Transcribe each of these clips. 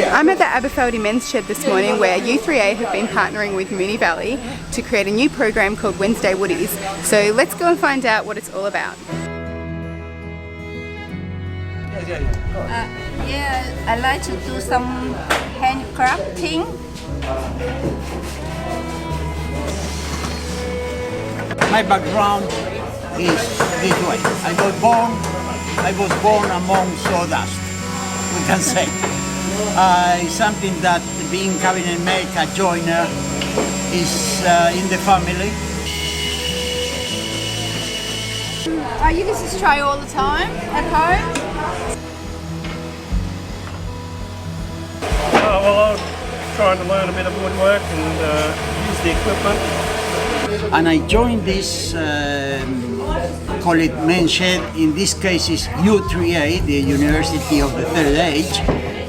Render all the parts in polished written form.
I'm at the Aberfeldy Men's Shed this morning where U3A have been partnering with Moonee Valley to create a new program called Wednesday Woodies. So let's go and find out what it's all about. Yeah, I like to do some handcrafting. My background is this way. I was born among sawdust, we can say. Something that being cabinet maker, joiner, is in the family. You just try all the time at home? Well, I'm trying to learn a bit of woodwork and use the equipment. And I joined this, call it men's shed, in this case is U3A, the University of the Third Age,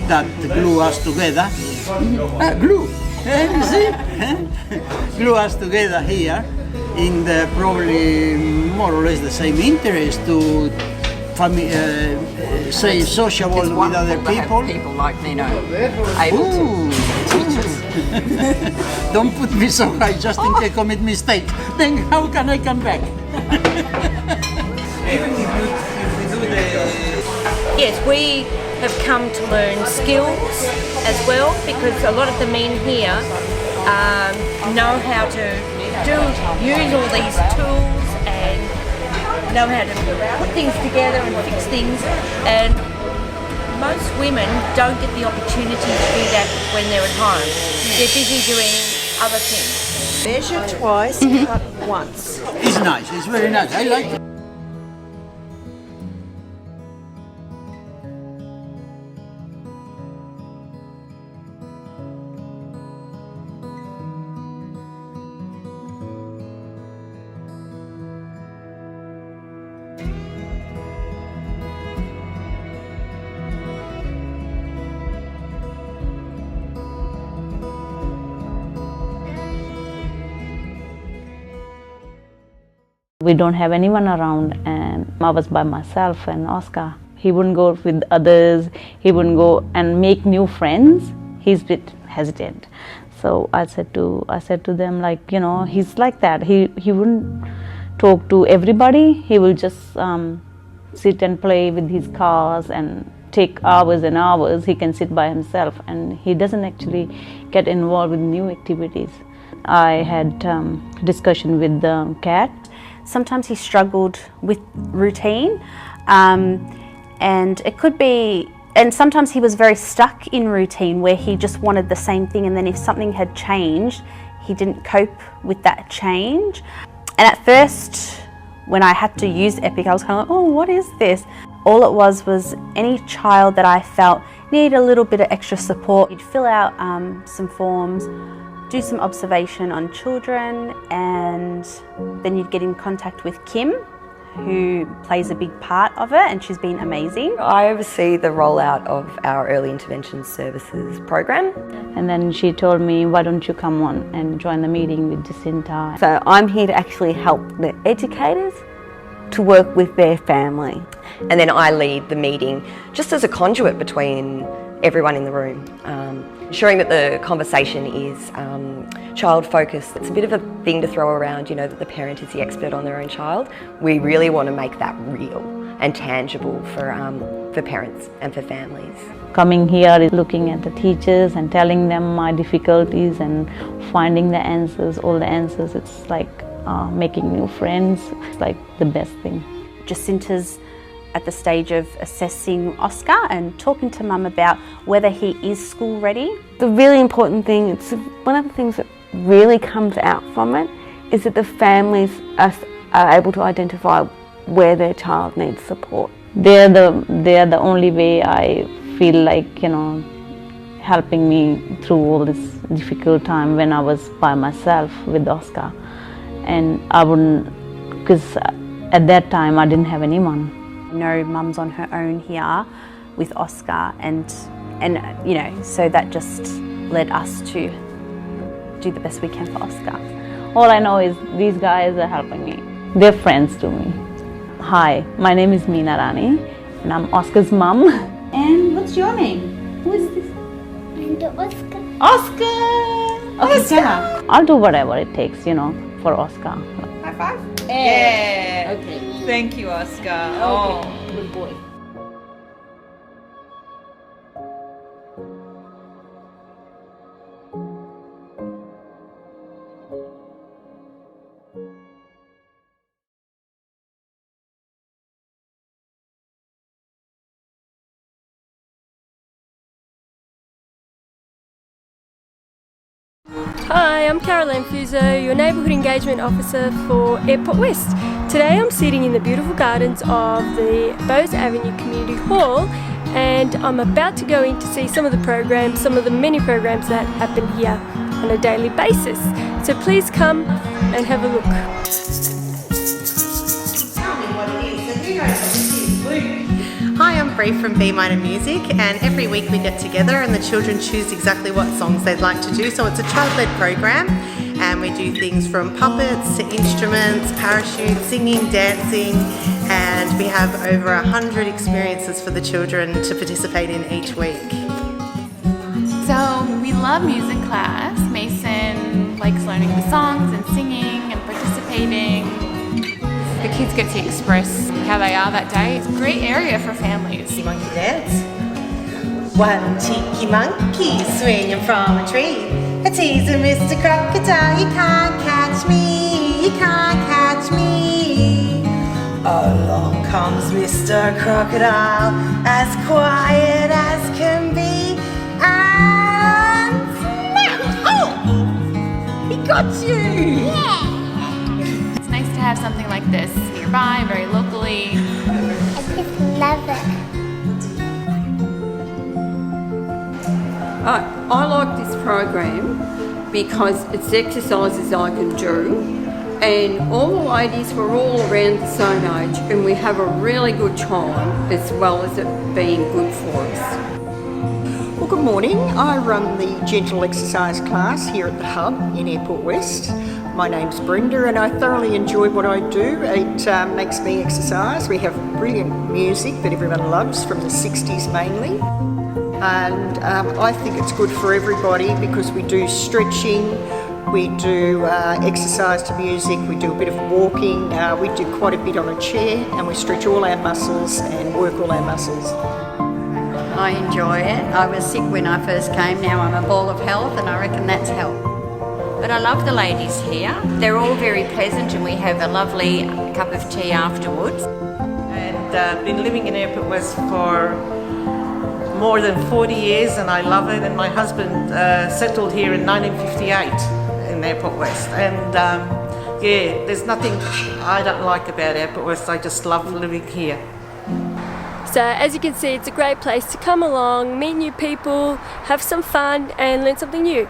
that glue us together. Glue, you see? Glue us together here in the probably more or less the same interest to say sociable with other people. People like me able to teach us. Don't put me so high just in case I commit mistake. Then how can I come back? Even if we do the... Yes, we have come to learn skills as well because a lot of the men here know how to use all these tools and know how to put things together and fix things, and most women don't get the opportunity to do that when they're at home. They're busy doing other things. Measure twice, cut once. It's nice, it's very nice, I like it. We don't have anyone around and I was by myself and Oscar. He wouldn't go with others, he wouldn't go and make new friends. He's a bit hesitant. So I said to them, like, you know, he's like that. He wouldn't talk to everybody. He will just sit and play with his cars and take hours and hours. He can sit by himself and he doesn't actually get involved with new activities. I had discussion with the cat. Sometimes he struggled with routine, and it could be, and sometimes he was very stuck in routine where he just wanted the same thing, and then if something had changed, he didn't cope with that change. And at first, when I had to use Epic, I was kind of like, oh, what is this? All it was any child that I felt needed a little bit of extra support. You'd fill out some forms, do some observation on children, and then you'd get in contact with Kim, who plays a big part of it, and she's been amazing. I oversee the rollout of our early intervention services program. And then she told me, why don't you come on and join the meeting with Jacinta. So I'm here to actually help the educators to work with their family. And then I lead the meeting just as a conduit between everyone in the room, ensuring that the conversation is child-focused. It's a bit of a thing to throw around, you know, that the parent is the expert on their own child. We really want to make that real and tangible for parents and for families. Coming here is looking at the teachers and telling them my difficulties and finding the answers, all the answers. It's like making new friends. It's like the best thing. Jacinta's at the stage of assessing Oscar and talking to Mum about whether he is school ready. The really important thing, it's one of the things that really comes out from it, is that the families are able to identify where their child needs support. They're the only way I feel like, you know, helping me through all this difficult time when I was by myself with Oscar. And I wouldn't, because at that time I didn't have anyone. I know Mum's on her own here with Oscar, and you know, so that just led us to do the best we can for Oscar. All I know is these guys are helping me. They're friends to me. Hi, my name is Meena Rani and I'm Oscar's mum. And what's your name? Who is this? And Oscar. Oscar! Okay, Oscar! I'll do whatever it takes, you know, for Oscar. High five? Yeah. Okay. Thank you, Oscar. Oh, Good boy. Hi, I'm Caroline Fuso, your Neighbourhood Engagement Officer for Airport West. Today I'm sitting in the beautiful gardens of the Bose Avenue Community Hall, and I'm about to go in to see some of the programs, some of the many programs that happen here on a daily basis. So please come and have a look. Hi, I'm Bree from B Minor Music, and every week we get together and the children choose exactly what songs they'd like to do. So it's a child-led program, and we do things from puppets to instruments, parachutes, singing, dancing, and we have over 100 experiences for the children to participate in each week. So we love music class. Mason likes learning the songs and singing and participating. The kids get to express how they are that day. It's a great area for families. Monkey dance. One cheeky monkey swinging from a tree. A teaser, Mr. Crocodile, you can't catch me, you can't catch me. Along comes Mr. Crocodile, as quiet as can be, and snap! Oh! He got you! Yeah! It's nice to have something like this nearby, very locally. I just love it. I like this program because it's exercises I can do, and all the ladies were all around the same age, and we have a really good time as well as it being good for us. Well, good morning. I run the gentle exercise class here at the Hub in Airport West. My name's Brenda and I thoroughly enjoy what I do. It makes me exercise. We have brilliant music that everyone loves from the 60s mainly. And I think it's good for everybody because we do stretching, we do exercise to music, we do a bit of walking, we do quite a bit on a chair, and we stretch all our muscles and work all our muscles. I enjoy it. I was sick when I first came, now I'm a ball of health and I reckon that's helped. But I love the ladies here. They're all very pleasant and we have a lovely cup of tea afterwards. And been living in Airport West for more than 40 years and I love it, and my husband settled here in 1958 in Airport West, and yeah, there's nothing I don't like about Airport West. I just love living here. So as you can see, it's a great place to come along, meet new people, have some fun and learn something new.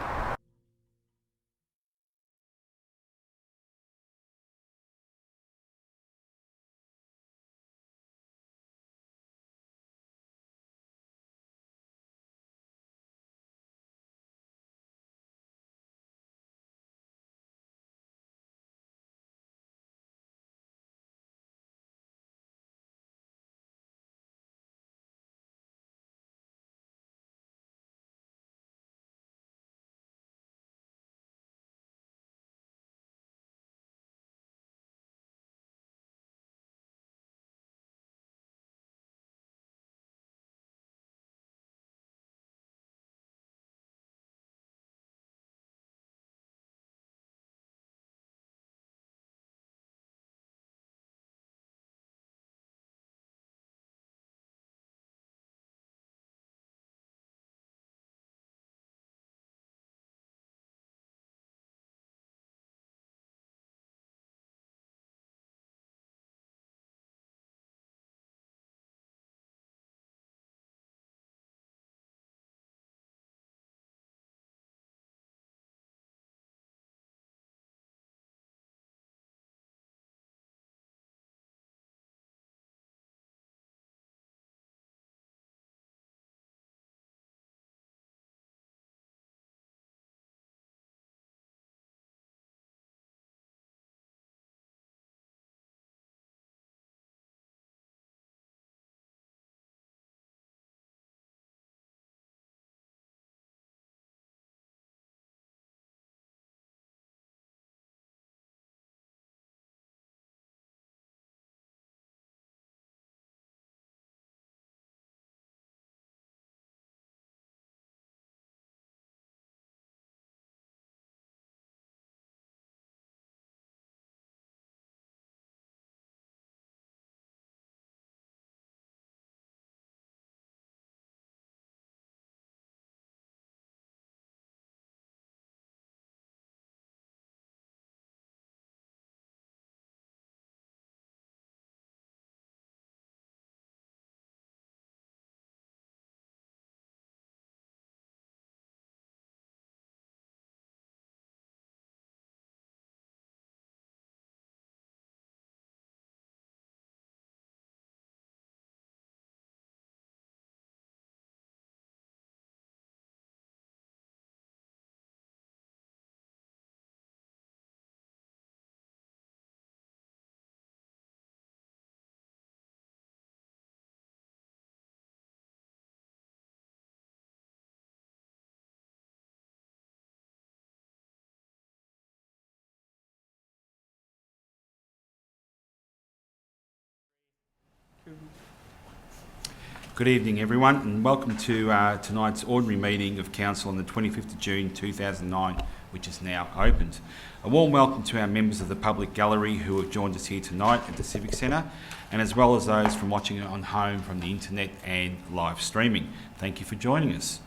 Good evening everyone, and welcome to tonight's ordinary meeting of Council on the 25th of June 2009, which is now opened. A warm welcome to our members of the public gallery who have joined us here tonight at the Civic Centre, and as well as those from watching it on home from the internet and live streaming. Thank you for joining us.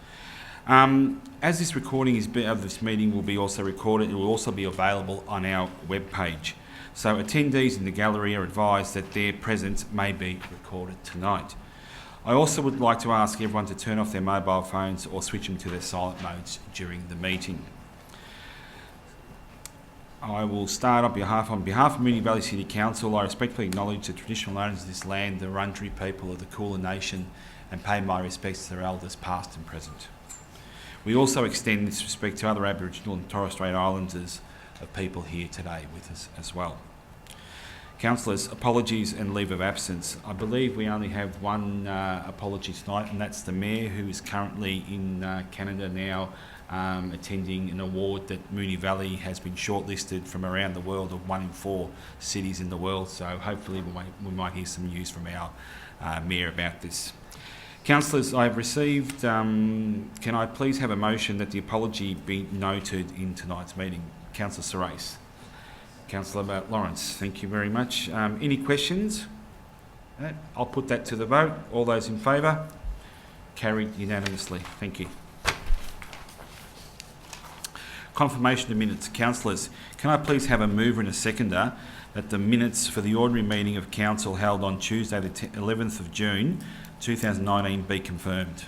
As this recording of this meeting will be also recorded, it will also be available on our webpage. So attendees in the gallery are advised that their presence may be recorded tonight. I also would like to ask everyone to turn off their mobile phones or switch them to their silent modes during the meeting. I will start on behalf of Moonee Valley City Council. I respectfully acknowledge the traditional owners of this land, the Wurundjeri people of the Kulin Nation, and pay my respects to their elders past and present. We also extend this respect to other Aboriginal and Torres Strait Islanders of people here today with us as well. Councillors, apologies and leave of absence. I believe we only have one apology tonight, and that's the Mayor, who is currently in Canada now, attending an award that Moonee Valley has been shortlisted from around the world of 1 in 4 cities in the world. So hopefully we might hear some news from our Mayor about this. Councillors, I've received, can I please have a motion that the apology be noted in tonight's meeting? Councillor Serace. Councillor Lawrence, thank you very much. Any questions? I'll put that to the vote. All those in favour? Carried unanimously. Thank you. Confirmation of minutes. Councillors, can I please have a mover and a seconder that the minutes for the ordinary meeting of Council held on Tuesday the 11th of June 2019 be confirmed?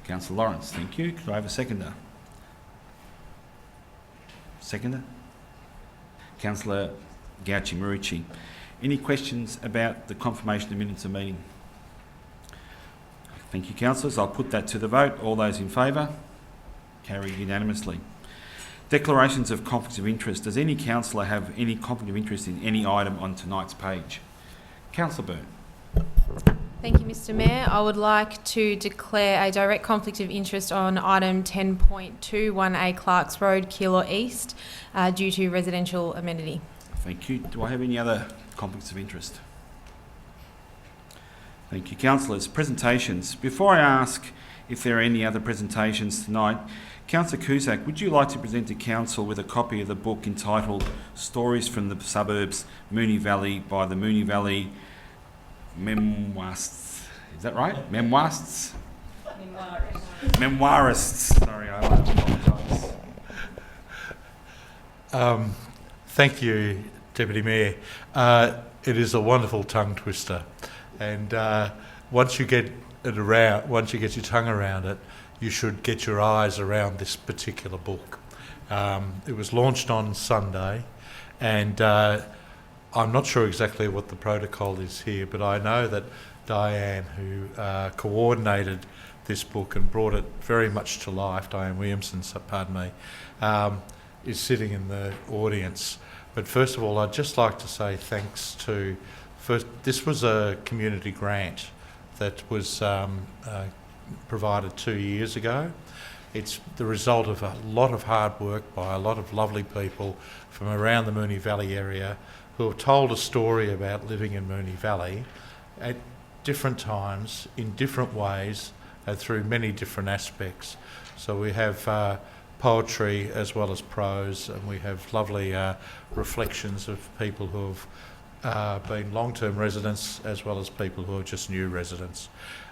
Councillor Lawrence, thank you. Could I have a seconder? Seconder? Councillor Gauci Marucci. Any questions about the confirmation of minutes of meeting? Thank you, councillors. I'll put that to the vote. All those in favour? Carried unanimously. Declarations of conflicts of interest. Does any councillor have any conflict of interest in any item on tonight's page? Councillor Byrne. Thank you, Mr Mayor. I would like to declare a direct conflict of interest on item 10.21A Clarks Road, Keilor East, due to residential amenity. Thank you. Do I have any other conflicts of interest? Thank you, councillors. Presentations. Before I ask if there are any other presentations tonight, Councillor Cusack, would you like to present to Council with a copy of the book entitled Stories from the Suburbs, Moonee Valley by the Moonee Valley Memoirists? Is that right? Memoirists? Memoirists. Sorry, I apologise. Thank you, Deputy Mayor. It is a wonderful tongue twister, and once you get your tongue around it, you should get your eyes around this particular book. It was launched on Sunday, and I'm not sure exactly what the protocol is here, but I know that Diane, who coordinated this book and brought it very much to life, Diane Williamson, pardon me, is sitting in the audience. But first of all, I'd just like to say thanks to, this was a community grant that was provided 2 years ago. It's the result of a lot of hard work by a lot of lovely people from around the Moonee Valley area who have told a story about living in Moonee Valley at different times, in different ways, through many different aspects. So we have poetry as well as prose, and we have lovely reflections of people who have been long-term residents as well as people who are just new residents.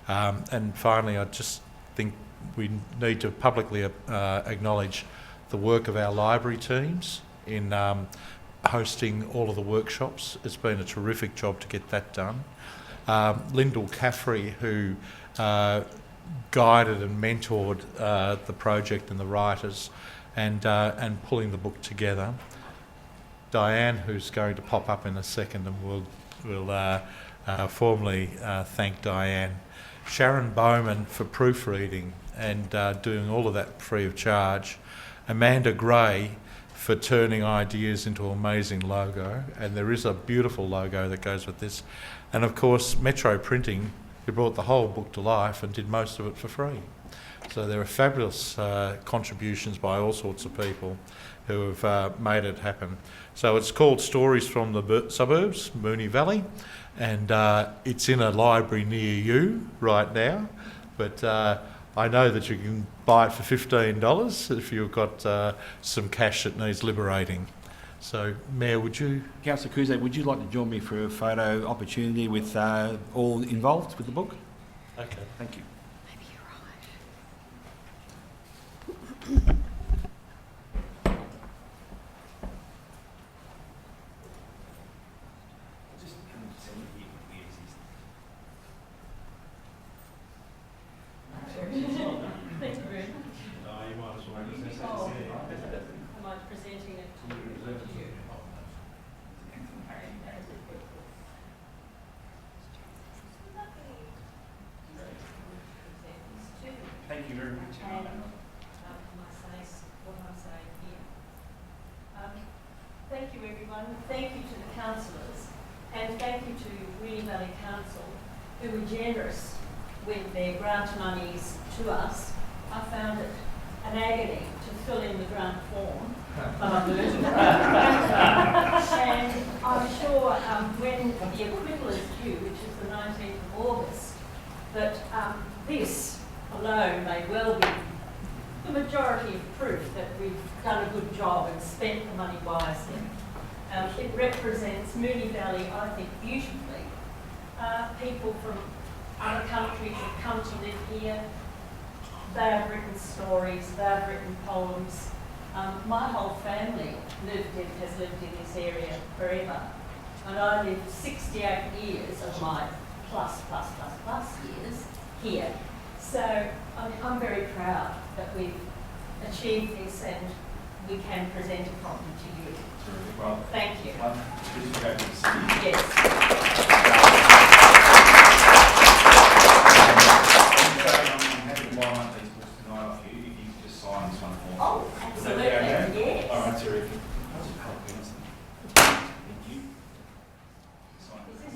And finally, I just think we need to publicly acknowledge the work of our library teams in hosting all of the workshops. It's been a terrific job to get that done. Lyndall Caffrey, who guided and mentored the project and the writers and pulling the book together. Diane, who's going to pop up in a second, and we'll formally thank Diane. Sharon Bowman for proofreading and doing all of that free of charge. Amanda Gray for turning ideas into an amazing logo, and there is a beautiful logo that goes with this. And of course, Metro Printing, who brought the whole book to life and did most of it for free. So there are fabulous contributions by all sorts of people, who have made it happen. So it's called Stories from the Suburbs, Moonee Valley, and it's in a library near you right now, but I know that you can buy it for $15 if you've got some cash that needs liberating. So, Mayor, Councillor Cusack, would you like to join me for a photo opportunity with all involved with the book? Okay. Thank you. Thank you very much. Thank you everyone, thank you to the councillors and thank you to Moonee Valley Council who were generous with their grant monies to us. I found it an agony to fill in the grant form, but I learned. And I'm sure when the acquittal is due, which is the 19th of August, that this alone may well be the majority of proof that we've done a good job and spent the money wisely. It represents Moonee Valley, I think, beautifully. People from other countries have come to live here. They have written stories, they have written poems. My whole family has lived in this area forever. And I lived 68 years of my plus years here. So I'm very proud that we've achieved this and we can present it properly to you. Well, thank you. Good to go to see you. Yes. Oh, absolutely. Yes. All right, terrific. Is this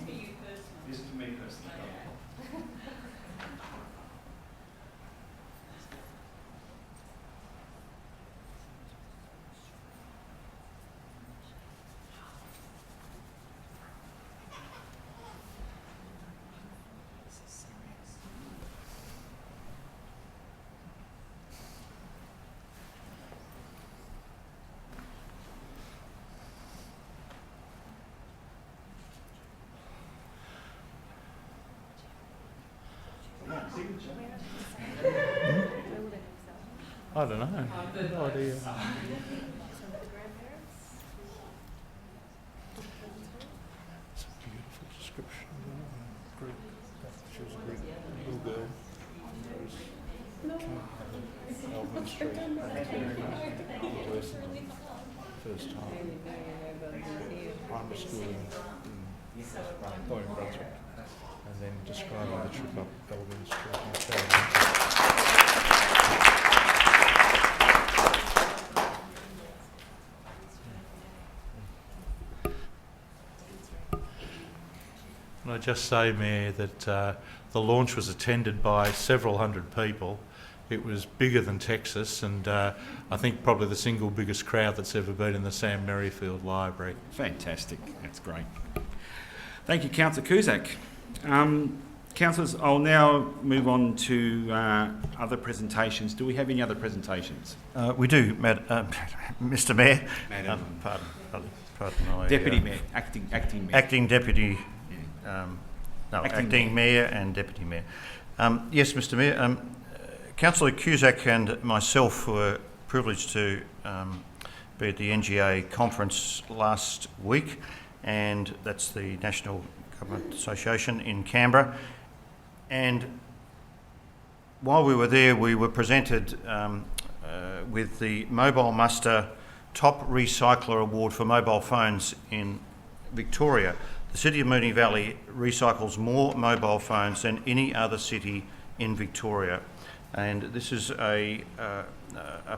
for you personally? This is for me personally. I don't know. No idea. It's a beautiful description. She was a great little girl. Alvin Street. First time. Primary school in Brunswick. And then describing the trip up Alvin Street. Can I just say, Mayor, that the launch was attended by several hundred people. It was bigger than Texas and I think probably the single biggest crowd that's ever been in the Sam Merrifield Library. Fantastic, that's great. Thank you, Councillor Cusack. Councillors, I'll now move on to other presentations. Do we have any other presentations? We do, Mr. Mayor. Madam. Pardon my, Deputy Mayor, acting Mayor. Acting Deputy, Acting Mayor and Deputy Mayor. Yes, Mr. Mayor. Councillor Cusack and myself were privileged to be at the NGA conference last week, and that's the National Government Association in Canberra. And while we were there, we were presented with the Mobile Muster Top Recycler Award for mobile phones in Victoria. The City of Moonee Valley recycles more mobile phones than any other city in Victoria. And this is a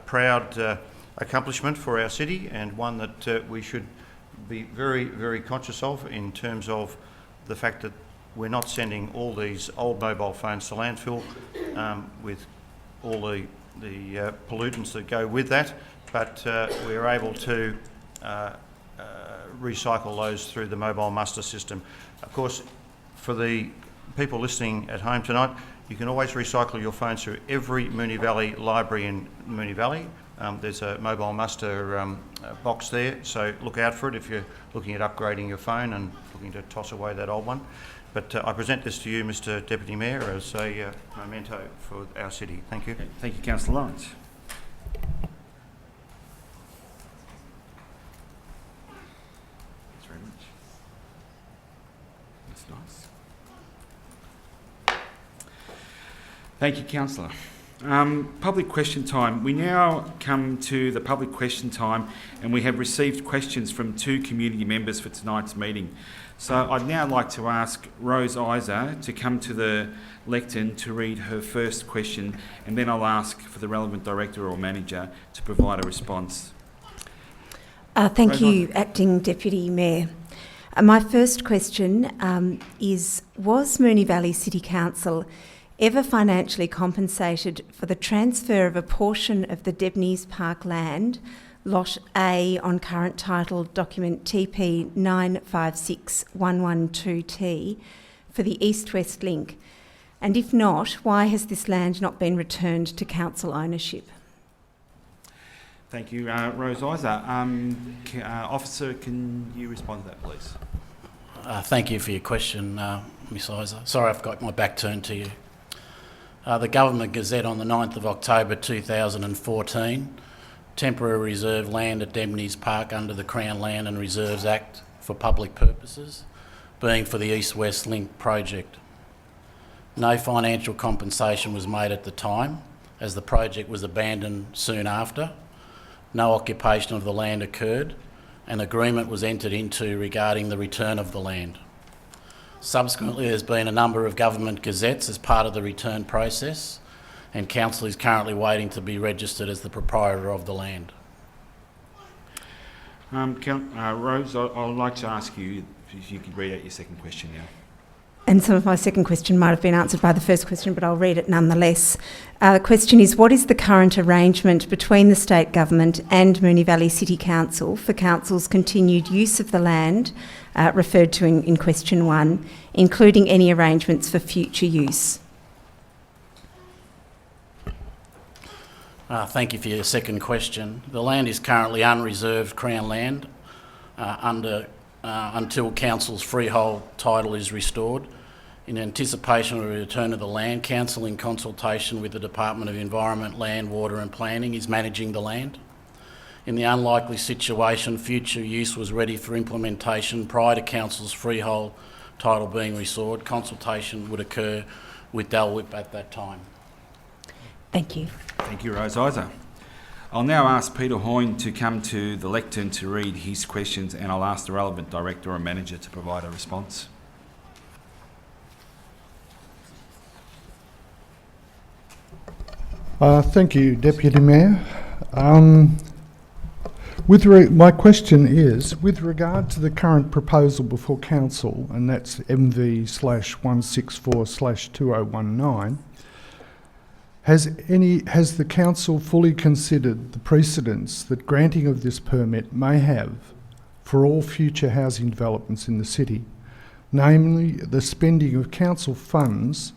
proud accomplishment for our city, and one that we should be very, very conscious of in terms of the fact that we're not sending all these old mobile phones to landfill with all the pollutants that go with that, but we are able to recycle those through the mobile muster system. Of course, for the people listening at home tonight, you can always recycle your phones through every Moonee Valley library in Moonee Valley. There's a mobile muster box there, so look out for it if you're looking at upgrading your phone and looking to toss away that old one. But I present this to you, Mr Deputy Mayor, as a memento for our city. Thank you. Okay. Thank you, Councillor Lawrence. Thanks very much. That's nice. Thank you, Councillor. Public question time. We now come to the public question time, and we have received questions from 2 community members for tonight's meeting. So I'd now like to ask Rose Isa to come to the lectern to read her first question, and then I'll ask for the relevant director or manager to provide a response. Thank you, Acting Deputy Mayor. My first question is, was Moonee Valley City Council ever financially compensated for the transfer of a portion of the Debney's Park land, Lot A on current title document TP 956112T, for the East-West link? And if not, why has this land not been returned to council ownership? Thank you, Rose Isa. Officer, can you respond to that, please? Thank you for your question, Miss Isa. Sorry, I've got my back turned to you. The Government Gazette on the 9th of October 2014, temporary reserve land at Debney's Park under the Crown Land and Reserves Act for public purposes, being for the East-West Link project. No financial compensation was made at the time, as the project was abandoned soon after. No occupation of the land occurred, and agreement was entered into regarding the return of the land. Subsequently, there's been a number of government gazettes as part of the return process, and Council is currently waiting to be registered as the proprietor of the land. Rose, I'd like to ask you if you could read out your second question now. And some of my second question might have been answered by the first question, but I'll read it nonetheless. The question is, what is the current arrangement between the State Government and Moonee Valley City Council for Council's continued use of the land referred to in question 1, including any arrangements for future use? Thank you for your second question. The land is currently unreserved Crown land until Council's freehold title is restored. In anticipation of the return of the land, Council, in consultation with the Department of Environment, Land, Water and Planning, is managing the land. In the unlikely situation future use was ready for implementation prior to Council's freehold title being restored, consultation would occur with DELWIP at that time. Thank you. Thank you, Rose Isa. I'll now ask Peter Hoyne to come to the lectern to read his questions, and I'll ask the relevant director or manager to provide a response. Thank you, Deputy Mayor. My question is, with regard to the current proposal before Council, and that's MV/164/2019, has the Council fully considered the precedents that granting of this permit may have for all future housing developments in the city, namely the spending of Council funds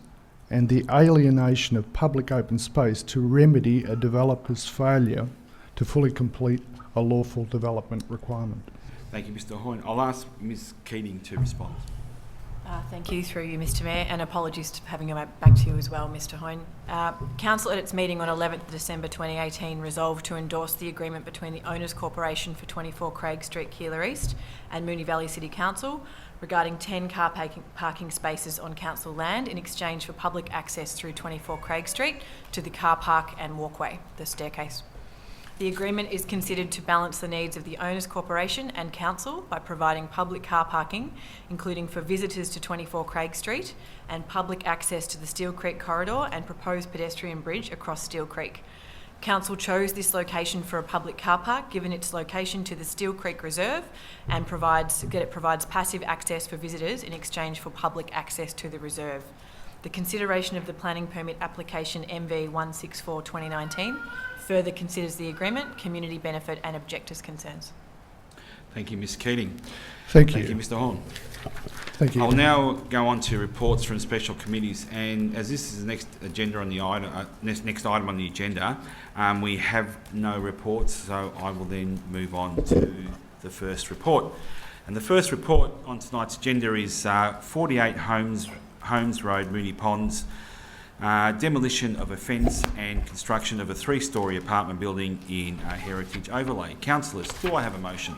and the alienation of public open space to remedy a developer's failure to fully complete a lawful development requirement? Thank you, Mr Hoyne. I'll ask Ms Keating to respond. Thank you, through you, Mr Mayor, and apologies for having come back to you as well, Mr Hoyne. Council at its meeting on 11th December 2018 resolved to endorse the agreement between the Owners Corporation for 24 Craig Street, Keilor East and Moonee Valley City Council regarding 10 car parking spaces on council land in exchange for public access through 24 Craig Street to the car park and walkway, the staircase. The agreement is considered to balance the needs of the Owners Corporation and Council by providing public car parking, including for visitors to 24 Craig Street, and public access to the Steel Creek corridor and proposed pedestrian bridge across Steel Creek. Council chose this location for a public car park given its location to the Steel Creek Reserve and it provides passive access for visitors in exchange for public access to the reserve. The consideration of the planning permit application MV 164/2019 further considers the agreement, community benefit and objectors' concerns. Thank you, Ms Keating. Thank Thank you, Mr Horn. Thank you. I'll now go on to reports from special committees, and as this is the next agenda on the item, next item on the agenda, we have no reports, so I will then move on to the first report. And the first report on tonight's agenda is 48 Holmes Road, Moonee Ponds, demolition of a fence and construction of a 3-storey apartment building in a heritage overlay. Councillors, do I have a motion?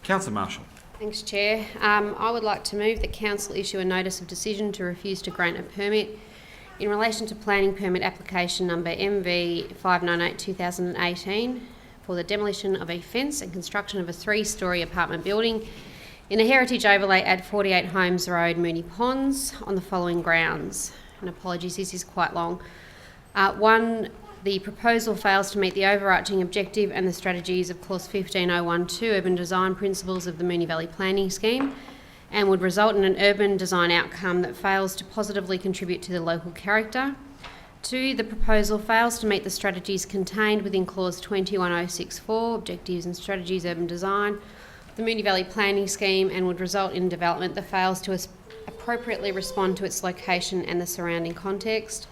Councillor Marshall. Thanks, Chair. I would like to move that Council issue a notice of decision to refuse to grant a permit in relation to planning permit application number MV 598/2018 for the demolition of a fence and construction of a 3-storey apartment building in a heritage overlay at 48 Holmes Road, Moonee Ponds, on the following grounds. And apologies, this is quite long. 1. The proposal fails to meet the overarching objective and the strategies of Clause 15.012 Urban Design Principles of the Moonee Valley Planning Scheme and would result in an urban design outcome that fails to positively contribute to the local character. 2. The proposal fails to meet the strategies contained within Clause 21.064 Objectives and Strategies Urban Design of the Moonee Valley Planning Scheme and would result in development that fails to appropriately respond to its location and the surrounding context.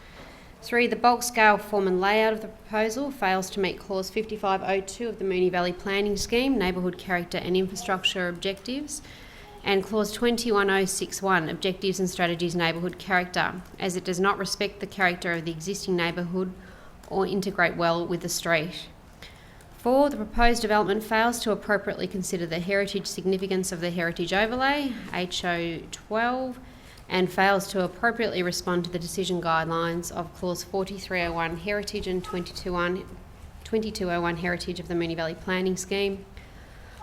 3. The bulk scale, form and layout of the proposal fails to meet Clause 55.02 of the Moonee Valley Planning Scheme, Neighbourhood Character and Infrastructure Objectives, and Clause 21.061, Objectives and Strategies Neighbourhood Character, as it does not respect the character of the existing neighbourhood or integrate well with the street. 4. The proposed development fails to appropriately consider the heritage significance of the heritage overlay, HO 12, and fails to appropriately respond to the decision guidelines of Clause 43.01 Heritage and 22.01 Heritage of the Moonee Valley Planning Scheme.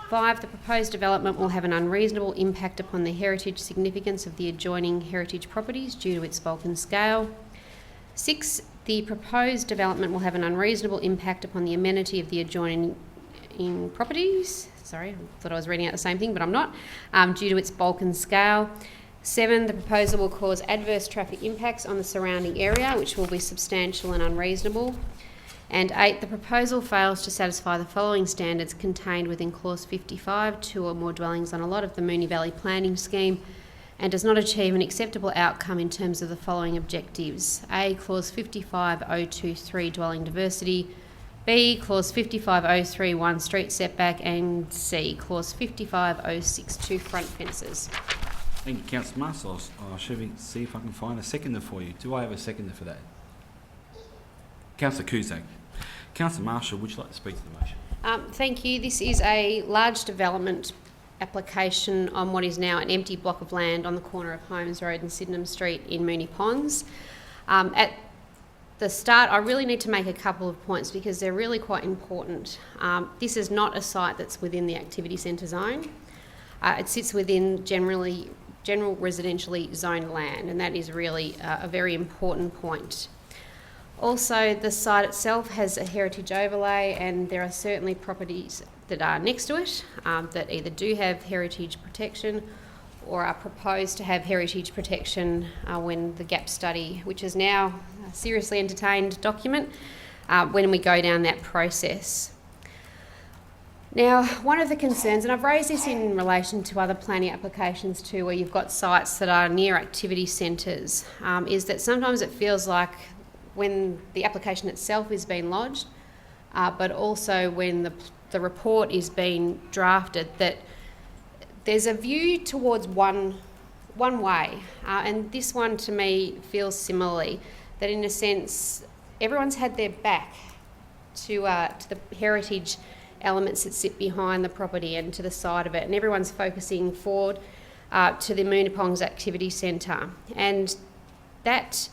5. The proposed development will have an unreasonable impact upon the heritage significance of the adjoining heritage properties due to its bulk and scale. 6. The proposed development will have an unreasonable impact upon the amenity of the adjoining properties. Sorry, I thought I was reading out the same thing, but I'm not, due to its bulk and scale. 7. The proposal will cause adverse traffic impacts on the surrounding area, which will be substantial and unreasonable. And 8. The proposal fails to satisfy the following standards contained within Clause 55, 2 or more dwellings on a lot of the Moonee Valley Planning Scheme, and does not achieve an acceptable outcome in terms of the following objectives. A. Clause 55.023 dwelling diversity. B. Clause 55.031 street setback. And C. Clause 55.062 front fences. Thank you, Councillor Marshall. I'll see if I can find a seconder for you. Do I have a seconder for that? Councillor Cusack. Councillor Marshall, would you like to speak to the motion? Thank you. This is a large development application on what is now an empty block of land on the corner of Holmes Road and Sydenham Street in Moonee Ponds. At the start, I really need to make a couple of points because they're really quite important. This is not a site that's within the activity centre zone. It sits within general residentially zoned land, and that is really a very important point. Also, the site itself has a heritage overlay, and there are certainly properties that are next to it that either do have heritage protection or are proposed to have heritage protection when the gap study, which is now a seriously entertained document, when we go down that process. Now, one of the concerns, and I've raised this in relation to other planning applications too, where you've got sites that are near activity centres, is that sometimes it feels like when the application itself is being lodged, but also when the report is being drafted, that there's a view towards one way. And this one to me feels similarly, that in a sense, everyone's had their back to the heritage elements that sit behind the property and to the side of it, and everyone's focusing forward to the Moonee Ponds Activity Centre. And that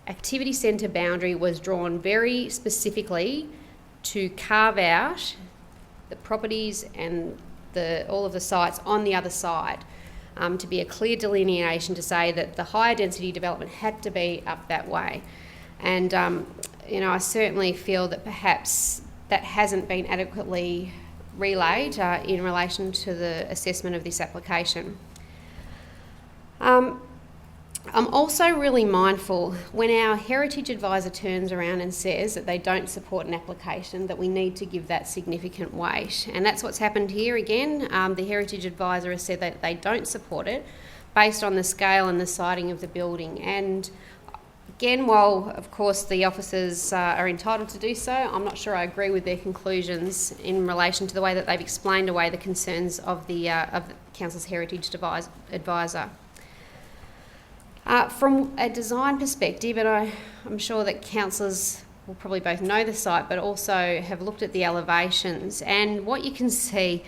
activity centre boundary was drawn very specifically to carve out the properties and all of the sites on the other side, to be a clear delineation to say that the higher density development had to be up that way. And I certainly feel that perhaps that hasn't been adequately relayed in relation to the assessment of this application. I'm also really mindful when our heritage advisor turns around and says that they don't support an application, that we need to give that significant weight. And that's what's happened here again. The heritage advisor has said that they don't support it based on the scale and the siting of the building. And again, while of course the officers are entitled to do so, I'm not sure I agree with their conclusions in relation to the way that they've explained away the concerns of the Council's heritage advisor. From a design perspective, and I'm sure that councillors will probably both know the site but also have looked at the elevations, and what you can see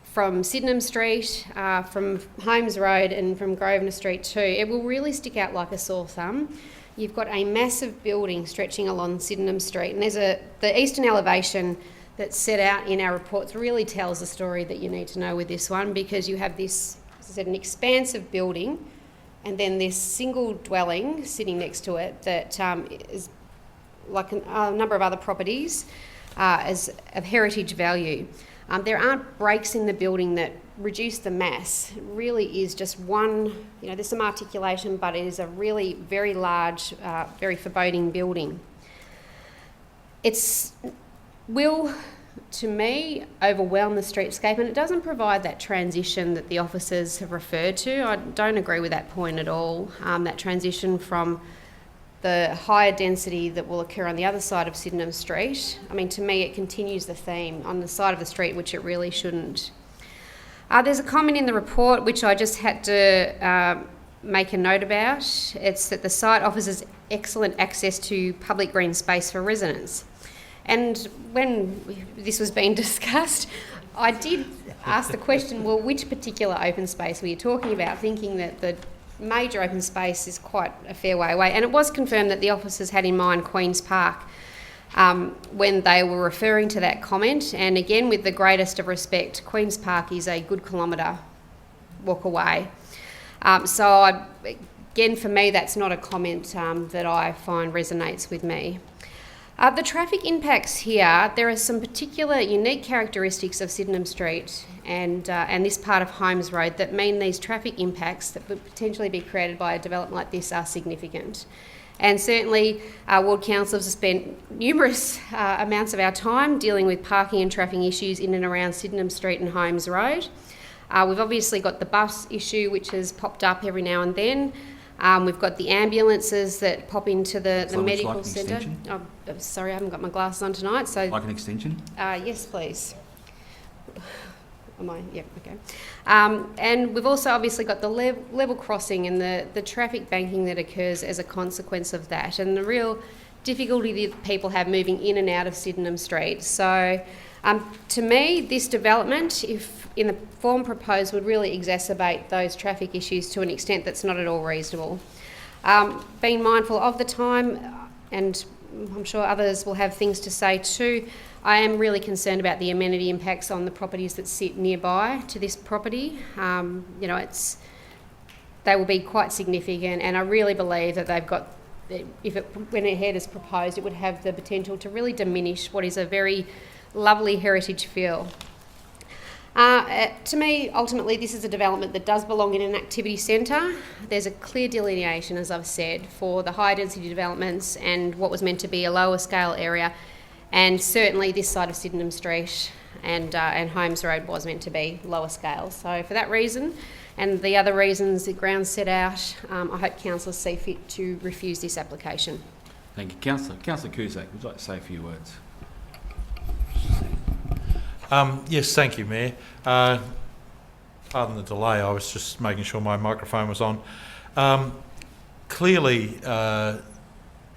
from Sydenham Street, from Holmes Road and from Grosvenor Street too, it will really stick out like a sore thumb. You've got a massive building stretching along Sydenham Street, and there's the eastern elevation that's set out in our reports really tells the story that you need to know with this one, because you have this, as I said, an expansive building and then this single dwelling sitting next to it that is like a number of other properties as of heritage value. There aren't breaks in the building that reduce the mass. It really is just one, there's some articulation, but it is a really very large, very foreboding building. It's will, to me, overwhelm the streetscape, and it doesn't provide that transition that the officers have referred to. I don't agree with that point at all, that transition from the higher density that will occur on the other side of Sydenham Street. I mean, to me, it continues the theme on the side of the street, which it really shouldn't. There's a comment in the report which I just had to make a note about. It's that the site offers excellent access to public green space for residents. And when this was being discussed, I did ask the question, well, which particular open space were you talking about, thinking that the major open space is quite a fair way away. And it was confirmed that the officers had in mind Queen's Park when they were referring to that comment. And again, with the greatest of respect, Queen's Park is a good kilometre walk away. Again, for me, that's not a comment that I find resonates with me. The traffic impacts here, there are some particular unique characteristics of Sydenham Street and this part of Holmes Road that mean these traffic impacts that would potentially be created by a development like this are significant. And certainly Ward councillors have spent numerous amounts of our time dealing with parking and traffic issues in and around Sydenham Street and Holmes Road. We've obviously got the bus issue which has popped up every now and then. We've got the ambulances that pop into the medical centre. Oh, sorry, I haven't got my glasses on tonight. So, like an extension? Yes, please. Am I? Yep, okay. And we've also obviously got the level crossing and the traffic banking that occurs as a consequence of that, and the real difficulty that people have moving in and out of Sydenham Street. So, to me, this development, if in the form proposed, would really exacerbate those traffic issues to an extent that's not at all reasonable. Being mindful of the time, and I'm sure others will have things to say too, I am really concerned about the amenity impacts on the properties that sit nearby to this property. They will be quite significant, and I really believe that they've got, when ahead as proposed, it would have the potential to really diminish what is a very lovely heritage feel. To me, ultimately, this is a development that does belong in an activity centre. There's a clear delineation, as I've said, for the high density developments and what was meant to be a lower scale area. And certainly this side of Sydenham Street and Holmes Road was meant to be lower scale. So for that reason and the other reasons the grounds set out, I hope councillors see fit to refuse this application. Thank you. Councillor Cusack, would you like to say a few words? Yes, thank you, Mayor. Pardon the delay, I was just making sure my microphone was on. Clearly,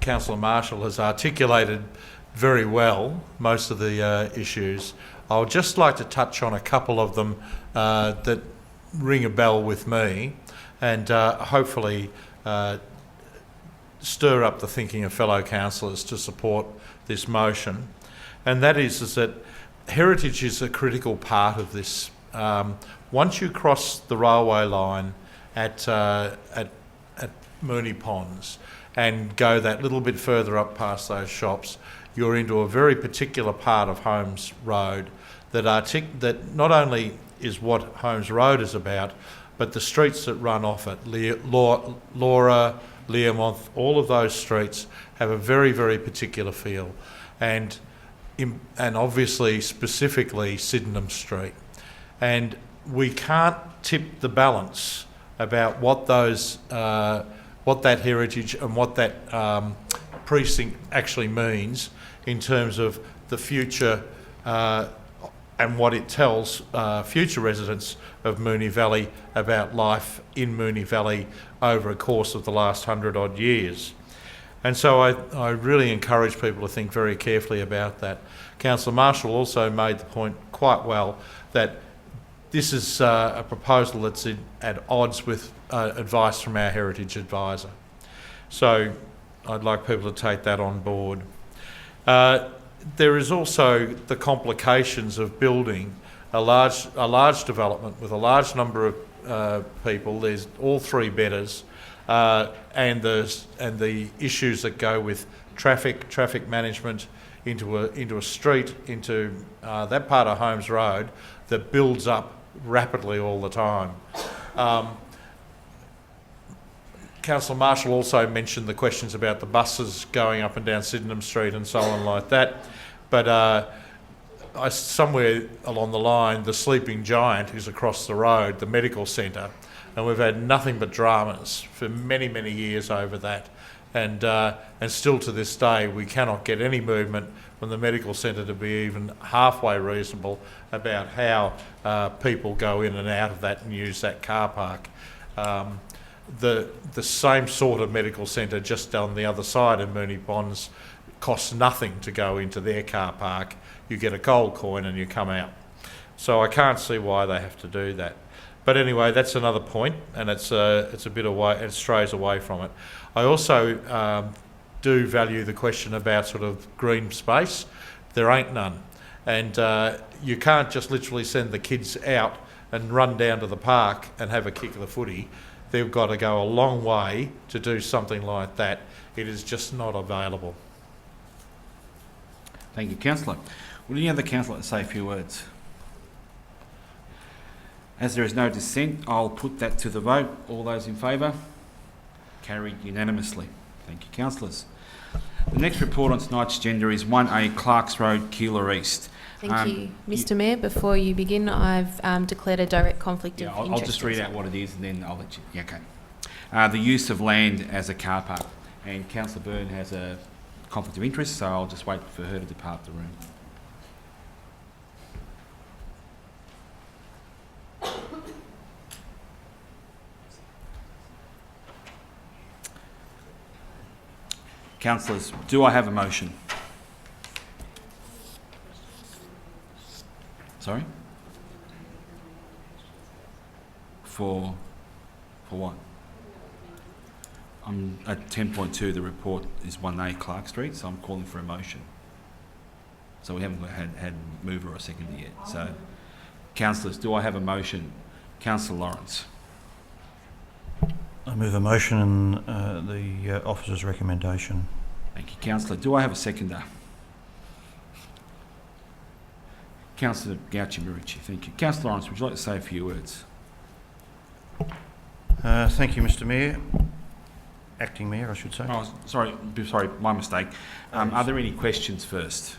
Councillor Marshall has articulated very well most of the issues. I would just like to touch on a couple of them that ring a bell with me and hopefully stir up the thinking of fellow councillors to support this motion. And that is that heritage is a critical part of this. Once you cross the railway line at Moonee Ponds and go that little bit further up past those shops, you're into a very particular part of Holmes Road that not only is what Holmes Road is about, but the streets that run off it, Laura, Learmonth, all of those streets have a very, very particular feel, and obviously specifically Sydenham Street. And we can't tip the balance about what that heritage and what that precinct actually means in terms of the future and what it tells future residents of Moonee Valley about life in Moonee Valley over a course of the last 100-odd years. And so I really encourage people to think very carefully about that. Councillor Marshall also made the point quite well that this is a proposal that's at odds with advice from our heritage advisor. So I'd like people to take that on board. There is also the complications of building a large development with a large number of people. There's all three bedders, and the issues that go with traffic management into a street, into that part of Holmes Road that builds up rapidly all the time. Councillor Marshall also mentioned the questions about the buses going up and down Sydenham Street and so on like that. But somewhere along the line, the sleeping giant is across the road, the medical centre, and we've had nothing but dramas for many, many years over that. And still to this day, we cannot get any movement from the medical centre to be even halfway reasonable about how people go in and out of that and use that car park. The same sort of medical centre just on the other side of Moonee Ponds costs nothing to go into their car park. You get a gold coin and you come out. So I can't see why they have to do that. But anyway, that's another point, and it's a bit away. It strays away from it. I also do value the question about sort of green space. There ain't none, and you can't just literally send the kids out and run down to the park and have a kick of the footy. They've got to go a long way to do something like that. It is just not available. Thank you, Councillor. Would any other councillor say a few words? As there is no dissent, I'll put that to the vote. All those in favour? Carried unanimously. Thank you, councillors. The next report on tonight's agenda is 1A Clarks Road, Keilor East. Thank you. Mr Mayor, before you begin, I've declared a direct conflict of interest. I'll just read out what it is and then I'll let you... Yeah, okay. The use of land as a car park. And Councillor Byrne has a conflict of interest, so I'll just wait for her to depart the room. Councillors, do I have a motion? Sorry? For what? I'm at 10.2, the report is 1A Clark Street, so I'm calling for a motion. So we haven't had a mover or a seconder yet. So, councillors, do I have a motion? Councillor Lawrence. I move a motion and the officer's recommendation. Thank you, councillor. Do I have a seconder? Councillor Gauci-Marucci, thank you. Councillor Lawrence, would you like to say a few words? Thank you, Mr Mayor. Acting Mayor, I should say. Oh, sorry, my mistake. Are there any questions first?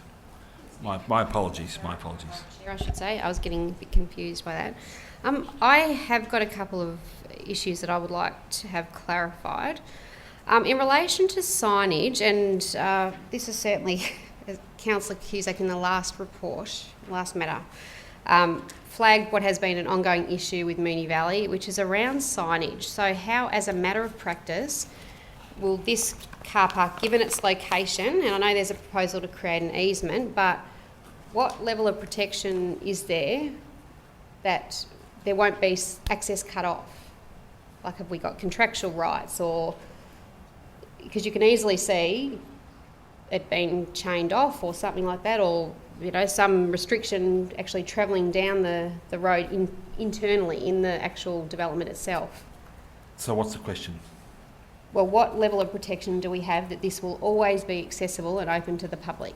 My apologies, my apologies. I should say, I was getting a bit confused by that. I have got a couple of issues that I would like to have clarified. In relation to signage, and this is certainly Councillor Cusack in the last matter, flagged what has been an ongoing issue with Moonee Valley, which is around signage. So how, as a matter of practice, will this car park, given its location, and I know there's a proposal to create an easement, but what level of protection is there that there won't be access cut off? Like, have we got contractual rights, or because you can easily see it being chained off or something like that, or some restriction actually travelling down the road internally in the actual development itself. So what's the question? Well, what level of protection do we have that this will always be accessible and open to the public?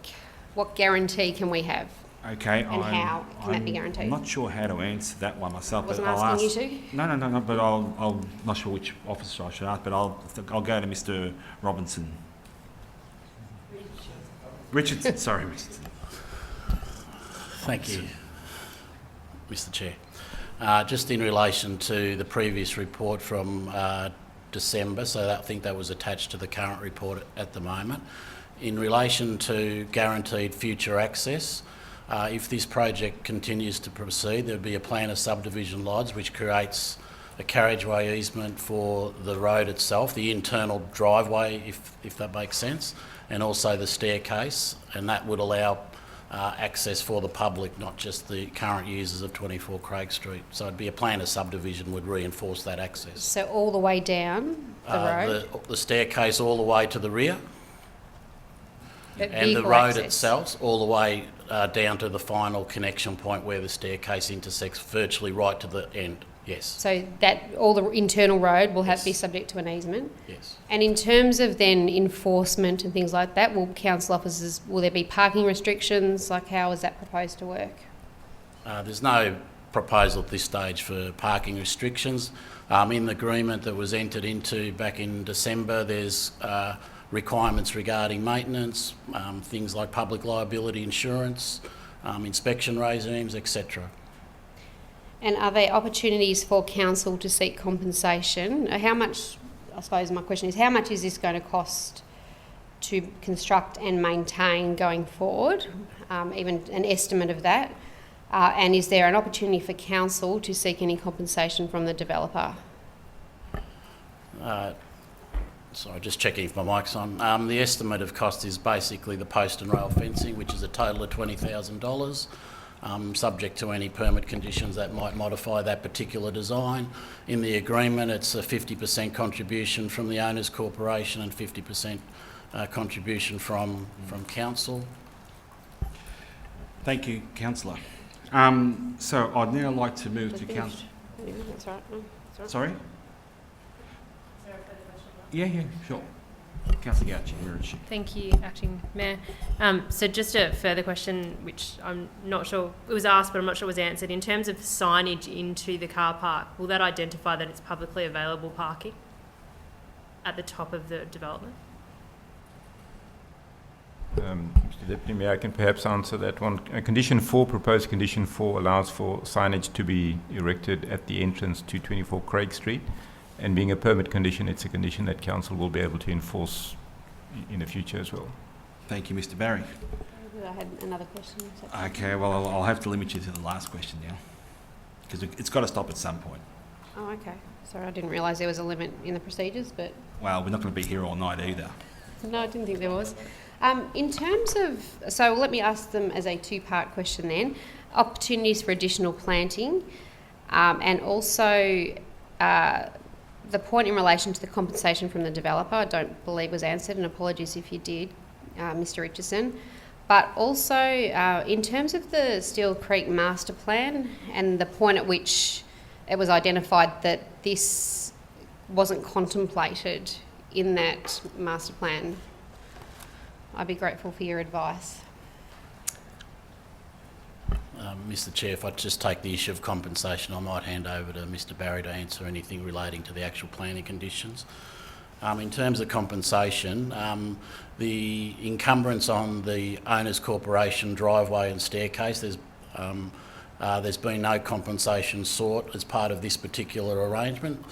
What guarantee can we have? Okay. And how can that be I'm guaranteed? not sure how to answer that one myself. Wasn't but I'll asking ask, you to? No. But I'm not sure which officer I should ask. But I'll go to Mr. Robinson. Richardson. Sorry, Richardson. Thank you, Mr. Chair. Just in relation to the previous report from December, so I think that was attached to the current report at the moment. In relation to guaranteed future access, if this project continues to proceed, there would be a plan of subdivision lodge which creates a carriageway easement for the road itself, the internal driveway, if that makes sense, and also the staircase, and that would allow access for the public, not just the current users of 24 Craig Street. So it'd be a plan of subdivision would reinforce that access. So all the way down the road? The staircase all the way to the rear, But and the vehicle road access. itself all the way down to the final connection point where the staircase intersects, virtually right to the end. Yes. So that all the internal road will be subject to an easement? Yes. And in terms of then enforcement and things like that, will council officers, will there be parking restrictions? Like, how is that proposed to work? There's no proposal at this stage for parking restrictions. In the agreement that was entered into back in December, there's requirements regarding maintenance, things like public liability insurance, inspection regimes, etc. And are there opportunities for council to seek compensation? How much, I suppose my question is, how much is this going to cost to construct and maintain going forward? Even an estimate of that? And is there an opportunity for council to seek any compensation from the developer? Sorry, just checking if my mic's on. The estimate of cost is basically the post and rail fencing, which is a total of $20,000. Subject to any permit conditions that might modify that particular design. In the agreement, it's a 50% contribution from the owners' corporation and 50% contribution from council. Thank you, Councillor. So I'd now like to move to council. That's right. No, that's right. Sorry? Yeah, sure. Councillor Gauci, where is she? Thank you, Acting Mayor. So just a further question, which I'm not sure, it was asked, but I'm not sure it was answered. In terms of signage into the car park, will that identify that it's publicly available parking at the top of the development? Mr Deputy Mayor, I can perhaps answer that one. Condition 4, proposed Condition 4 allows for signage to be erected at the entrance to 24 Craig Street. And being a permit condition, it's a condition that council will be able to enforce in the future as well. Thank you, Mr Barry. I had another question. Okay, well, I'll have to limit you to the last question now, because it's got to stop at some point. Oh, okay. Sorry, I didn't realise there was a limit in the procedures, but... Well, we're not going to be here all night either. No, I didn't think there was. In terms of... So let me ask them as a two-part question then. Opportunities for additional planting, and also... the point in relation to the compensation from the developer, I don't believe was answered, and apologies if you did, Mr Richardson. But also, in terms of the Steel Creek master plan and the point at which it was identified that this wasn't contemplated in that master plan, I'd be grateful for your advice. Mr Chair, if I just take the issue of compensation, I might hand over to Mr Barry to answer anything relating to the actual planning conditions. In terms of compensation, the encumbrance on the owners' corporation driveway and staircase, there's been no compensation sought as part of this particular arrangement.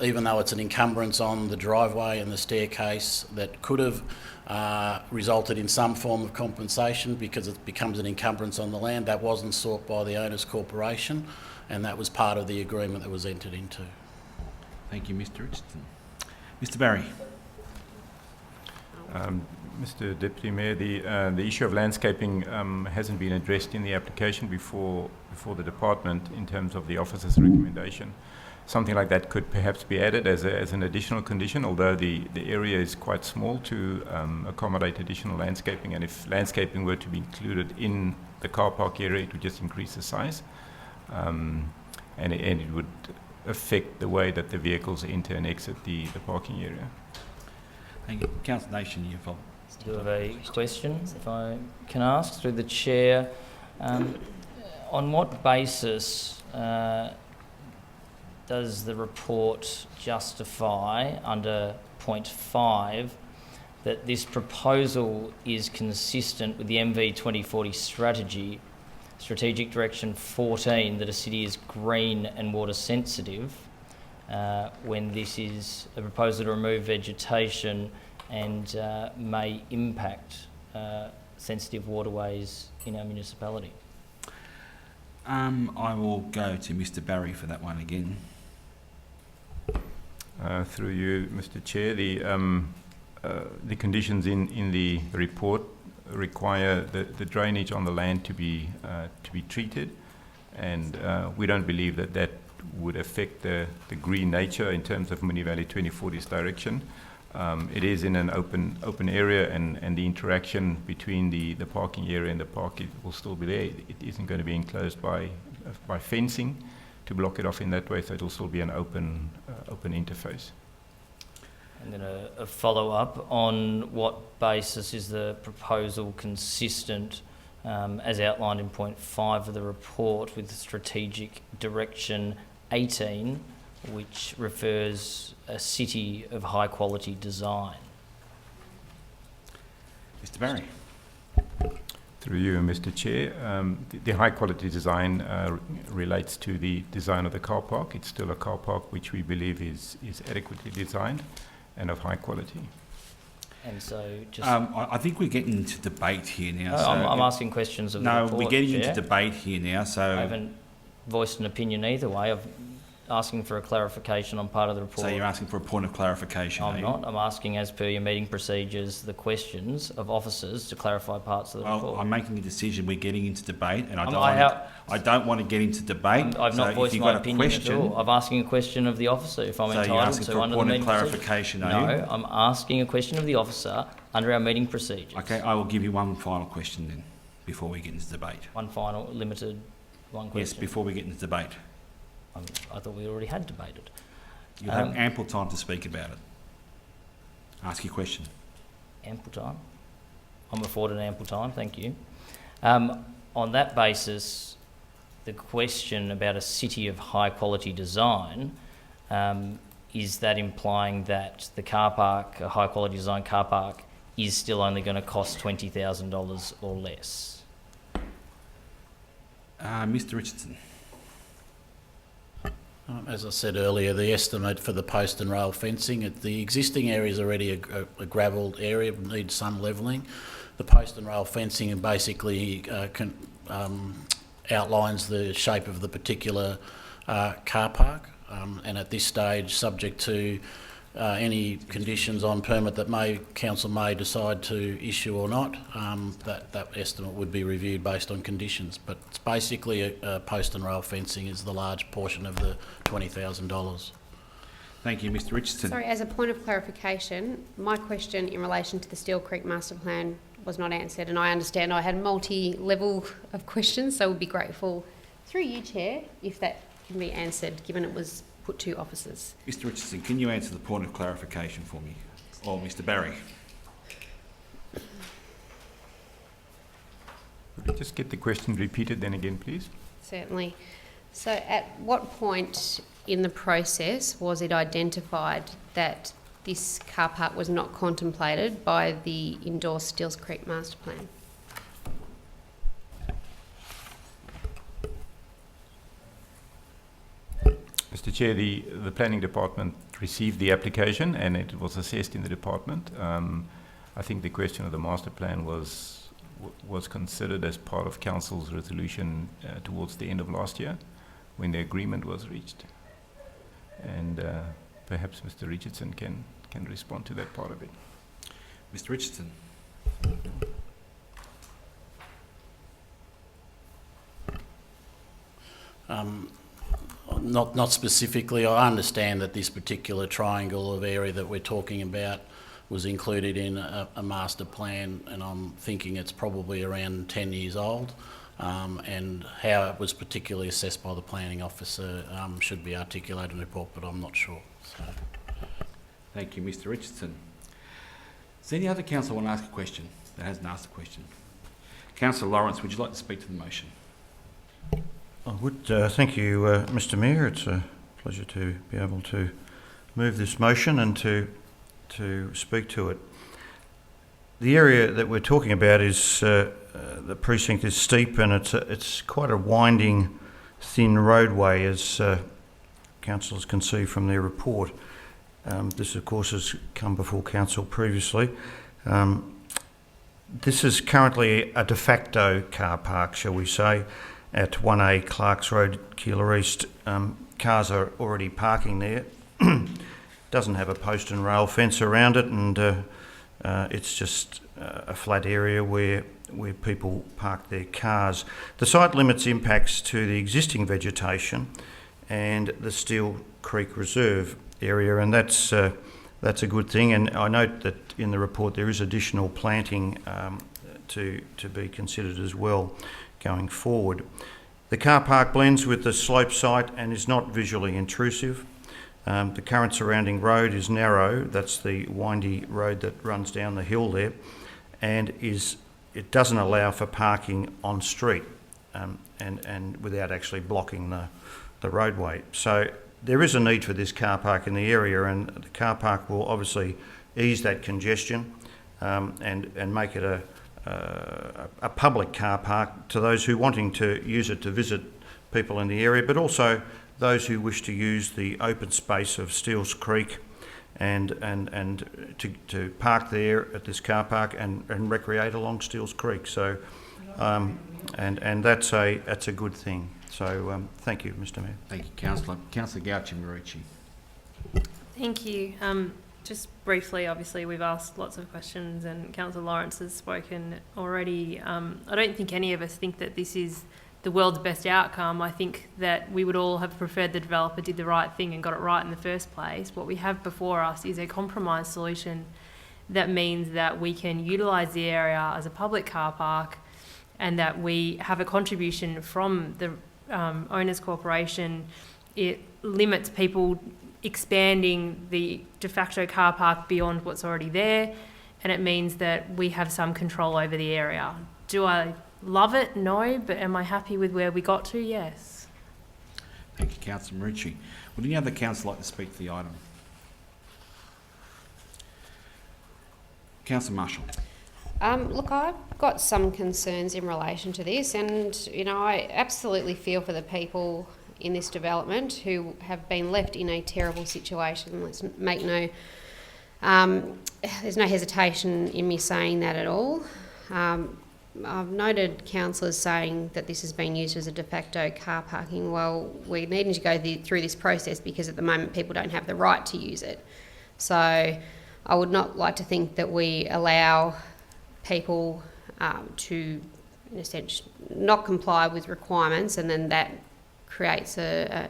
Even though it's an encumbrance on the driveway and the staircase that could have resulted in some form of compensation because it becomes an encumbrance on the land, that wasn't sought by the owners' corporation, and that was part of the agreement that was entered into. Thank you, Mr Richardson. Mr Barry. Mr Deputy Mayor, the issue of landscaping hasn't been addressed in the application before the department in terms of the officer's recommendation. Something like that could perhaps be added as an additional condition, although the area is quite small to accommodate additional landscaping, and if landscaping were to be included in the car park area, it would just increase the size, and it would affect the way that the vehicles enter and exit the parking area. Thank you. Councillor Nation, you've I do have a question, if I can ask, through the chair. On what basis does the report justify, under point 5, that this proposal is consistent with the MV 2040 strategy, strategic direction 14, that a city is green and water sensitive, when this is a proposal to remove vegetation and may impact sensitive waterways in our municipality? I will go to Mr. Barry for that one again. Through you, Mr. Chair, the conditions in the report require the drainage on the land to be treated, and we don't believe that would affect the green nature in terms of Moonee Valley 2040's direction. It is in an open area, and the interaction between the parking area and the park will still be there. It isn't going to be enclosed by fencing to block it off in that way, so it will still be an open interface. And then a follow-up, on what basis is the proposal consistent, as outlined in point 5 of the report, with the strategic direction 18, which refers a city of high quality design? Mr. Barry. Through you, Mr. Chair, the high quality design relates to the design of the car park. It's still a car park which we believe is adequately designed and of high quality. And so just... I think we're getting into debate here now. So I'm asking questions of the report. No, we're getting into debate here now, so... I haven't voiced an opinion either way. I'm asking for a clarification on part of the report. So you're asking for a point of clarification, I'm not. I'm asking, as per your meeting procedures, the questions of officers to clarify parts of the report. I'm making a decision. We're getting into debate, and I don't want to get into debate. I've not voiced my opinion at all. I'm asking a question of the officer, if I'm entitled to under the meeting procedures. So you're asking for a point of clarification, are you? No, I'm asking a question of the officer under our meeting procedures. Okay, I will give you one final question then, before we get into debate. One final, limited, one question? Yes, before we get into debate. I thought we already had debated. You have ample time to speak about it. Ask your question. Ample time? I'm afforded ample time, thank you. On that basis, the question about a city of high quality design, is that implying that the car park, a high quality design car park, is still only going to cost $20,000 or less? Mr. Richardson. As I said earlier, the estimate for the post and rail fencing, the existing area is already a gravelled area, needs some levelling. The post and rail fencing basically outlines the shape of the particular car park, and at this stage, subject to any conditions on permit that council may decide to issue or not, that estimate would be reviewed based on conditions. But it's basically a post and rail fencing is the large portion of the $20,000. Thank you, Mr. Richardson. Sorry, as a point of clarification, my question in relation to the Steel Creek Master Plan was not answered, and I understand I had multi-level of questions, so we'd be grateful, through you, Chair, if that can be answered, given it was put to officers. Mr. Richardson, can you answer the point of clarification for me? Or Mr. Barry? Could we just get the question repeated then again, please? Certainly. So at what point in the process was it identified that this car park was not contemplated by the endorsed Steels Creek Master Plan? Mr. Chair, the planning department received the application and it was assessed in the department. I think the question of the master plan was considered as part of council's resolution towards the end of last year, when the agreement was reached. And perhaps Mr. Richardson can respond to that part of it. Mr. Richardson. Not specifically. I understand that this particular triangle of area that we're talking about was included in a master plan, and I'm thinking it's probably around 10 years old. And how it was particularly assessed by the planning officer should be articulated in the report, but I'm not sure. So. Thank you, Mr. Richardson. Does any other councillor want to ask a question that hasn't asked a question? Councillor Lawrence, would you like to speak to the motion? I would. Thank you, Mr Mayor. It's a pleasure to be able to move this motion and to speak to it. The area that we're talking about is the precinct is steep, and it's quite a winding, thin roadway, as councillors can see from their report. This, of course, has come before council previously. This is currently a de facto car park, shall we say, at 1A Clarks Road, Keilor East. Cars are already parking there. Doesn't have a post and rail fence around it, and it's just a flat area where people park their cars. The site limits impacts to the existing vegetation and the Steel Creek Reserve area, and that's a good thing. And I note that in the report there is additional planting to be considered as well going forward. The car park blends with the slope site and is not visually intrusive. The current surrounding road is narrow. That's the windy road that runs down the hill there, and it doesn't allow for parking on street and without actually blocking the roadway. So there is a need for this car park in the area, and the car park will obviously ease that congestion and make it a public car park to those who wanting to use it to visit people in the area, but also those who wish to use the open space of Steels Creek and to park there at this car park and recreate along Steels Creek. So and that's a good thing. So thank you, Mr Mayor. Thank you, Councillor. Councillor Gauci-Marucci. Thank you. Just briefly, obviously, we've asked lots of questions and Councillor Lawrence has spoken already. I don't think any of us think that this is the world's best outcome. I think that we would all have preferred the developer did the right thing and got it right in the first place. What we have before us is a compromise solution that means that we can utilise the area as a public car park and that we have a contribution from the owners corporation. It limits people expanding the de facto car park beyond what's already there, and it means that we have some control over the area. Do I love it? No, but am I happy with where we got to? Yes. Thank you, Councillor Marucci. Would any other councillor like to speak to the item? Councillor Marshall. Look, I've got some concerns in relation to this, and I absolutely feel for the people in this development who have been left in a terrible situation. Let's make there's no hesitation in me saying that at all. I've noted councillors saying that this has been used as a de facto car parking. Well, we need to go through this process because at the moment people don't have the right to use it. So I would not like to think that we allow people to, in a sense, not comply with requirements, and then that creates a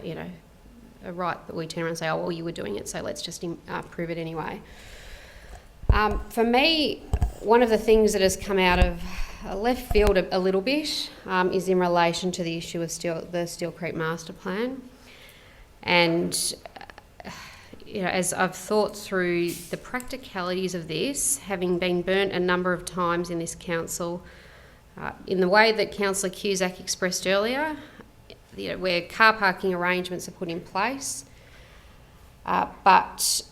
right that we turn around and say, oh, well, you were doing it, so let's just prove it anyway. For me, one of the things that has come out of left field a little bit is in relation to the issue of the Steel Creek Master Plan. And as I've thought through the practicalities of this, having been burnt a number of times in this council, in the way that Councillor Cusack expressed earlier, where car parking arrangements are put in place, but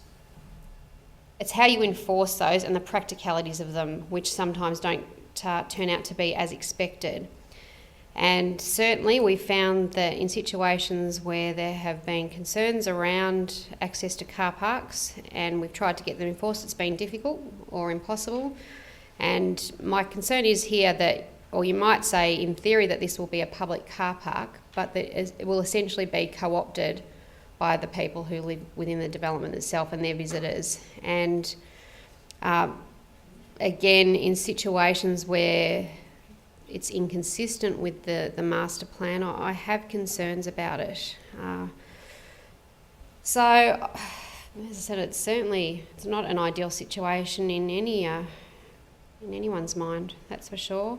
it's how you enforce those and the practicalities of them, which sometimes don't turn out to be as expected. And certainly we found that in situations where there have been concerns around access to car parks and we've tried to get them enforced, it's been difficult or impossible. And my concern is here that, or you might say in theory, that this will be a public car park, but that it will essentially be co-opted by the people who live within the development itself and their visitors. And again, in situations where it's inconsistent with the master plan, I have concerns about it. So, as I said, it's not an ideal situation in anyone's mind, that's for sure.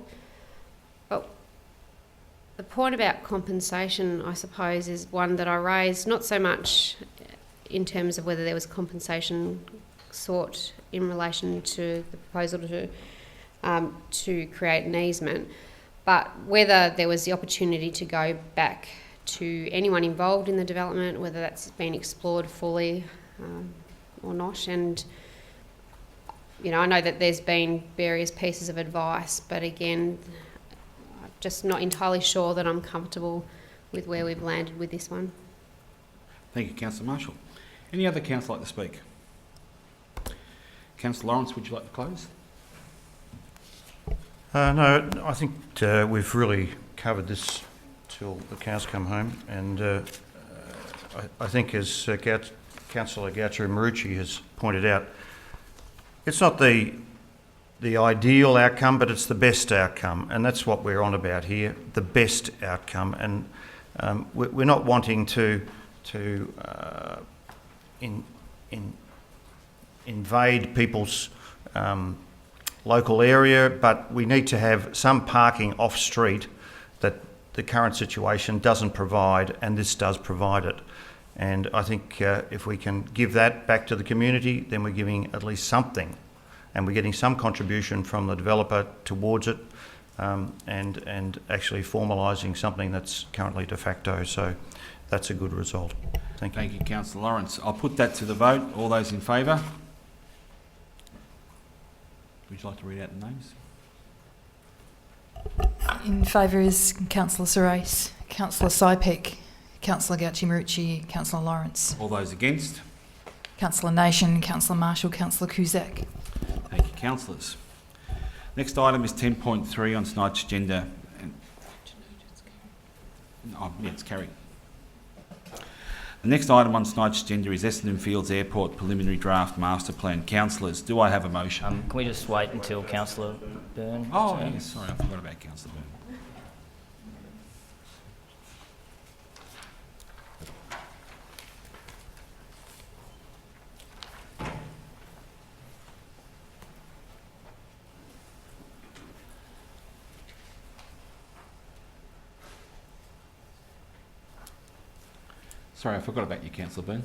But the point about compensation, I suppose, is one that I raised, not so much in terms of whether there was compensation sought in relation to the proposal to to create an easement. But whether there was the opportunity to go back to anyone involved in the development, whether that's been explored fully or not, and I know that there's been various pieces of advice, but again, I'm just not entirely sure that I'm comfortable with where we've landed with this one. Thank you, Councillor Marshall. Any other councillor like to speak? Councillor Lawrence, would you like to close? No, I think we've really covered this till the cows come home, and I think, as Councillor Gaucho-Marucci has pointed out, it's not the ideal outcome, but it's the best outcome, and that's what we're on about here, the best outcome. And we're not wanting to invade people's local area, but we need to have some parking off-street that the current situation doesn't provide, and this does provide it. And I think if we can give that back to the community, then we're giving at least something, and we're getting some contribution from the developer towards it, and actually formalising something that's currently de facto. So that's a good result. Thank you. Thank you, Councillor Lawrence. I'll put that to the vote. All those in favour? Would you like to read out the names? In favour is Councillor Sorais, Councillor Sypek, Councillor Gaucho-Marucci, Councillor Lawrence. All those against? Councillor Nation, Councillor Marshall, Councillor Cusack. Thank you, councillors. Next item is 10.3 on tonight's agenda. It's carried. The next item on tonight's agenda is Essendon Fields Airport Preliminary Draft Master Plan. Councillors, do I have a motion? Can we just wait until Councillor Byrne? Oh, yes, sorry, I forgot about Councillor Byrne. Sorry, I forgot about you, Councillor Byrne.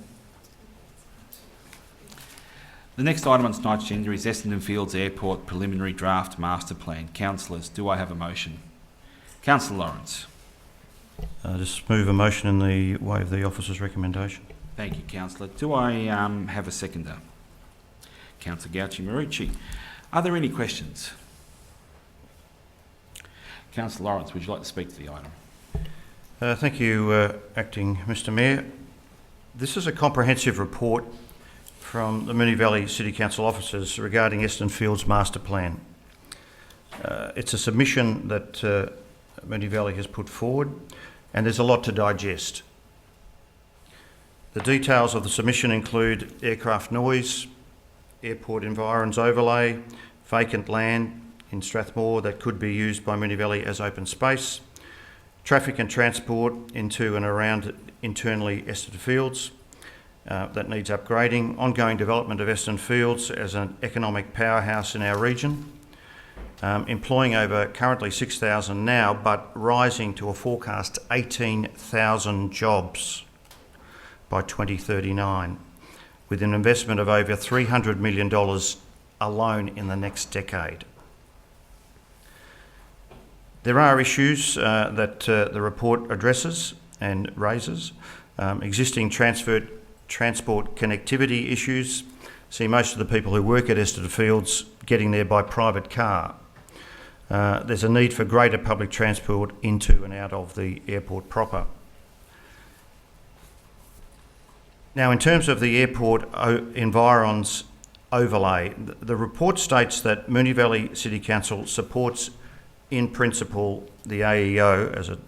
The next item on tonight's agenda is Essendon Fields Airport Preliminary Draft Master Plan. Councillors, do I have a motion? Councillor Lawrence. Just move a motion in the way of the officer's recommendation. Thank you, Councillor. Do I have a seconder? Councillor Gaucho-Marucci. Are there any questions? Councillor Lawrence, would you like to speak to the item? Thank you, Acting Mr Mayor. This is a comprehensive report from the Moonee Valley City Council officers regarding Essendon Fields Master Plan. It's a submission that Moonee Valley has put forward, and there's a lot to digest. The details of the submission include aircraft noise, airport environs overlay, vacant land in Strathmore that could be used by Moonee Valley as open space, traffic and transport into and around internally Essendon Fields that needs upgrading, ongoing development of Essendon Fields as an economic powerhouse in our region, employing over currently 6,000 now, but rising to a forecast 18,000 jobs by 2039, with an investment of over $300 million alone in the next decade. There are issues that the report addresses and raises. Existing transport connectivity issues. See most of the people who work at Essendon Fields getting there by private car. There's a need for greater public transport into and out of the airport proper. Now, in terms of the airport environs overlay, the report states that Moonee Valley City Council supports in principle the AEO, as it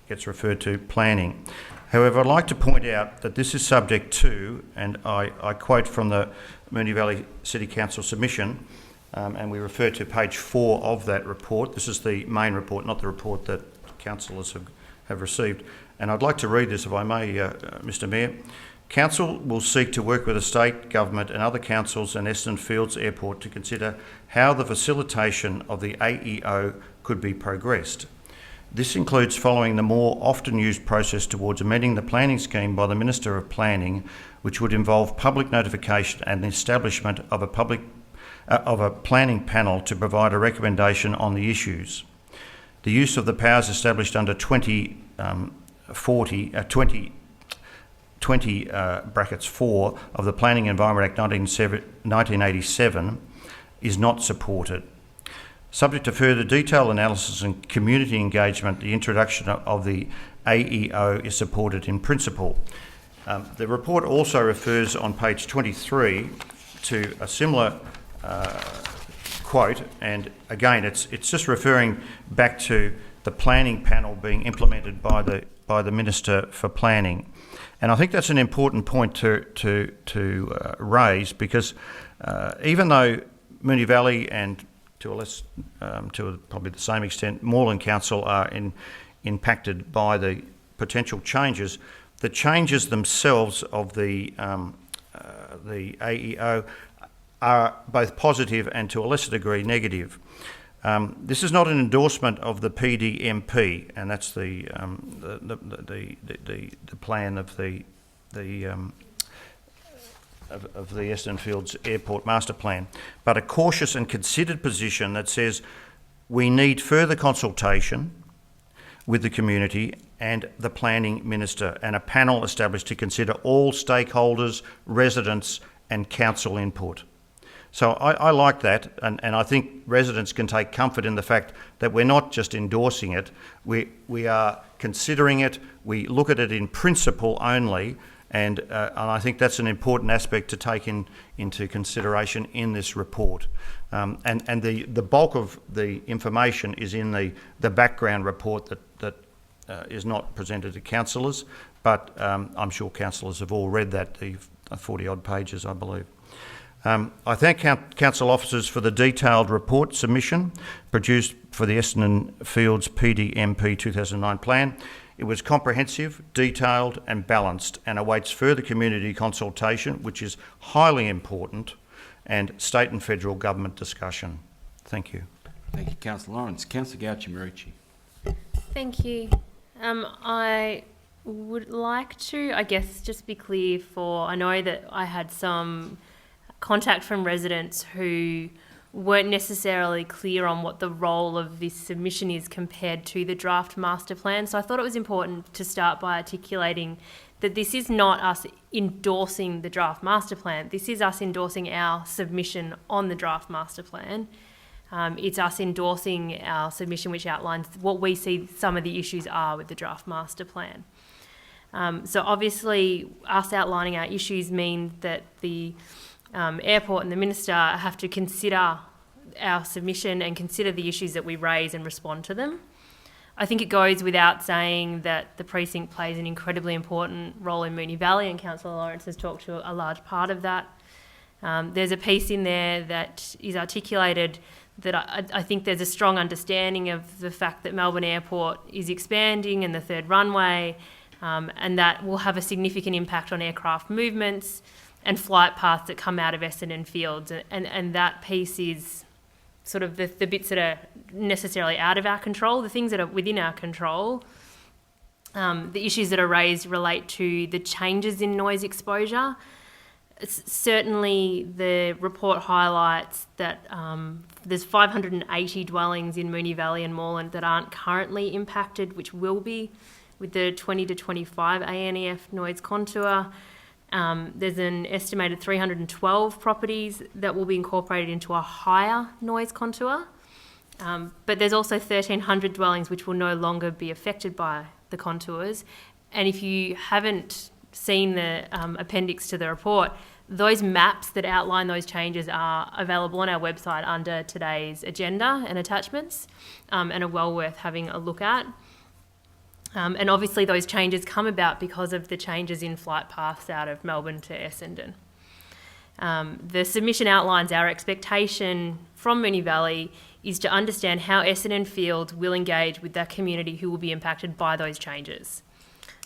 gets referred to, planning. However, I'd like to point out that this is subject to, and I quote from the Moonee Valley City Council submission, and we refer to page 4 of that report. This is the main report, not the report that councillors have received. And I'd like to read this, if I may, Mr Mayor. Council will seek to work with the state government and other councils and Essendon Fields Airport to consider how the facilitation of the AEO could be progressed. This includes following the more often used process towards amending the planning scheme by the Minister of Planning, which would involve public notification and the establishment of of a planning panel to provide a recommendation on the issues. The use of the powers established under 20 brackets 4 of the Planning Environment Act 1987 is not supported. Subject to further detailed analysis and community engagement, the introduction of the AEO is supported in principle. The report also refers on page 23 to a similar quote, and again it's just referring back to the planning panel being implemented by the Minister for Planning. And I think that's an important point to raise, because even though Moonee Valley and to probably the same extent Moreland Council are impacted by the potential changes, the changes themselves of the AEO are both positive and to a lesser degree negative. This is not an endorsement of the PDMP, and that's the plan of the Essendon Fields Airport Master Plan, but a cautious and considered position that says we need further consultation with the community and the planning minister, and a panel established to consider all stakeholders, residents and council input. So I like that, and I think residents can take comfort in the fact that we're not just endorsing it, we are considering it, we look at it in principle only, and I think that's an important aspect to take into consideration in this report. And the bulk of the information is in the background report that is not presented to councillors, but I'm sure councillors have all read that, the 40-odd pages, I believe. I thank council officers for the detailed report submission produced for the Essendon Fields PDMP 2009 plan. It was comprehensive, detailed and balanced, and awaits further community consultation, which is highly important, and state and federal government discussion. Thank you. Thank you, Councillor Lawrence. Councillor Gauchi-Marucci. Thank you. I would like to, I guess, just be clear I know that I had some contact from residents who weren't necessarily clear on what the role of this submission is compared to the draft master plan. So I thought it was important to start by articulating that this is not us endorsing the draft master plan. This is us endorsing our submission on the draft master plan. It's us endorsing our submission which outlines what we see some of the issues are with the draft master plan. So obviously us outlining our issues mean that the airport and the minister have to consider our submission and consider the issues that we raise and respond to them. I think it goes without saying that the precinct plays an incredibly important role in Moonee Valley, and Councillor Lawrence has talked to a large part of that. There's a piece in there that is articulated that I think there's a strong understanding of the fact that Melbourne Airport is expanding and the third runway, and that will have a significant impact on aircraft movements and flight paths that come out of Essendon Fields, and that piece is sort of the bits that are necessarily out of our control. The things that are within our control, the issues that are raised relate to the changes in noise exposure. Certainly the report highlights that there's 580 dwellings in Moonee Valley and Moreland that aren't currently impacted, which will be with the 20 to 25 ANEF noise contour. There's an estimated 312 properties that will be incorporated into a higher noise contour, but there's also 1,300 dwellings which will no longer be affected by the contours. And if you haven't seen the appendix to the report, those maps that outline those changes are available on our website under today's agenda and attachments, and are well worth having a look at. And obviously those changes come about because of the changes in flight paths out of Melbourne to Essendon. The submission outlines our expectation from Moonee Valley is to understand how Essendon Fields will engage with that community who will be impacted by those changes.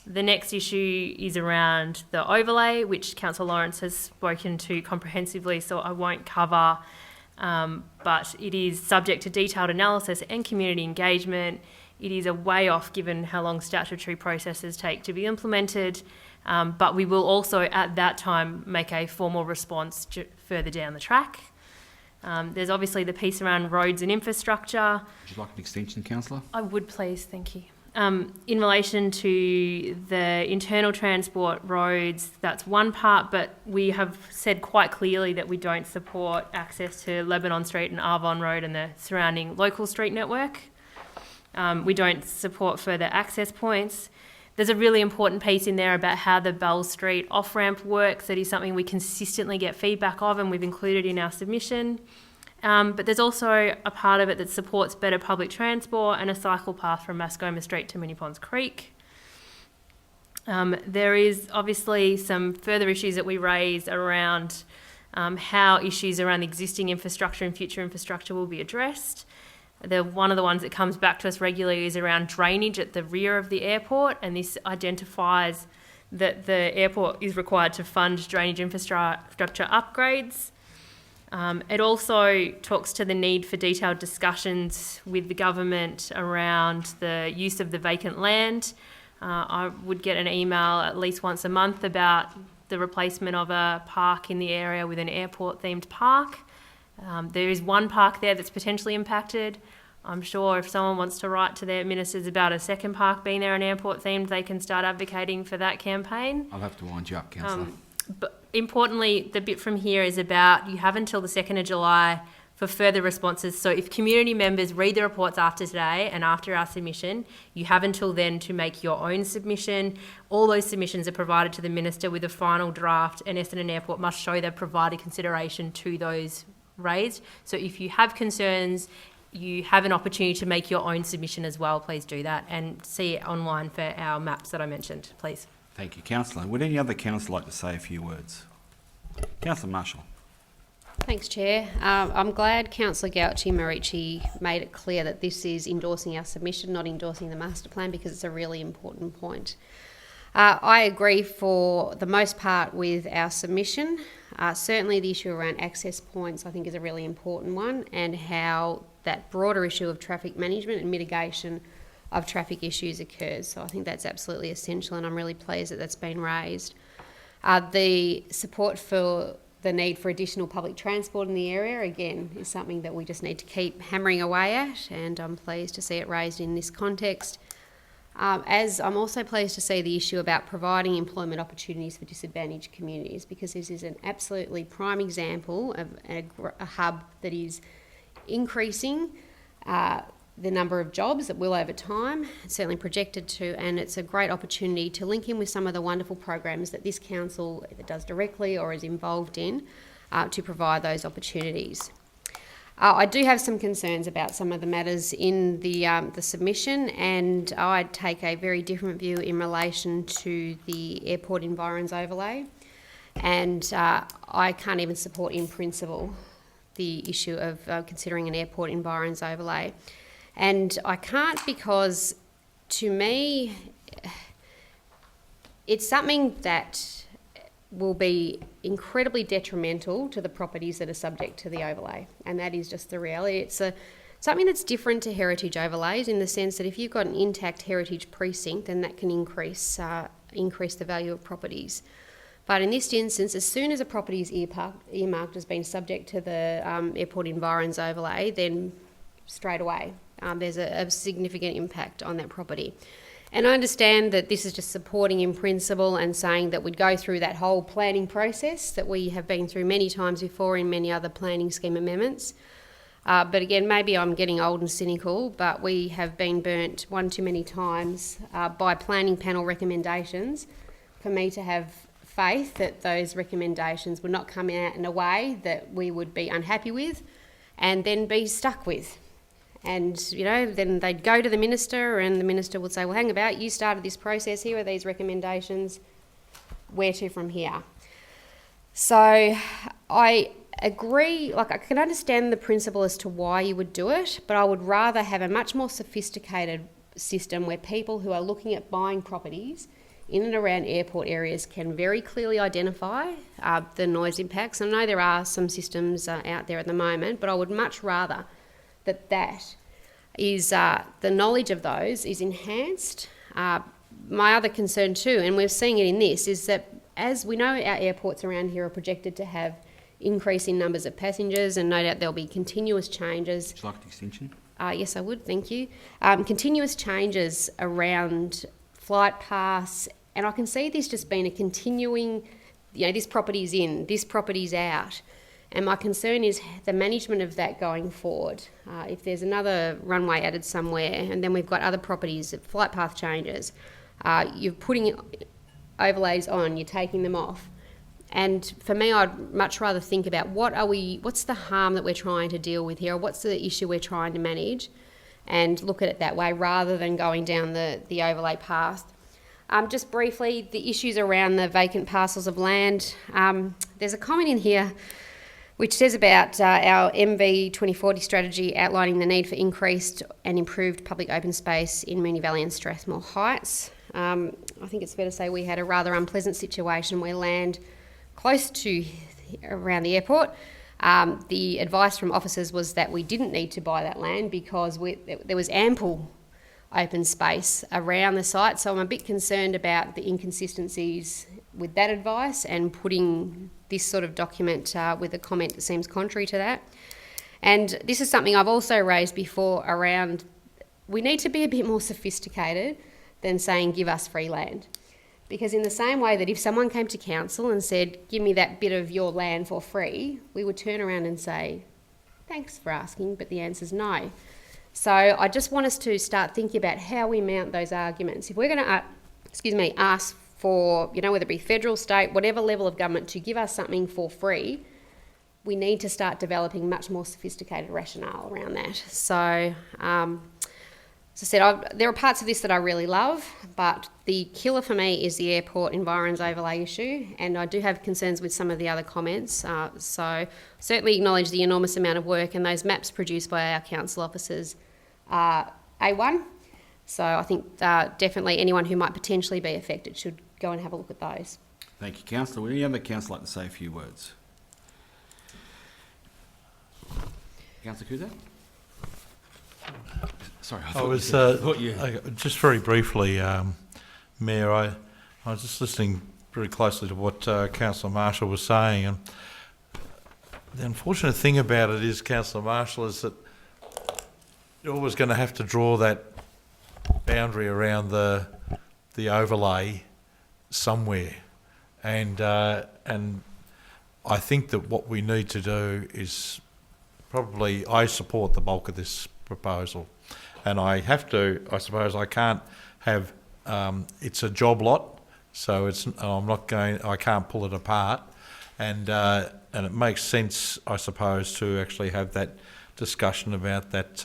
The next issue is around the overlay, which Councillor Lawrence has spoken to comprehensively, so I won't cover, but it is subject to detailed analysis and community engagement. It is a way off given how long statutory processes take to be implemented, but we will also at that time make a formal response further down the track. There's obviously the piece around roads and infrastructure. Would you like an extension, Councillor? I would please, thank you. In relation to the internal transport roads, that's one part, but we have said quite clearly that we don't support access to Lebanon Street and Arvon Road and the surrounding local street network. We don't support further access points. There's a really important piece in there about how the Bell Street off-ramp works. That is something we consistently get feedback of, and we've included in our submission. But there's also a part of it that supports better public transport and a cycle path from Mascoma Street to Moonee Ponds Creek. There is obviously some further issues that we raise around how issues around the existing infrastructure and future infrastructure will be addressed. One of the ones that comes back to us regularly is around drainage at the rear of the airport, and this identifies that the airport is required to fund drainage infrastructure upgrades. It also talks to the need for detailed discussions with the government around the use of the vacant land. I would get an email at least once a month about the replacement of a park in the area with an airport-themed park. There is one park there that's potentially impacted. I'm sure if someone wants to write to their ministers about a second park being there and airport-themed, they can start advocating for that campaign. I'll have to wind you up, Councillor. But importantly, the bit from here is about you have until the 2nd of July for further responses. So if community members read the reports after today and after our submission, you have until then to make your own submission. All those submissions are provided to the Minister with a final draft, and Essendon Airport must show they've provided consideration to those raised. So if you have concerns, you have an opportunity to make your own submission as well. Please do that and see it online for our maps that I mentioned, please. Thank you, Councillor. Would any other councillor like to say a few words? Councillor Marshall. Thanks, Chair. I'm glad Councillor Gauci-Marici made it clear that this is endorsing our submission, not endorsing the master plan, because it's a really important point. I agree for the most part with our submission. Certainly the issue around access points I think is a really important one, and how that broader issue of traffic management and mitigation of traffic issues occurs. So I think that's absolutely essential, and I'm really pleased that that's been raised. The support for the need for additional public transport in the area, again, is something that we just need to keep hammering away at, and I'm pleased to see it raised in this context. As I'm also pleased to see the issue about providing employment opportunities for disadvantaged communities, because this is an absolutely prime example of a hub that is increasing the number of jobs that will over time, certainly projected to, and it's a great opportunity to link in with some of the wonderful programs that this council either does directly or is involved in to provide those opportunities. I do have some concerns about some of the matters in the submission, and I'd take a very different view in relation to the airport environs overlay, and I can't even support in principle the issue of considering an airport environs overlay. And I can't because, to me, it's something that will be incredibly detrimental to the properties that are subject to the overlay, and that is just the reality. It's something that's different to heritage overlays in the sense that if you've got an intact heritage precinct, then that can increase the value of properties. But in this instance, as soon as a property is earmarked as being subject to the airport environs overlay, then straight away there's a significant impact on that property. And I understand that this is just supporting in principle and saying that we'd go through that whole planning process that we have been through many times before in many other planning scheme amendments. But again, maybe I'm getting old and cynical, but we have been burnt one too many times by planning panel recommendations for me to have faith that those recommendations would not come out in a way that we would be unhappy with and then be stuck with. And, you know, then they'd go to the minister and the minister would say, well, hang about, you started this process, here are these recommendations, where to from here? So I agree, like I can understand the principle as to why you would do it, but I would rather have a much more sophisticated system where people who are looking at buying properties in and around airport areas can very clearly identify the noise impacts. I know there are some systems out there at the moment, but I would much rather that is the knowledge of those is enhanced. My other concern too, and we're seeing it in this, is that as we know our airports around here are projected to have increase in numbers of passengers, and no doubt there'll be continuous changes. Would you like an extension? Yes, I would, thank you. Continuous changes around flight paths, and I can see this just being a continuing, this property's in, this property's out. And my concern is the management of that going forward. If there's another runway added somewhere, and then we've got other properties, flight path changes, you're putting overlays on, you're taking them off. And for me, I'd much rather think about what's the harm that we're trying to deal with here, or what's the issue we're trying to manage, and look at it that way rather than going down the overlay path. Just briefly, the issues around the vacant parcels of land. There's a comment in here which says about our MV 2040 strategy outlining the need for increased and improved public open space in Moonee Valley and Strathmore Heights. I think it's fair to say we had a rather unpleasant situation where land close to around the airport, the advice from officers was that we didn't need to buy that land because there was ample open space around the site. So I'm a bit concerned about the inconsistencies with that advice and putting this sort of document with a comment that seems contrary to that. And this is something I've also raised before around, we need to be a bit more sophisticated than saying give us free land. Because in the same way that if someone came to council and said give me that bit of your land for free, we would turn around and say thanks for asking, but the answer's no. So I just want us to start thinking about how we mount those arguments. If we're going to ask for, whether it be federal, state, whatever level of government to give us something for free, we need to start developing much more sophisticated rationale around that. So, as I said, there are parts of this that I really love, but the killer for me is the airport environs overlay issue, and I do have concerns with some of the other comments. So certainly acknowledge the enormous amount of work, and those maps produced by our council officers are A1. So I think definitely anyone who might potentially be affected should go and have a look at those. Thank you, Councillor. Would any other councillor like to say a few words? Councillor Cusack? Sorry, I thought you... just very briefly, Mayor, I was just listening very closely to what Councillor Marshall was saying, and the unfortunate thing about it is, Councillor Marshall, is that you're always going to have to draw that boundary around the overlay somewhere, and I think that what we need to do is probably, I support the bulk of this proposal, and I suppose I can't have it's a job lot, so I can't pull it apart, and it makes sense, I suppose, to actually have that discussion about that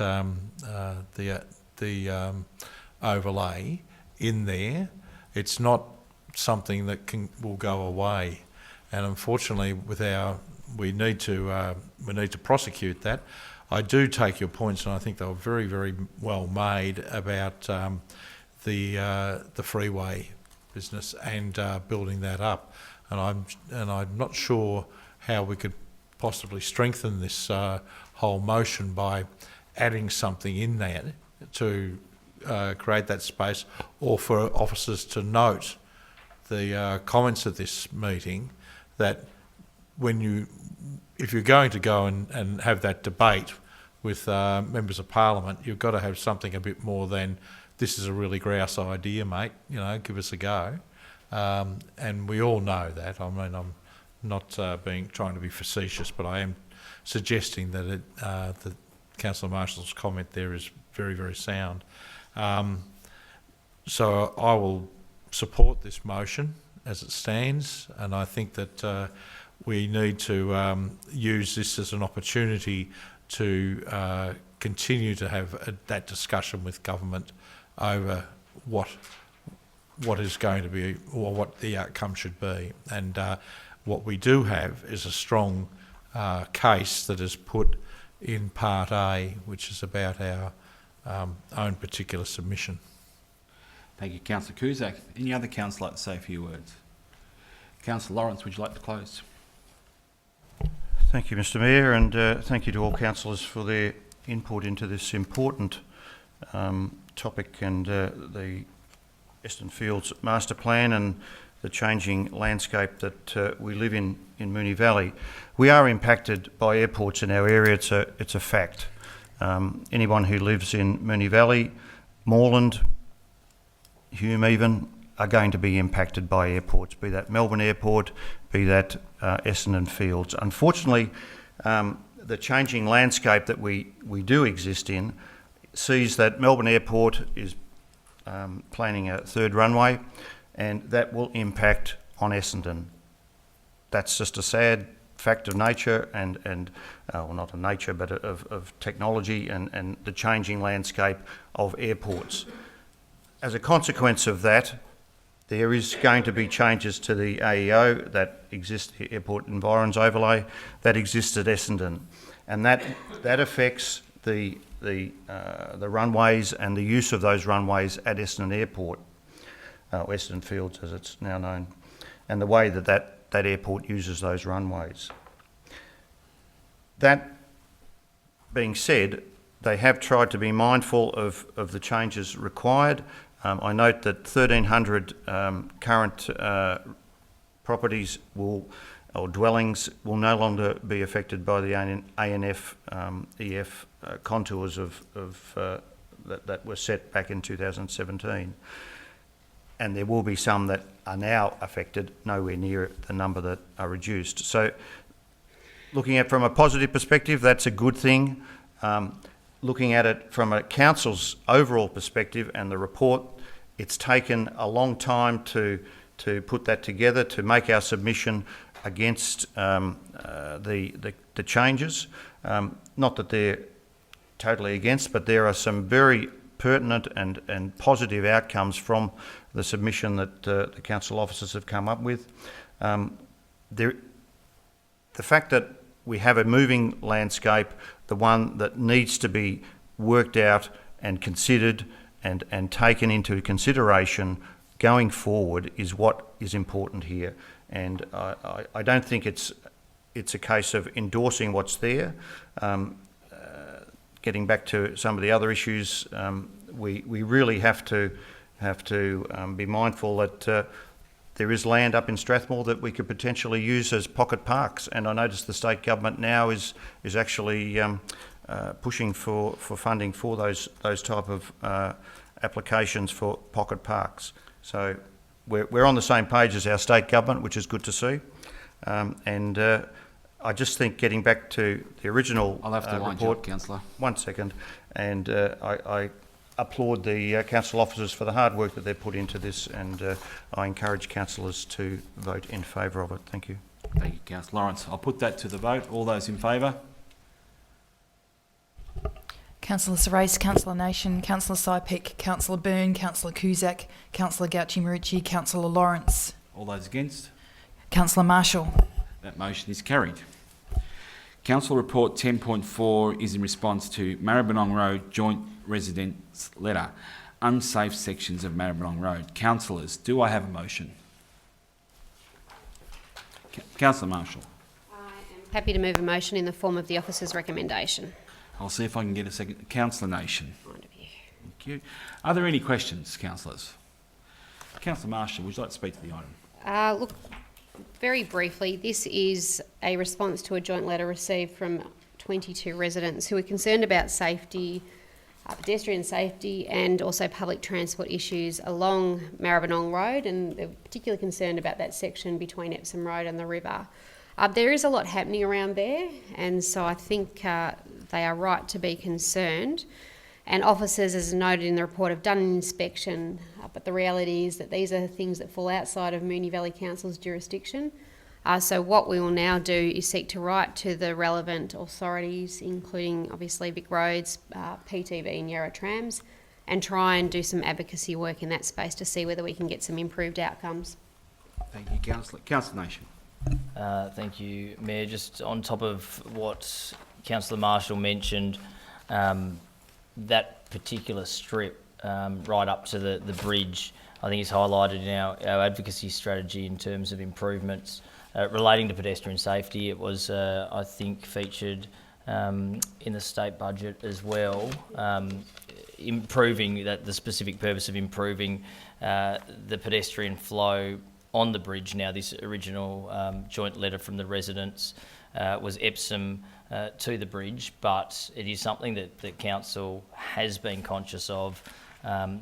the overlay in there. It's not something that will go away, and unfortunately, we need to prosecute that. I do take your points, and I think they were very, very well made about the freeway business and building that up. And I'm not sure how we could possibly strengthen this whole motion by adding something in there to create that space, or for officers to note the comments at this meeting that if you're going to go and have that debate with members of Parliament, you've got to have something a bit more than, this is a really grouse idea, mate, give us a go. And we all know that. I mean, I'm not trying to be facetious, but I am suggesting that that Councillor Marshall's comment there is very, very sound. So I will support this motion as it stands, and I think that we need to use this as an opportunity to continue to have that discussion with government over what is going to be, or what the outcome should be. And what we do have is a strong case that is put in Part A, which is about our own particular submission. Thank you, Councillor Cusack. Any other councillor like to say a few words? Councillor Lawrence, would you like to close? Thank you, Mr Mayor, and thank you to all councillors for their input into this important topic and the Eastern Fields Master Plan, and the changing landscape that we live in Moonee Valley. We are impacted by airports in our area. It's a fact. Anyone who lives in Moonee Valley, Moreland, Hume even, are going to be impacted by airports, be that Melbourne Airport, be that Essendon Fields. Unfortunately, the changing landscape that we do exist in sees that Melbourne Airport is planning a third runway, and that will impact on Essendon. That's just a sad fact of nature and well, not of nature, but of technology and the changing landscape of airports. As a consequence of that, there is going to be changes to the AEO that exists, the Airport Environs Overlay, that exists at Essendon, and that affects the runways and the use of those runways at Essendon Airport, Essendon Fields as it's now known, and the way that airport uses those runways. That being said, they have tried to be mindful of the changes required. I note that 1,300 current properties or dwellings will no longer be affected by the ANF EF contours that were set back in 2017. And there will be some that are now affected, nowhere near the number that are reduced. So looking at it from a positive perspective, that's a good thing. Looking at it from a council's overall perspective and the report, it's taken a long time to put that together, to make our submission against the changes. Not that they're totally against, but there are some very pertinent and positive outcomes from the submission that the council officers have come up with. The fact that we have a moving landscape, the one that needs to be worked out and considered and taken into consideration going forward, is what is important here. And I don't think it's a case of endorsing what's there. Getting back to some of the other issues, we really have to be mindful that there is land up in Strathmore that we could potentially use as pocket parks, and I notice the state government now is actually pushing for funding for those type of applications for pocket parks. So we're on the same page as our state government, which is good to see. I just think, getting back to the original I'll have to wind report, you up, Councillor. 1 second, and I applaud the council officers for the hard work that they've put into this, and I encourage councillors to vote in favour of it. Thank you. Thank you, Councillor Lawrence. I'll put that to the vote. All those in favour? Councillor Sorais, Councillor Nation, Councillor Sypek, Councillor Byrne, Councillor Cusack, Councillor Gauchi-Marucci, Councillor Lawrence. All those against? Councillor Marshall. That motion is carried. Council Report 10.4 is in response to Maribyrnong Road Joint Residence Letter, unsafe sections of Maribyrnong Road. Councillors, do I have a motion? Councillor Marshall. I am happy to move a motion in the form of the officer's recommendation. I'll see if I can get a second. Councillor Nation. Thank you. Are there any questions, councillors? Councillor Marshall, would you like to speak to the item? Look, very briefly, this is a response to a joint letter received from 22 residents who are concerned about safety, pedestrian safety, and also public transport issues along Maribyrnong Road, and they're particularly concerned about that section between Epsom Road and the river. There is a lot happening around there, and so I think they are right to be concerned. And officers, as noted in the report, have done an inspection, but the reality is that these are things that fall outside of Moonee Valley Council's jurisdiction. So what we will now do is seek to write to the relevant authorities, including obviously Vic Roads, PTV and Yarra Trams, and try and do some advocacy work in that space to see whether we can get some improved outcomes. Thank you, Councillor. Councillor Nation. Thank you, Mayor. Just on top of what Councillor Marshall mentioned, that particular strip right up to the bridge, I think is highlighted in our advocacy strategy in terms of improvements relating to pedestrian safety. It was, I think, featured in the state budget as well, improving the specific purpose of improving the pedestrian flow on the bridge. Now, this original joint letter from the residents was Epsom to the bridge, but it is something that council has been conscious of,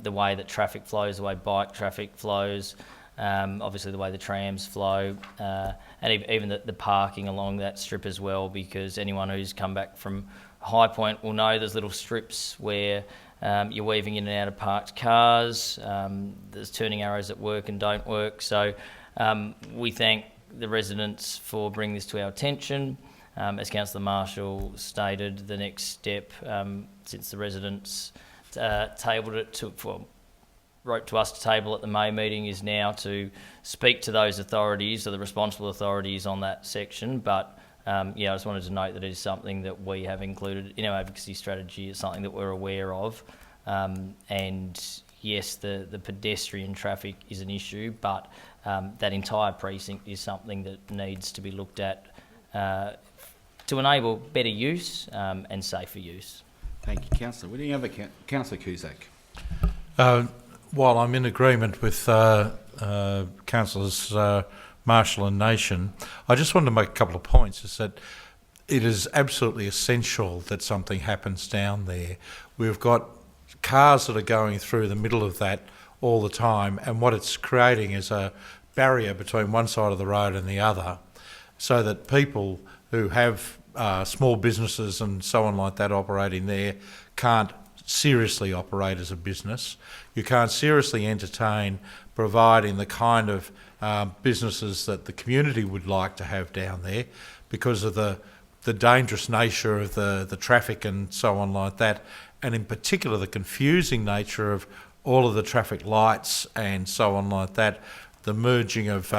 the way that traffic flows, the way bike traffic flows, obviously the way the trams flow, and even the parking along that strip as well, because anyone who's come back from High Point will know there's little strips where you're weaving in and out of parked cars, there's turning arrows that work and don't work. So we thank the residents for bringing this to our attention. As Councillor Marshall stated, the next step, since the residents tabled it wrote to us to table at the May meeting, is now to speak to those authorities or the responsible authorities on that section. But I just wanted to note that it is something that we have included in our advocacy strategy. It's something that we're aware of. And yes, the pedestrian traffic is an issue, but that entire precinct is something that needs to be looked at to enable better use and safer use. Thank you, Councillor. Would any other Councillor Cusack? While I'm in agreement with Councillors Marshall and Nation, I just wanted to make a couple of points. Is that it is absolutely essential that something happens down there. We've got cars that are going through the middle of that all the time, and what it's creating is a barrier between one side of the road and the other, so that people who have small businesses and so on like that operating there can't seriously operate as a business. You can't seriously entertain providing the kind of businesses that the community would like to have down there because of the dangerous nature of the traffic and so on like that, and in particular the confusing nature of all of the traffic lights and so on like that, the merging of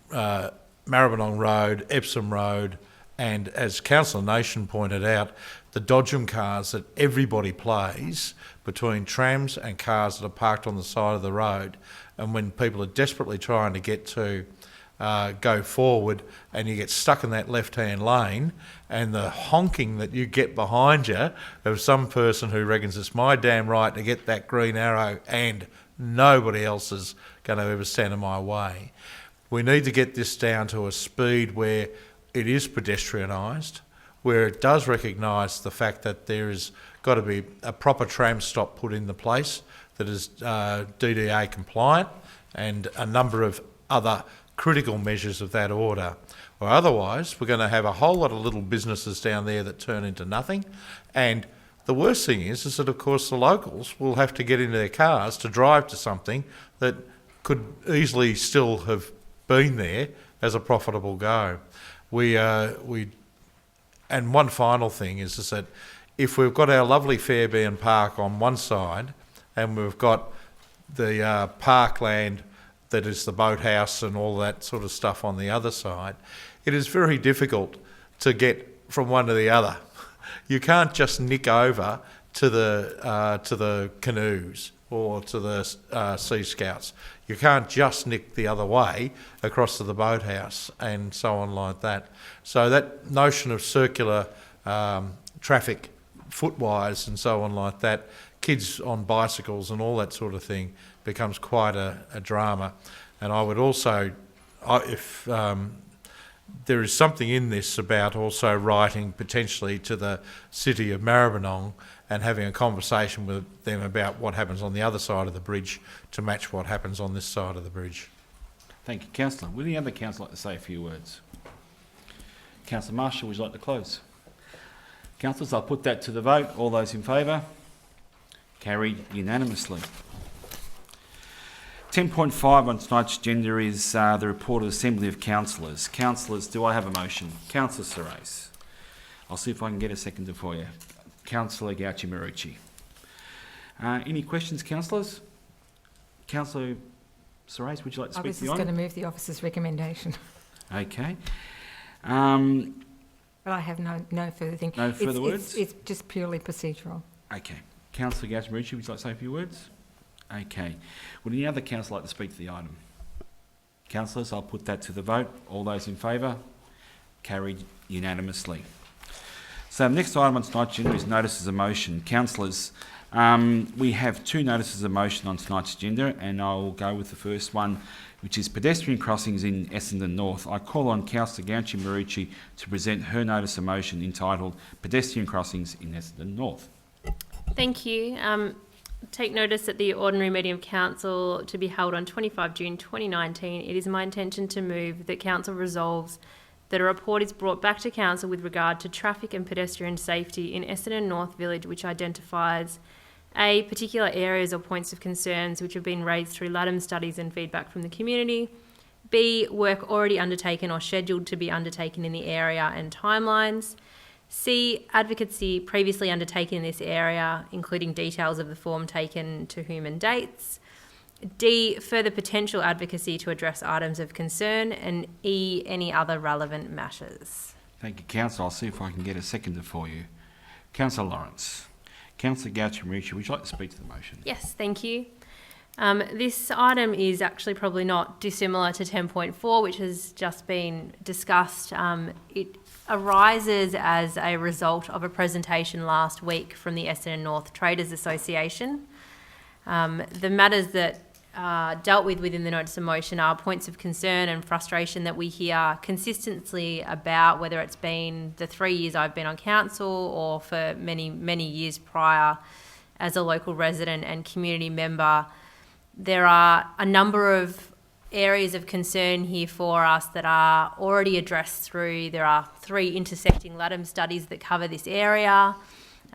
Maribyrnong Road, Epsom Road, and as Councillor Nation pointed out, the dodgem cars that everybody plays between trams and cars that are parked on the side of the road. And when people are desperately trying to get to go forward and you get stuck in that left-hand lane, and the honking that you get behind you of some person who reckons it's my damn right to get that green arrow and nobody else is going to ever stand in my way. We need to get this down to a speed where it is pedestrianised, where it does recognise the fact that there has got to be a proper tram stop put into place that is DDA compliant, and a number of other critical measures of that order. Or otherwise, we're going to have a whole lot of little businesses down there that turn into nothing. And the worst thing is that, of course, the locals will have to get into their cars to drive to something that could easily still have been there as a profitable go. And one final thing is that if we've got our lovely Fairbairn Park on one side and we've got the parkland that is the boathouse and all that sort of stuff on the other side, it is very difficult to get from one to the other. You can't just nick over to the canoes or to the Sea Scouts. You can't just nick the other way across to the boathouse and so on like that. So that notion of circular traffic, footwise and so on like that, kids on bicycles and all that sort of thing becomes quite a drama. And I would also, if there is something in this about also writing potentially to the city of Maribyrnong and having a conversation with them about what happens on the other side of the bridge to match what happens on this side of the bridge. Thank you, Councillor. Would any other councillor like to say a few words? Councillor Marshall, would you like to close? Councillors, I'll put that to the vote. All those in favour? Carried unanimously. 10.5 on tonight's agenda is the report of the Assembly of Councillors. Councillors, do I have a motion? Councillor Sorais. I'll see if I can get a seconder for you. Councillor Gauci-Marucci. Any questions, councillors? Councillor Sorais, would you like to speak to the I was just going to move the officer's recommendation. Okay. But I have no further thing. No further words? It's just purely procedural. Okay. Councillor Gauci-Marucci, would you like to say a few words? Okay. Would any other councillor like to speak to the item? Councillors, I'll put that to the vote. All those in favour? Carried unanimously. So the next item on tonight's agenda is notices of motion. Councillors, we have 2 notices of motion on tonight's agenda, and I'll go with the first one, which is pedestrian crossings in Essendon North. I call on Councillor Gauci-Marucci to present her notice of motion entitled Pedestrian Crossings in Essendon North. Thank you. Take notice at the ordinary meeting of Council to be held on 25 June 2019. It is my intention to move that Council resolves that a report is brought back to Council with regard to traffic and pedestrian safety in Essendon North Village, which identifies A, particular areas or points of concerns which have been raised through LADAM studies and feedback from the community, B, work already undertaken or scheduled to be undertaken in the area and timelines, C, advocacy previously undertaken in this area, including details of the form taken to whom and dates, D, further potential advocacy to address items of concern, and E, any other relevant matters. Thank you, Councillor. I'll see if I can get a seconder for you. Councillor Lawrence. Councillor Gauci-Marucci, would you like to speak to the motion? Yes, thank you. This item is actually probably not dissimilar to 10.4, which has just been discussed. It arises as a result of a presentation last week from the Essendon North Traders Association. The matters that are dealt with within the notice of motion are points of concern and frustration that we hear consistently about, whether it's been the 3 years I've been on council or for many, many years prior as a local resident and community member. There are a number of areas of concern here for us that are already addressed through, there are 3 intersecting LADAM studies that cover this area.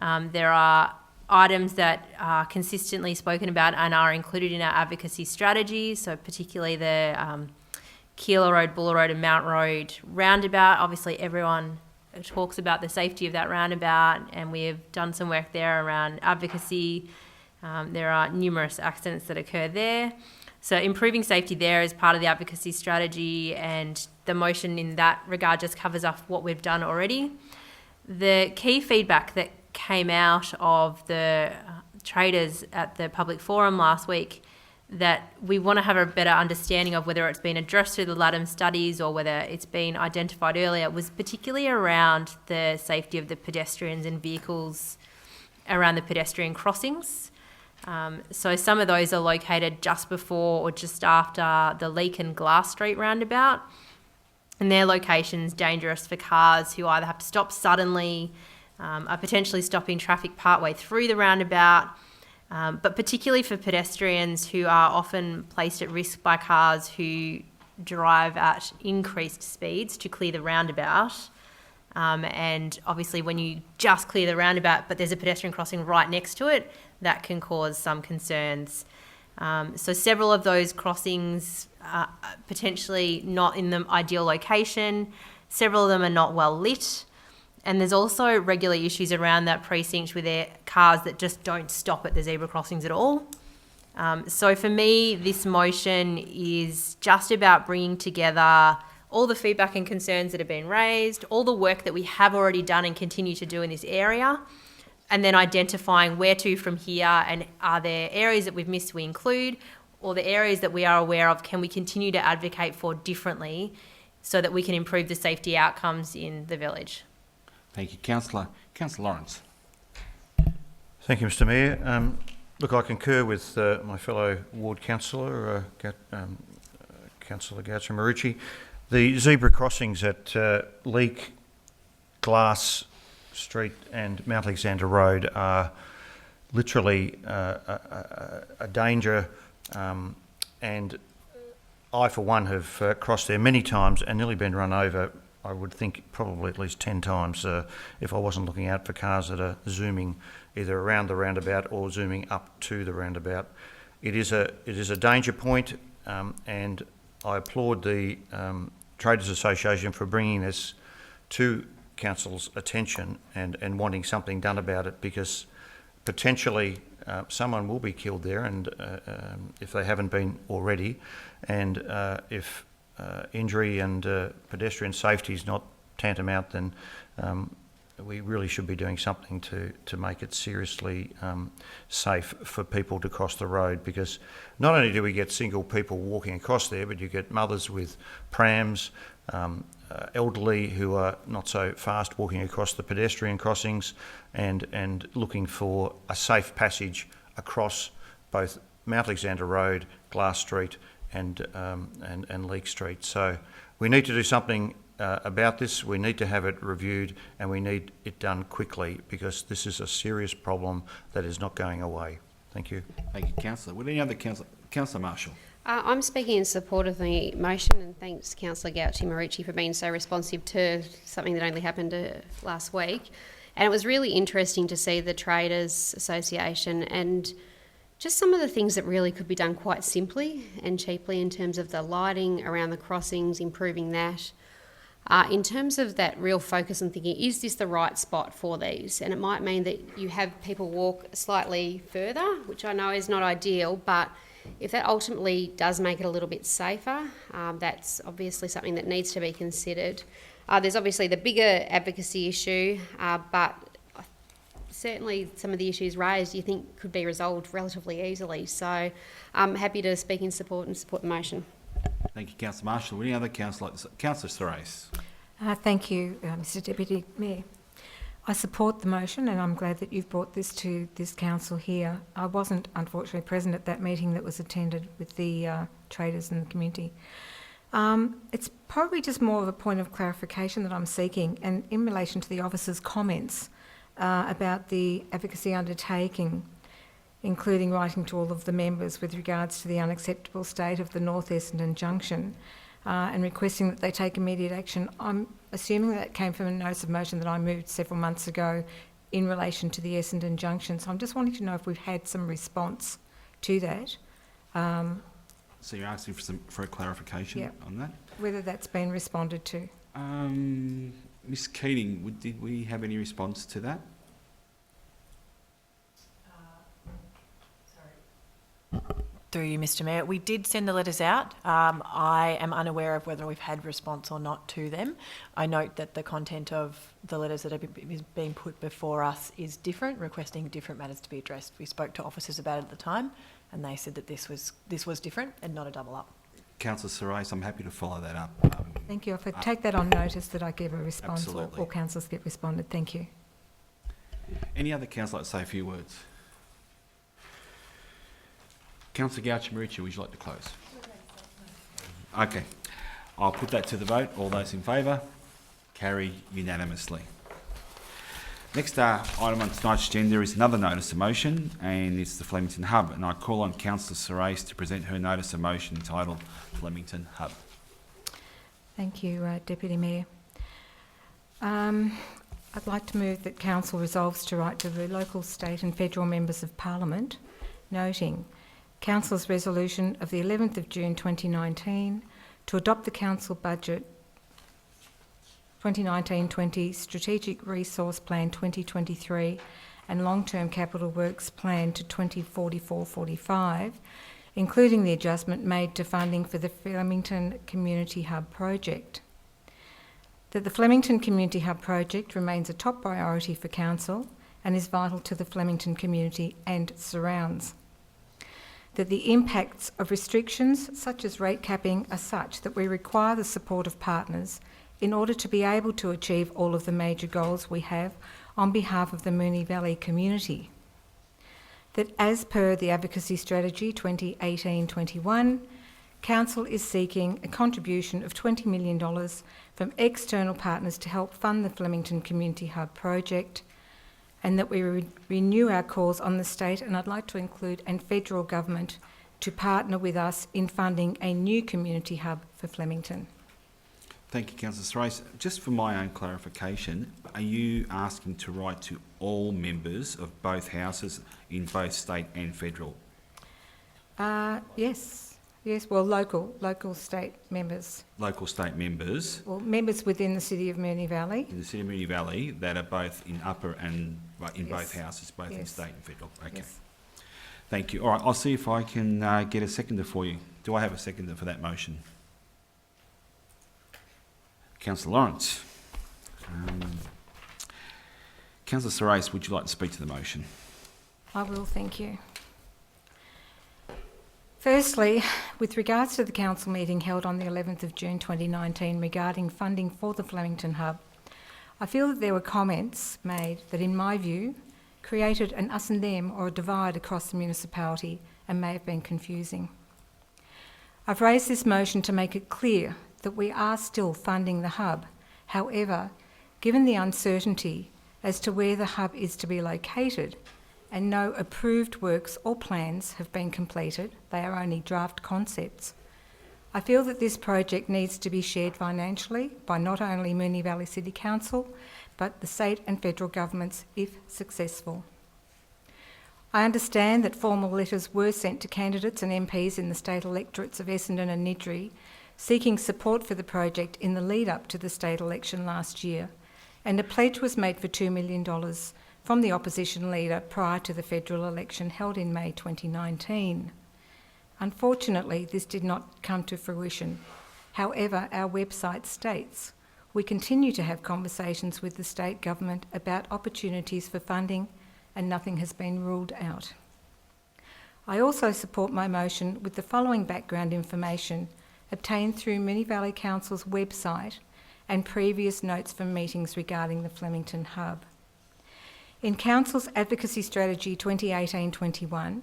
There are items that are consistently spoken about and are included in our advocacy strategy, so particularly the Keilor Road, Buller Road and Mount Road roundabout. Obviously everyone talks about the safety of that roundabout, and we have done some work there around advocacy. There are numerous accidents that occur there. So improving safety there is part of the advocacy strategy, and the motion in that regard just covers off what we've done already. The key feedback that came out of the traders at the public forum last week, that we want to have a better understanding of whether it's been addressed through the LADAM studies or whether it's been identified earlier, was particularly around the safety of the pedestrians and vehicles around the pedestrian crossings. So some of those are located just before or just after the Leek and Glass Street roundabout, and their location's dangerous for cars who either have to stop suddenly, are potentially stopping traffic partway through the roundabout, but particularly for pedestrians who are often placed at risk by cars who drive at increased speeds to clear the roundabout. And obviously when you just clear the roundabout but there's a pedestrian crossing right next to it, that can cause some concerns. So several of those crossings are potentially not in the ideal location. Several of them are not well lit. And there's also regular issues around that precinct with their cars that just don't stop at the zebra crossings at all. So for me, this motion is just about bringing together all the feedback and concerns that have been raised, all the work that we have already done and continue to do in this area, and then identifying where to from here, and are there areas that we've missed we include, or the areas that we are aware of can we continue to advocate for differently so that we can improve the safety outcomes in the village. Thank you, Councillor. Councillor Lawrence. Thank you, Mr Mayor. Look, I concur with my fellow ward councillor, Councillor Gauci-Marucci. The zebra crossings at Leek, Glass Street and Mount Alexander Road are literally a danger, and I for one have crossed there many times and nearly been run over. I would think probably at least 10 times if I wasn't looking out for cars that are zooming either around the roundabout or zooming up to the roundabout. It is a danger point, and I applaud the Traders Association for bringing this to Council's attention and wanting something done about it, because potentially someone will be killed there, and if they haven't been already, and if injury and pedestrian safety is not tantamount, then we really should be doing something to make it seriously safe for people to cross the road, because not only do we get single people walking across there, but you get mothers with prams, elderly who are not so fast walking across the pedestrian crossings, and looking for a safe passage across both Mount Alexander Road, Glass Street and Leake Street. So we need to do something about this. We need to have it reviewed, and we need it done quickly, because this is a serious problem that is not going away. Thank you. Thank you, Councillor. Would any other Councillor? Councillor Marshall. I'm speaking in support of the motion, and thanks Councillor Gauci-Marucci for being so responsive to something that only happened last week. And it was really interesting to see the Traders Association and just some of the things that really could be done quite simply and cheaply in terms of the lighting around the crossings, improving that. In terms of that real focus and thinking, is this the right spot for these? And it might mean that you have people walk slightly further, which I know is not ideal, but if that ultimately does make it a little bit safer, that's obviously something that needs to be considered. There's obviously the bigger advocacy issue, but certainly some of the issues raised you think could be resolved relatively easily. So I'm happy to speak in support and support the motion. Thank you, Councillor Marshall. Any other councillor? Councillor Sorais. Thank you, Mr Deputy Mayor. I support the motion, and I'm glad that you've brought this to this council here. I wasn't, unfortunately, present at that meeting that was attended with the traders and the community. It's probably just more of a point of clarification that I'm seeking, and in relation to the officer's comments about the advocacy undertaking, including writing to all of the members with regards to the unacceptable state of the North Essendon Junction, and requesting that they take immediate action. I'm assuming that came from a notice of motion that I moved several months ago in relation to the Essendon Junction. So I'm just wanting to know if we've had some response to that. So you're asking for a clarification on that? Whether that's been responded to. Ms Keating, did we have any response to that? Through you, Mr Mayor. We did send the letters out. I am unaware of whether we've had response or not to them. I note that the content of the letters that have been put before us is different, requesting different matters to be addressed. We spoke to officers about it at the time, and they said that this was different and not a double up. Councillor Sorais, I'm happy to follow that up. Thank you. If I take that on notice that I give a response, absolutely. or councillors get responded. Thank you. Any other councillor like to say a few words? Councillor Gauci-Marucci, would you like to close? Okay. I'll put that to the vote. All those in favour? Carry unanimously. Next item on tonight's agenda is another notice of motion, and it's the Flemington Hub. And I call on Councillor Sorais to present her notice of motion entitled Flemington Hub. Thank you, Deputy Mayor. I'd like to move that Council resolves to write to the local, state and federal members of Parliament, noting Council's resolution of the 11th of June 2019 to adopt the Council Budget 2019-20 Strategic Resource Plan 2023 and Long-Term Capital Works Plan to 2044-45, including the adjustment made to funding for the Flemington Community Hub project. That the Flemington Community Hub project remains a top priority for Council and is vital to the Flemington community and surrounds. That the impacts of restrictions such as rate capping are such that we require the support of partners in order to be able to achieve all of the major goals we have on behalf of the Moonee Valley community. That as per the Advocacy Strategy 2018-21, Council is seeking a contribution of $20 million from external partners to help fund the Flemington Community Hub project, and that we renew our calls on the state, and I'd like to include, and federal government to partner with us in funding a new community hub for Flemington. Thank you, Councillor Sorais. Just for my own clarification, are you asking to write to all members of both houses in both state and federal? Yes. Yes, well, local state members. Local state members? Well, members within the City of Moonee Valley. In the City of Moonee Valley that are both in upper and in both houses, both in state and federal. Okay. Yes. Thank you. All right, I'll see if I can get a seconder for you. Do I have a seconder for that motion? Councillor Lawrence. Councillor Sorais, would you like to speak to the motion? I will, thank you. Firstly, with regards to the council meeting held on the 11th of June 2019 regarding funding for the Flemington Hub, I feel that there were comments made that, in my view, created an us and them or a divide across the municipality and may have been confusing. I've raised this motion to make it clear that we are still funding the hub. However, given the uncertainty as to where the hub is to be located and no approved works or plans have been completed, they are only draft concepts, I feel that this project needs to be shared financially by not only Moonee Valley City Council, but the state and federal governments if successful. I understand that formal letters were sent to candidates and MPs in the state electorates of Essendon and Niddrie seeking support for the project in the lead up to the state election last year, and a pledge was made for $2 million from the opposition leader prior to the federal election held in May 2019. Unfortunately, this did not come to fruition. However, our website states we continue to have conversations with the state government about opportunities for funding, and nothing has been ruled out. I also support my motion with the following background information obtained through Moonee Valley Council's website and previous notes from meetings regarding the Flemington Hub. In Council's Advocacy Strategy 2018-21,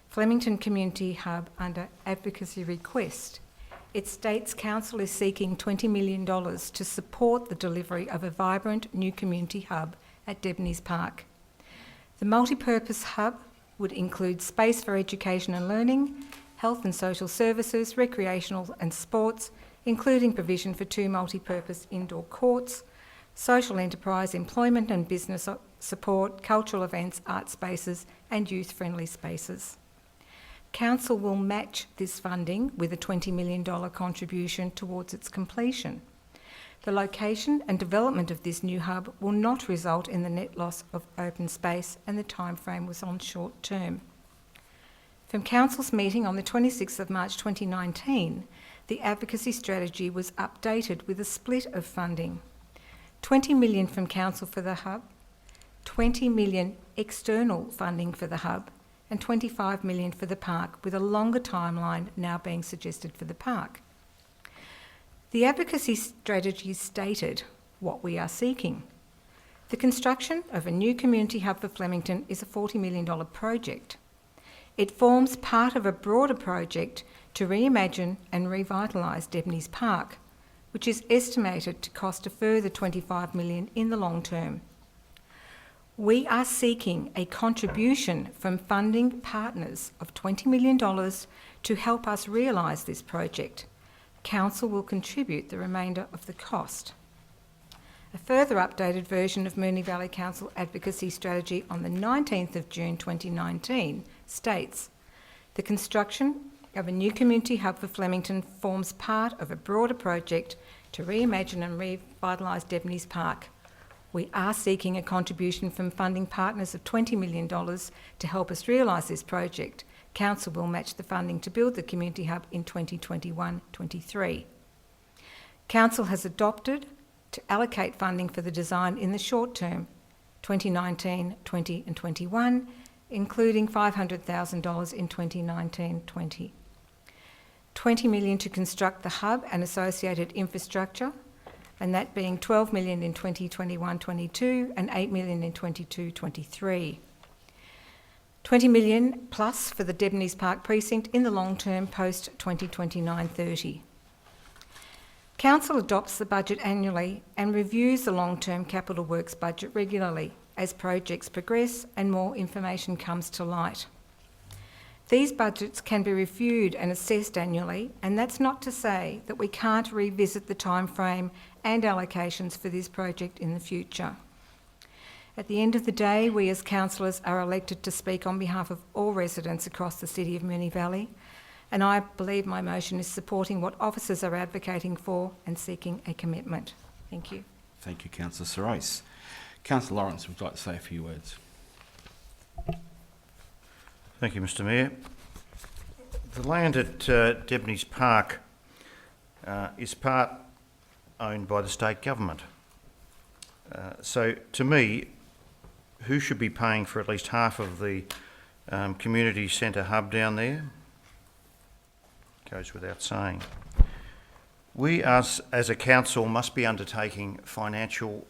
Flemington Community Hub under Advocacy Request, it states Council is seeking $20 million to support the delivery of a vibrant new community hub at Debney's Park. The multi-purpose hub would include space for education and learning, health and social services, recreational and sports, including provision for 2 multi-purpose indoor courts, social enterprise, employment and business support, cultural events, art spaces and youth-friendly spaces. Council will match this funding with a $20 million contribution towards its completion. The location and development of this new hub will not result in the net loss of open space, and the timeframe was on short term. From Council's meeting on the 26th of March 2019, the advocacy strategy was updated with a split of funding. $20 million from Council for the hub, $20 million external funding for the hub, and $25 million for the park, with a longer timeline now being suggested for the park. The advocacy strategy stated what we are seeking. The construction of a new community hub for Flemington is a $40 million project. It forms part of a broader project to reimagine and revitalise Debney's Park, which is estimated to cost a further $25 million in the long term. We are seeking a contribution from funding partners of $20 million to help us realise this project. Council will contribute the remainder of the cost. A further updated version of Moonee Valley Council Advocacy Strategy on the 19th of June 2019 states, the construction of a new community hub for Flemington forms part of a broader project to reimagine and revitalise Debney's Park. We are seeking a contribution from funding partners of $20 million to help us realise this project. Council will match the funding to build the community hub in 2021-23. Council has adopted to allocate funding for the design in the short term, 2019, 20 and 21, including $500,000 in 2019-20. $20 million to construct the hub and associated infrastructure, and that being $12 million in 2021-22 and $8 million in 22-23. $20 million plus for the Debney's Park precinct in the long term post 2029-30. Council adopts the budget annually and reviews the long-term capital works budget regularly as projects progress and more information comes to light. These budgets can be reviewed and assessed annually, and that's not to say that we can't revisit the timeframe and allocations for this project in the future. At the end of the day, we as councillors are elected to speak on behalf of all residents across the City of Moonee Valley, and I believe my motion is supporting what officers are advocating for and seeking a commitment. Thank you. Thank you, Councillor Sarais. Councillor Lawrence would like to say a few words. Thank you, Mr Mayor. The land at Debney's Park is part owned by the state government. So to me, who should be paying for at least half of the community centre hub down there? goes without saying. We, as a council, must be undertaking financial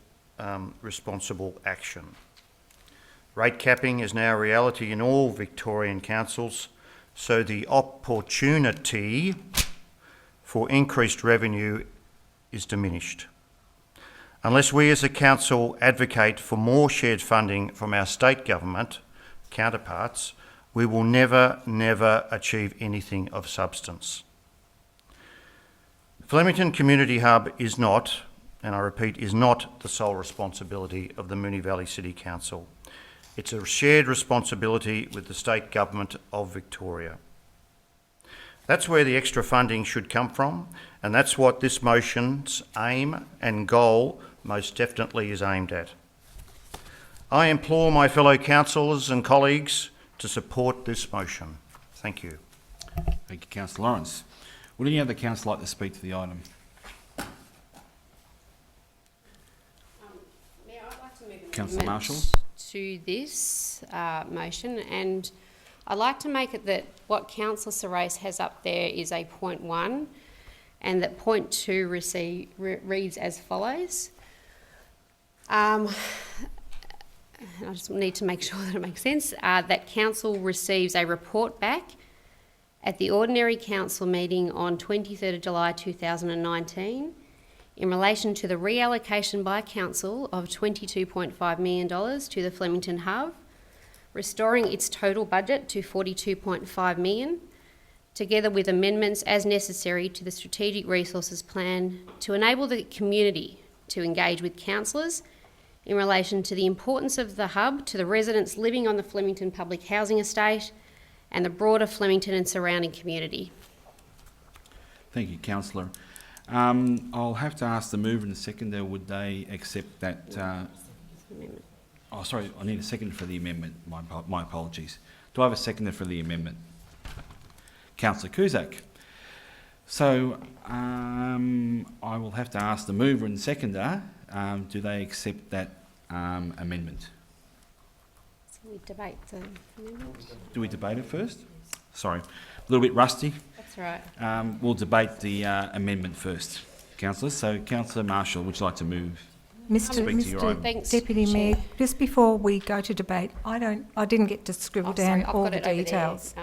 responsible action. Rate capping is now a reality in all Victorian councils, so the opportunity for increased revenue is diminished. Unless we as a council advocate for more shared funding from our state government counterparts, we will never achieve anything of substance. Flemington Community Hub is not, and I repeat, is not the sole responsibility of the Moonee Valley City Council. It's a shared responsibility with the state government of Victoria. That's where the extra funding should come from, and that's what this motion's aim and goal most definitely is aimed at. I implore my fellow councillors and colleagues to support this motion. Thank you. Thank you, Councillor Lawrence. Would any other councillor like to speak to the item? Mayor, I'd like to move an Councillor amendment Marshall. to this motion, and I'd like to make it that what Councillor Sorais has up there is a point 1, and that point 2 reads as follows. I just need to make sure that it makes sense. That Council receives a report back at the ordinary Council meeting on 23rd of July 2019 in relation to the reallocation by Council of $22.5 million to the Flemington Hub, restoring its total budget to $42.5 million, together with amendments as necessary to the Strategic Resources Plan to enable the community to engage with councillors in relation to the importance of the hub to the residents living on the Flemington Public Housing Estate and the broader Flemington and surrounding community. Thank you, Councillor. I'll have to ask the mover and the seconder, would they accept that? Oh, sorry, I need a seconder for the amendment. My apologies. Do I have a seconder for the amendment? Councillor Cusack. So I will have to ask the mover and seconder, do they accept that amendment? So we debate the amendment. Do we debate it first? Sorry, a little bit rusty. That's right. We'll debate the amendment first, councillors. So, Councillor Marshall, would you like to move? Mr. Deputy Mayor, just before we go to debate, I didn't get to scribble down all the details.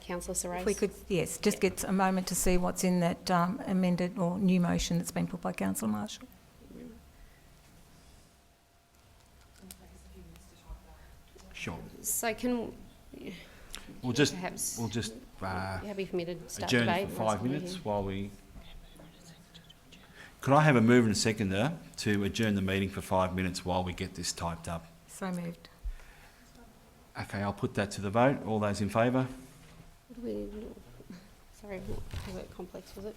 Councillor Sorais. If we could, yes, just get a moment to see what's in that amended or new motion that's been put by Councillor Marshall. Sure. So can we'll just happy for me to start adjourn debate for 5 minutes while we. Could I have a mover and a seconder to adjourn the meeting for 5 minutes while we get this typed up? So moved. Okay, I'll put that to the vote. All those in favour? Sorry, what complex was it?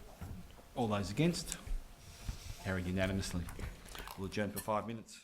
All those against? Carried unanimously. We'll adjourn for 5 minutes.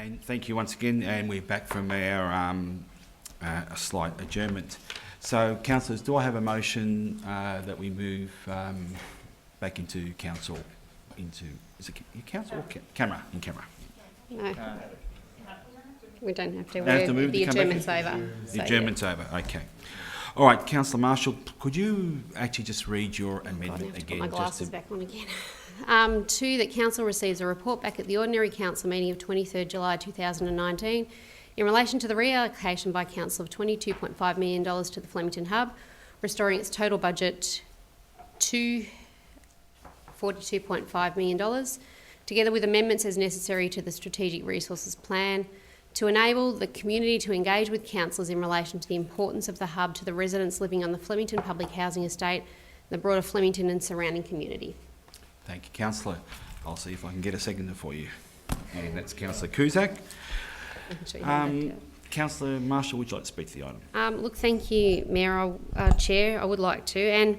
And thank you once again, and we're back from our a slight adjournment. So, councillors, do I have a motion that we move back into council, is it council or camera? In camera. No. We don't have to. Don't have to move The to come back adjournment's in? over. The adjournment's over, okay. All right, Councillor Marshall, could you actually just read your amendment again? Put my glasses back on again. 2, that council receives a report back at the ordinary council meeting of 23rd July 2019 in relation to the reallocation by council of $22.5 million to the Flemington Hub, restoring its total budget to $42.5 million, together with amendments as necessary to the Strategic Resources Plan, to enable the community to engage with councillors in relation to the importance of the hub to the residents living on the Flemington Public Housing Estate, the broader Flemington and surrounding community. Thank you, Councillor. I'll see if I can get a seconder for you. And that's Councillor Cusack. Councillor Marshall, would you like to speak to the item? Look, thank you, Mayor, Chair. I would like to. And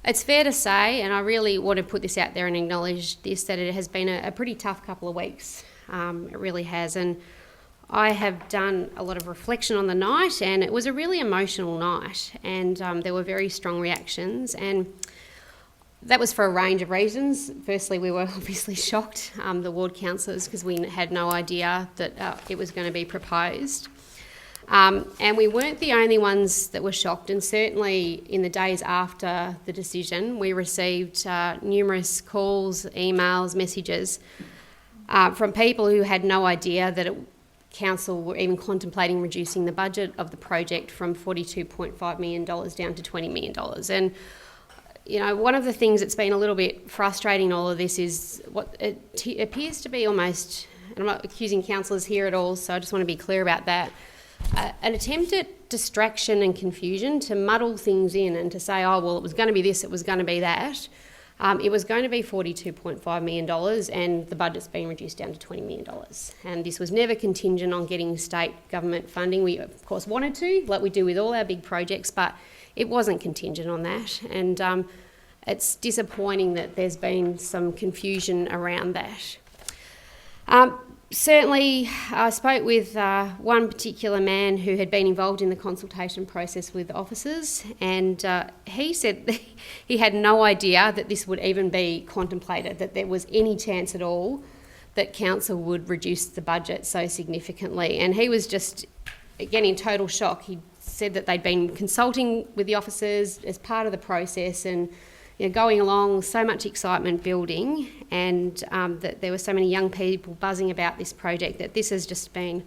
it's fair to say, and I really want to put this out there and acknowledge this, that it has been a pretty tough couple of weeks. It really has. And I have done a lot of reflection on the night, and it was a really emotional night, and there were very strong reactions, and that was for a range of reasons. Firstly, we were obviously shocked, the ward councillors, because we had no idea that it was going to be proposed. And we weren't the only ones that were shocked, and certainly in the days after the decision, we received numerous calls, emails, messages from people who had no idea that council were even contemplating reducing the budget of the project from $42.5 million down to $20 million. And, you know, one of the things that's been a little bit frustrating in all of this is what it appears to be almost, and I'm not accusing councillors here at all, so I just want to be clear about that, an attempt at distraction and confusion to muddle things in and to say, oh, well, it was going to be this, it was going to be that. It was going to be $42.5 million and the budget's been reduced down to $20 million. And this was never contingent on getting state government funding. We, of course, wanted to, like we do with all our big projects, but it wasn't contingent on that. And it's disappointing that there's been some confusion around that. Certainly, I spoke with one particular man who had been involved in the consultation process with officers, and he said that he had no idea that this would even be contemplated, that there was any chance at all that council would reduce the budget so significantly. And he was just, again, in total shock. He said that they'd been consulting with the officers as part of the process and going along, so much excitement building, and that there were so many young people buzzing about this project, that this has just been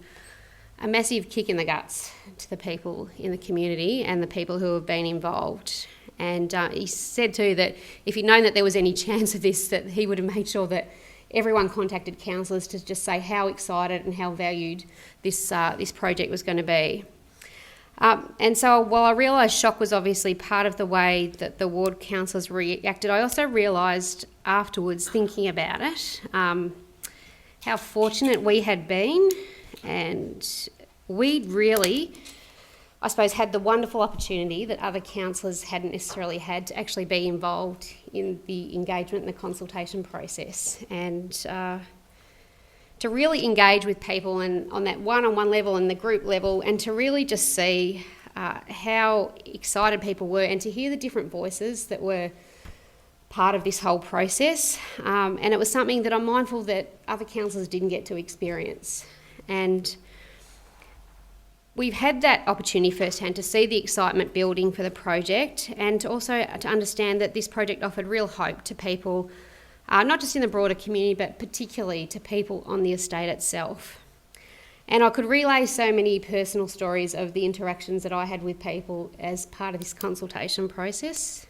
a massive kick in the guts to the people in the community and the people who have been involved. And he said too that if he'd known that there was any chance of this, that he would have made sure that everyone contacted councillors to just say how excited and how valued this project was going to be. And so while I realised shock was obviously part of the way that the ward councillors reacted, I also realised afterwards, thinking about it, how fortunate we had been, and we'd really, I suppose, had the wonderful opportunity that other councillors hadn't necessarily had to actually be involved in the engagement and the consultation process, and to really engage with people and on that one-on-one level and the group level, and to really just see how excited people were and to hear the different voices that were part of this whole process. And it was something that I'm mindful that other councillors didn't get to experience. And we've had that opportunity firsthand to see the excitement building for the project, and to also to understand that this project offered real hope to people, not just in the broader community, but particularly to people on the estate itself. And I could relay so many personal stories of the interactions that I had with people as part of this consultation process.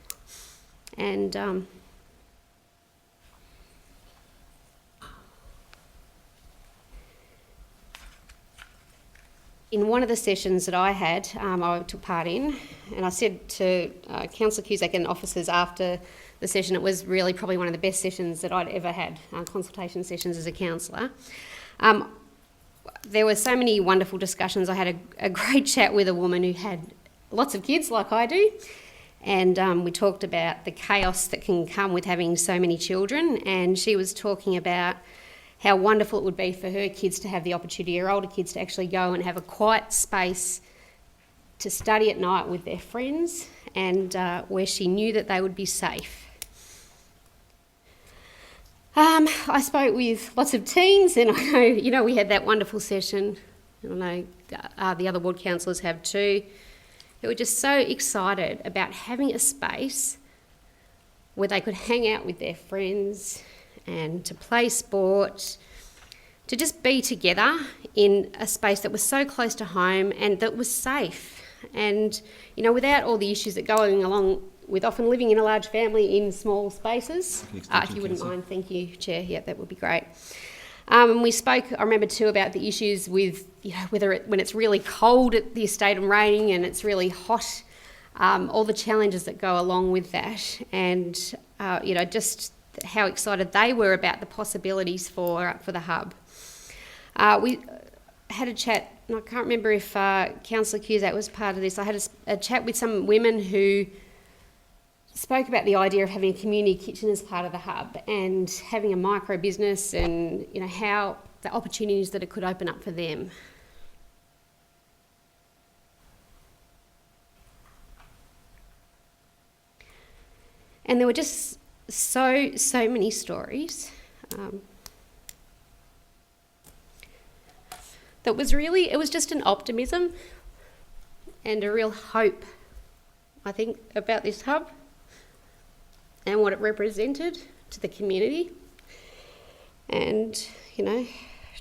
And in one of the sessions that I had, I took part in, and I said to Councillor Cusack and officers after the session, it was really probably one of the best sessions that I'd ever had, consultation sessions as a councillor. There were so many wonderful discussions. I had a great chat with a woman who had lots of kids like I do, and we talked about the chaos that can come with having so many children, and she was talking about how wonderful it would be for her kids to have the opportunity, her older kids, to actually go and have a quiet space to study at night with their friends, and where she knew that they would be safe. I spoke with lots of teens, and I know, we had that wonderful session, and I know the other ward councillors have too, who were just so excited about having a space where they could hang out with their friends and to play sport, to just be together in a space that was so close to home and that was safe. And, without all the issues that go along with often living in a large family in small spaces. If you wouldn't mind, thank you, Chair. Yeah, that would be great. And we spoke, I remember too, about the issues with, when it's really cold at the estate and raining and it's really hot, all the challenges that go along with that, and, just how excited they were about the possibilities for the hub. We had a chat, and I can't remember if Councillor Cusack was part of this. I had a chat with some women who spoke about the idea of having a community kitchen as part of the hub and having a micro business, and how the opportunities that it could open up for them. And there were just so many stories that was really, it was just an optimism and a real hope, I think, about this hub and what it represented to the community. And,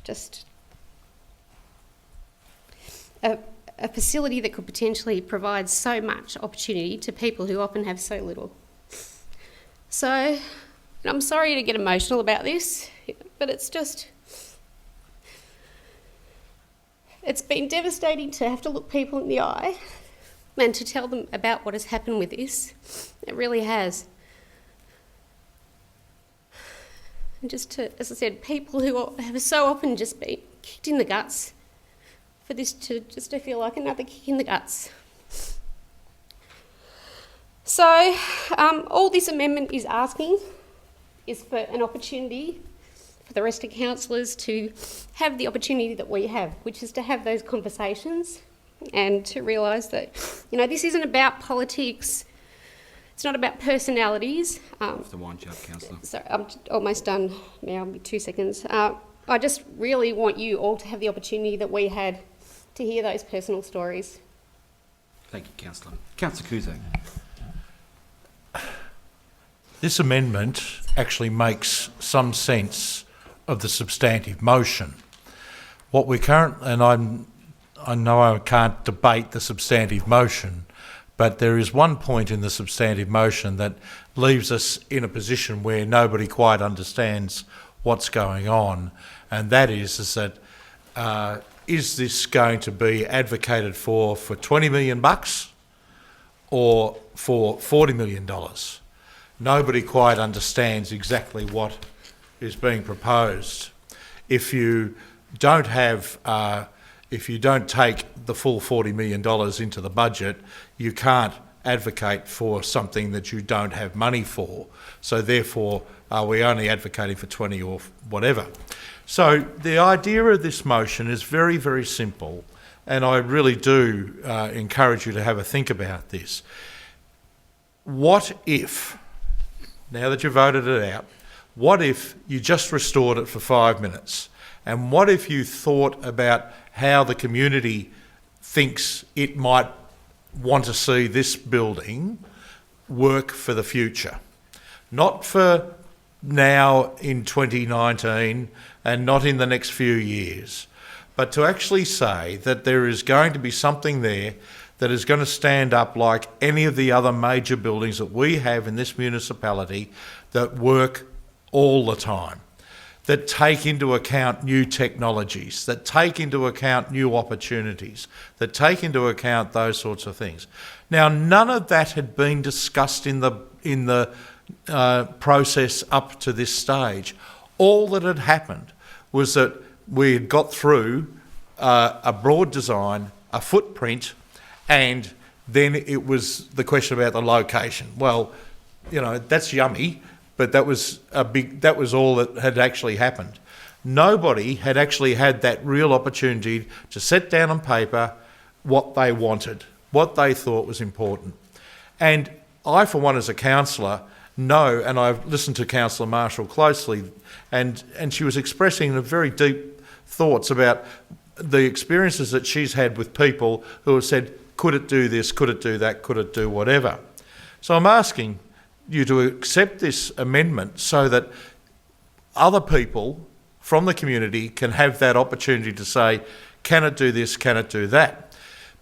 just a facility that could potentially provide so much opportunity to people who often have so little. So, I'm sorry to get emotional about this, but it's been devastating to have to look people in the eye and to tell them about what has happened with this. It really has. And just to, as I said, people who have so often just been kicked in the guts, for this to feel like another kick in the guts. So, all this amendment is asking is for an opportunity for the rest of councillors to have the opportunity that we have, which is to have those conversations and to realise that, this isn't about politics, it's not about personalities. The wind up, Councillor. Sorry, I'm almost done now, I'll be 2 seconds. I just really want you all to have the opportunity that we had to hear those personal stories. Thank you, Councillor. Councillor Cusack. This amendment actually makes some sense of the substantive motion. What we and I know I can't debate the substantive motion, but there is one point in the substantive motion that leaves us in a position where nobody quite understands what's going on, and that is that is this going to be advocated for $20 million or for $40 million? Nobody quite understands exactly what is being proposed. If you don't take the full $40 million into the budget, you can't advocate for something that you don't have money for. So therefore, are we only advocating for 20 or whatever? So the idea of this motion is very, very simple, and I really do encourage you to have a think about this. What if, now that you've voted it out, what if you just restored it for 5 minutes? And what if you thought about how the community thinks it might want to see this building work for the future? Not for now in 2019 and not in the next few years, but to actually say that there is going to be something there that is going to stand up like any of the other major buildings that we have in this municipality that work all the time, that take into account new technologies, that take into account new opportunities, that take into account those sorts of things. Now, none of that had been discussed in the process up to this stage. All that had happened was that we had got through a broad design, a footprint, and then it was the question about the location. Well, that's yummy, but that was all that had actually happened. Nobody had actually had that real opportunity to set down on paper what they wanted, what they thought was important. And I, for one, as a councillor, know, and I've listened to Councillor Marshall closely, and she was expressing very deep thoughts about the experiences that she's had with people who have said, could it do this, could it do that, could it do whatever? So I'm asking you to accept this amendment so that other people from the community can have that opportunity to say, can it do this, can it do that?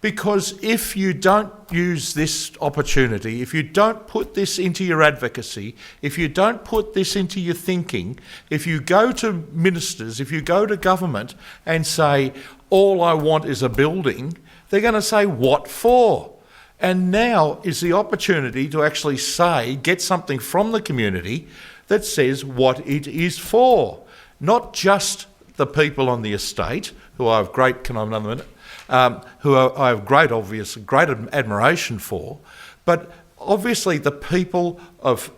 Because if you don't use this opportunity, if you don't put this into your advocacy, if you don't put this into your thinking, if you go to ministers, if you go to government and say, all I want is a building, they're going to say, what for? And now is the opportunity to actually say, get something from the community that says what it is for. Not just the people on the estate, who I have great, can I have another minute? I have great admiration for, but obviously the people of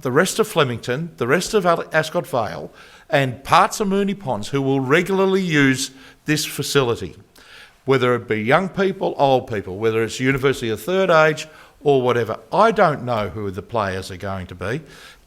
the rest of Flemington, the rest of Ascot Vale, and parts of Moonee Ponds who will regularly use this facility, whether it be young people, old people, whether it's University of Third Age or whatever. I don't know who the players are going to be.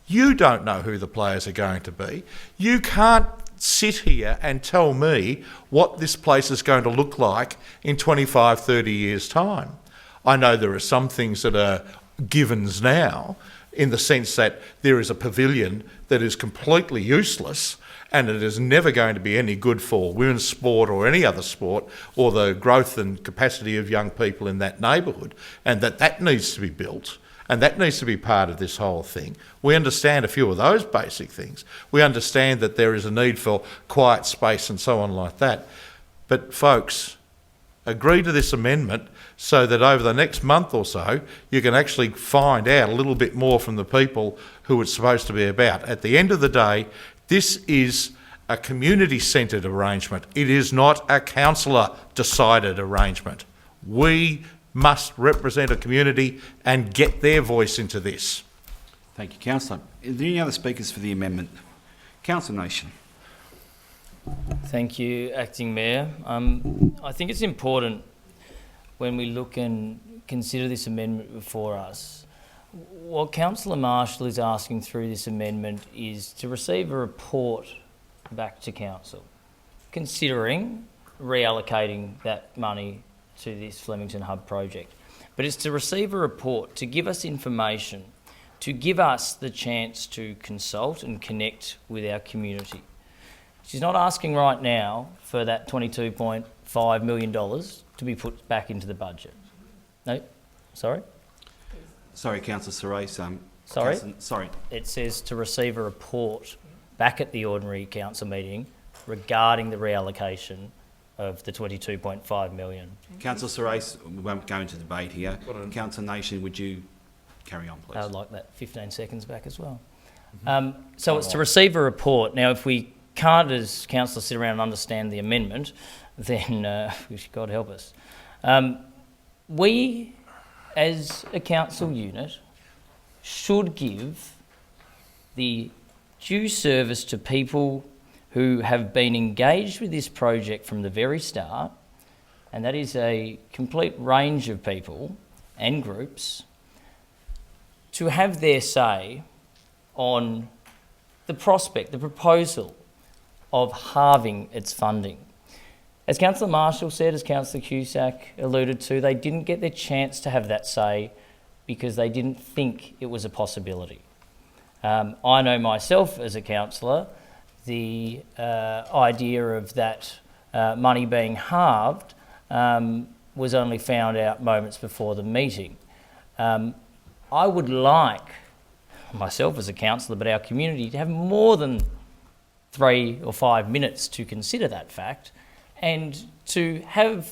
You don't know who the players are going to be. You can't sit here and tell me what this place is going to look like in 25, 30 years' time. I know there are some things that are givens now, in the sense that there is a pavilion that is completely useless and it is never going to be any good for women's sport or any other sport or the growth and capacity of young people in that neighbourhood, and that needs to be built. And that needs to be part of this whole thing. We understand a few of those basic things. We understand that there is a need for quiet space and so on like that. But folks, agree to this amendment so that over the next month or so, you can actually find out a little bit more from the people who it's supposed to be about. At the end of the day, this is a community-centred arrangement. It is not a councillor-decided arrangement. We must represent a community and get their voice into this. Thank you, Councillor. Are there any other speakers for the amendment? Councillor Nation. Thank you, Acting Mayor. I think it's important when we look and consider this amendment before us. What Councillor Marshall is asking through this amendment is to receive a report back to Council, considering reallocating that money to this Flemington Hub project. But it's to receive a report, to give us information, to give us the chance to consult and connect with our community. She's not asking right now for that $22.5 million to be put back into the budget. No, sorry? Sorry, Councillor Sarais. Sorry? Sorry. It says to receive a report back at the ordinary council meeting regarding the reallocation of the $22.5 million. Councillor Sarais, we won't go into debate here. Councillor Nation, would you carry on, please? I'd like that 15 seconds back as well. So it's to receive a report. Now, if we can't, as councillors, sit around and understand the amendment, then God help us. We, as a council unit, should give the due service to people who have been engaged with this project from the very start, and that is a complete range of people and groups, to have their say on the prospect, the proposal of halving its funding. As Councillor Marshall said, as Councillor Cusack alluded to, they didn't get their chance to have that say because they didn't think it was a possibility. I know myself as a councillor, the idea of that money being halved was only found out moments before the meeting. I would like, myself as a councillor, but our community, to have more than 3 or 5 minutes to consider that fact and to have,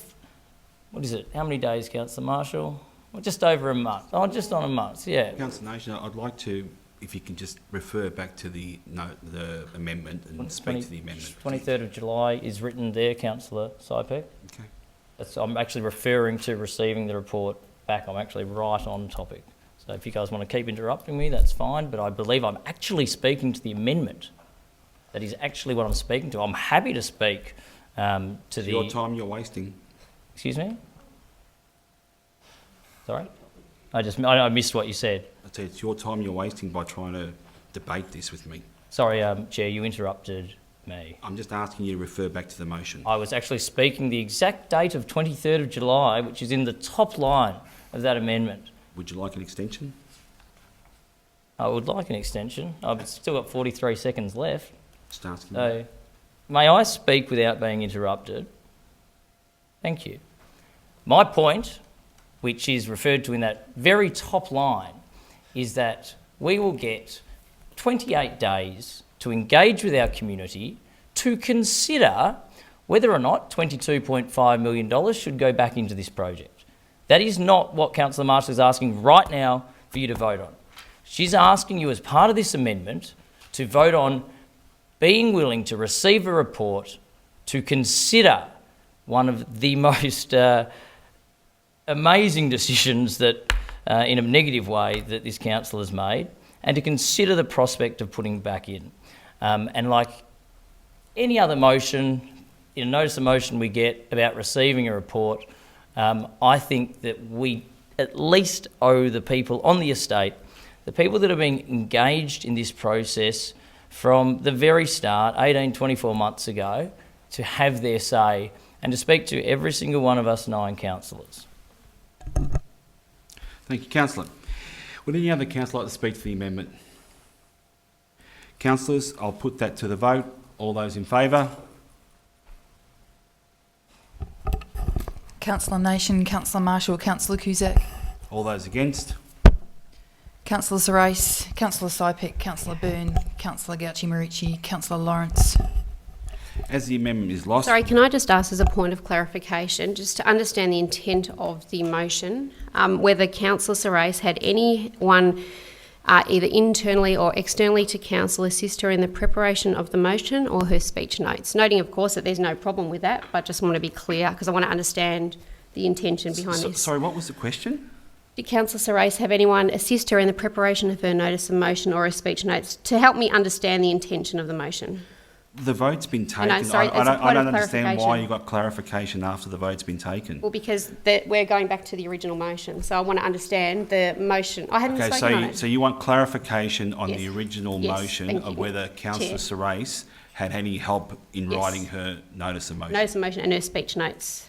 what is it, how many days, Councillor Marshall? Well, just over a month. Oh, just on a month, yeah. Councillor Nation, I'd like to, if you can just refer back to the amendment and speak to the amendment. 23rd of July is written there, Councillor Sypek. Okay. I'm actually referring to receiving the report back. I'm actually right on topic. So if you guys want to keep interrupting me, that's fine, but I believe I'm actually speaking to the amendment. That is actually what I'm speaking to. I'm happy to speak to It's the... your time you're wasting. Excuse me? Sorry? I missed what you said. I said it's your time you're wasting by trying to debate this with me. Sorry, Chair, you interrupted me. I'm just asking you to refer back to the motion. I was actually speaking the exact date of 23rd of July, which is in the top line of that amendment. Would you like an extension? I would like an extension. I've still got 43 seconds left. Just asking. So, may I speak without being interrupted? Thank you. My point, which is referred to in that very top line, is that we will get 28 days to engage with our community to consider whether or not $22.5 million should go back into this project. That is not what Councillor Marshall is asking right now for you to vote on. She's asking you as part of this amendment to vote on being willing to receive a report to consider one of the most amazing decisions that, in a negative way, that this council has made, and to consider the prospect of putting back in. And like any other motion, in a notice of motion we get about receiving a report, I think that we at least owe the people on the estate, the people that have been engaged in this process from the very start, 24 months ago, to have their say and to speak to every single one of us 9 councillors. Thank you, Councillor. Would any other councillor like to speak to the amendment? Councillors, I'll put that to the vote. All those in favour? Councillor Nation, Councillor Marshall, Councillor Cusack. All those against? Councillor Sorais, Councillor Sypick, Councillor Byrne, Councillor Gauchi-Marici, Councillor Lawrence. As the amendment is lost... Sorry, can I just ask as a point of clarification, just to understand the intent of the motion, whether Councillor Sorais had anyone either internally or externally to council assist her in the preparation of the motion or her speech notes? Noting, of course, that there's no problem with that, but just want to be clear because I want to understand the intention behind this. Sorry, what was the question? Did Councillor Sorais have anyone assist her in the preparation of her notice of motion or her speech notes to help me understand the intention of the motion? The vote's been taken. No, sorry, I don't understand why clarification. you got clarification after the vote's been taken. Well, because we're going back to the original motion, so I want to understand the motion. I hadn't spoken on it. So you want clarification on Yes. the original Yes, motion thank of you. whether Councillor Chair. Sorais had any help in Yes. writing her notice of motion? Notice of motion and her speech notes.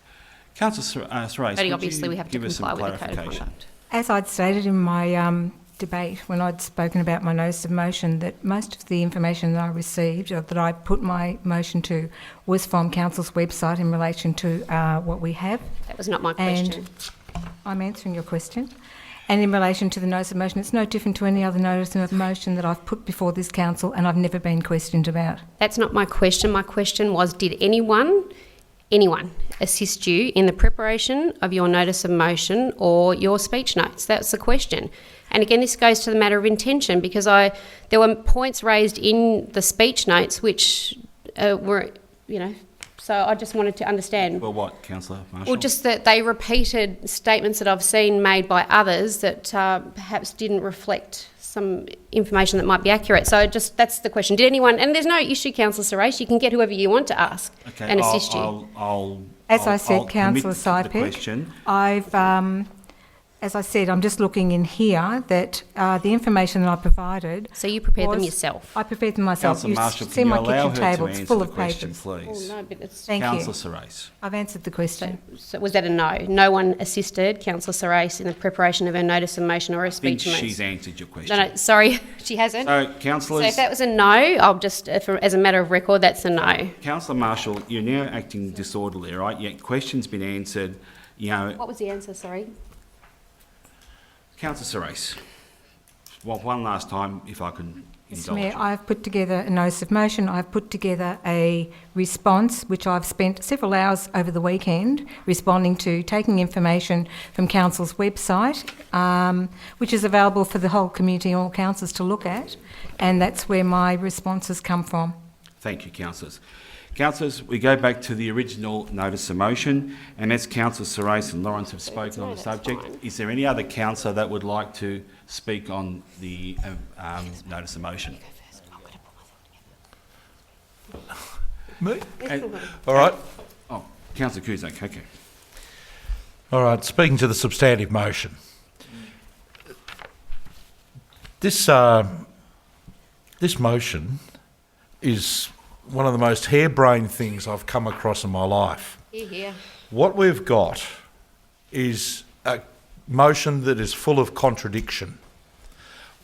Councillor Sorais, But would obviously you we have to give us some comply with the code of clarification? conduct. As I'd stated in my debate when I'd spoken about my notice of motion, that most of the information that I received or that I put my motion to was from Council's website in relation to what we have. That was not my question. And I'm answering your question. And in relation to the notice of motion, it's no different to any other notice of motion that I've put before this council and I've never been questioned about. That's not my question. My question was, did anyone assist you in the preparation of your notice of motion or your speech notes? That's the question. And again, this goes to the matter of intention because there were points raised in the speech notes which were, so I just wanted to understand. Well, what, Councillor Marshall? Well, just that they repeated statements that I've seen made by others that perhaps didn't reflect some information that might be accurate. So that's the question. Did anyone, and there's no issue, Councillor Sorais, you can get whoever you want to ask and assist you. As I said, Councillor Sypick, Sypick, as I said, I'm just looking in here that the information that I provided... So you prepared them yourself? I prepared them myself. Councillor Marshall, see can you my allow kitchen her table, to it's answer full the of question, papers. please? Well, no, but it's... Thank you. Councillor Sorais. I've answered the question. So was that a no? No one assisted Councillor Sorais in the preparation of her notice of motion or her I think speech notes? she's answered your question. No, sorry, she hasn't. So, councillors... So if that was a no, I'll just, as a matter of record, that's a no. Councillor Marshall, you're now acting disorderly, right? Your question's been answered, What was the answer, sorry? Councillor Sorais, well, one last time, if I can Mr indulge. Mayor, I've put together a notice of motion. I've put together a response, which I've spent several hours over the weekend responding to, taking information from Council's website, which is available for the whole community, all councils to look at, and that's where my responses come from. Thank you, councillors. Councillors, we go back to the original notice of motion, and as Councillor Sorais and Lawrence have spoken on the subject, is there any other councillor that would like to speak on the notice of motion? Me? And- All right. Oh, Councillor Cusack, okay. All right, speaking to the substantive motion. This motion is one of the most harebrained things I've come across in my life. Hear, hear. What we've got is a motion that is full of contradiction.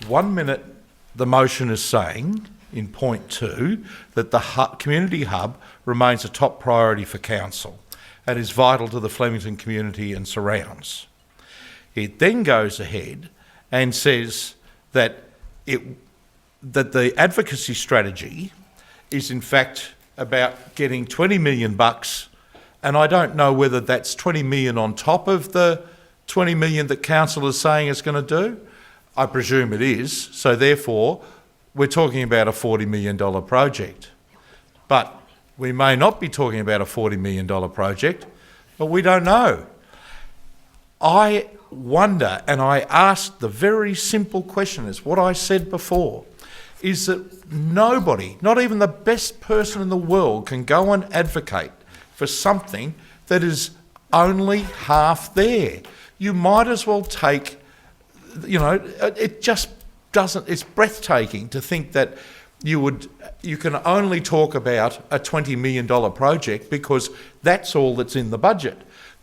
1 minute the motion is saying, in point 2, that the community hub remains a top priority for council and is vital to the Flemington community and surrounds. It then goes ahead and says that the advocacy strategy is in fact about getting 20 million bucks, and I don't know whether that's 20 million on top of the 20 million that council is saying it's going to do. I presume it is, so therefore we're talking about a $40 million project. But we may not be talking about a $40 million project, but we don't know. I wonder, and I asked the very simple question, is what I said before, is that nobody, not even the best person in the world, can go and advocate for something that is only half there. You might as well take, it just doesn't, it's breathtaking to think that you can only talk about a $20 million project because that's all that's in the budget.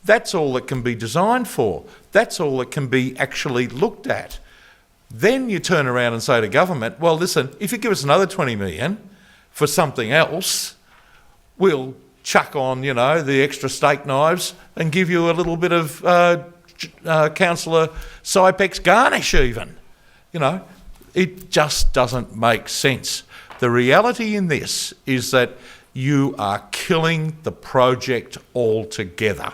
That's all that can be designed for. That's all that can be actually looked at. Then you turn around and say to government, well, listen, if you give us another 20 million for something else, we'll chuck on, the extra steak knives and give you a little bit of Councillor Sypex garnish even. It just doesn't make sense. The reality in this is that you are killing the project altogether.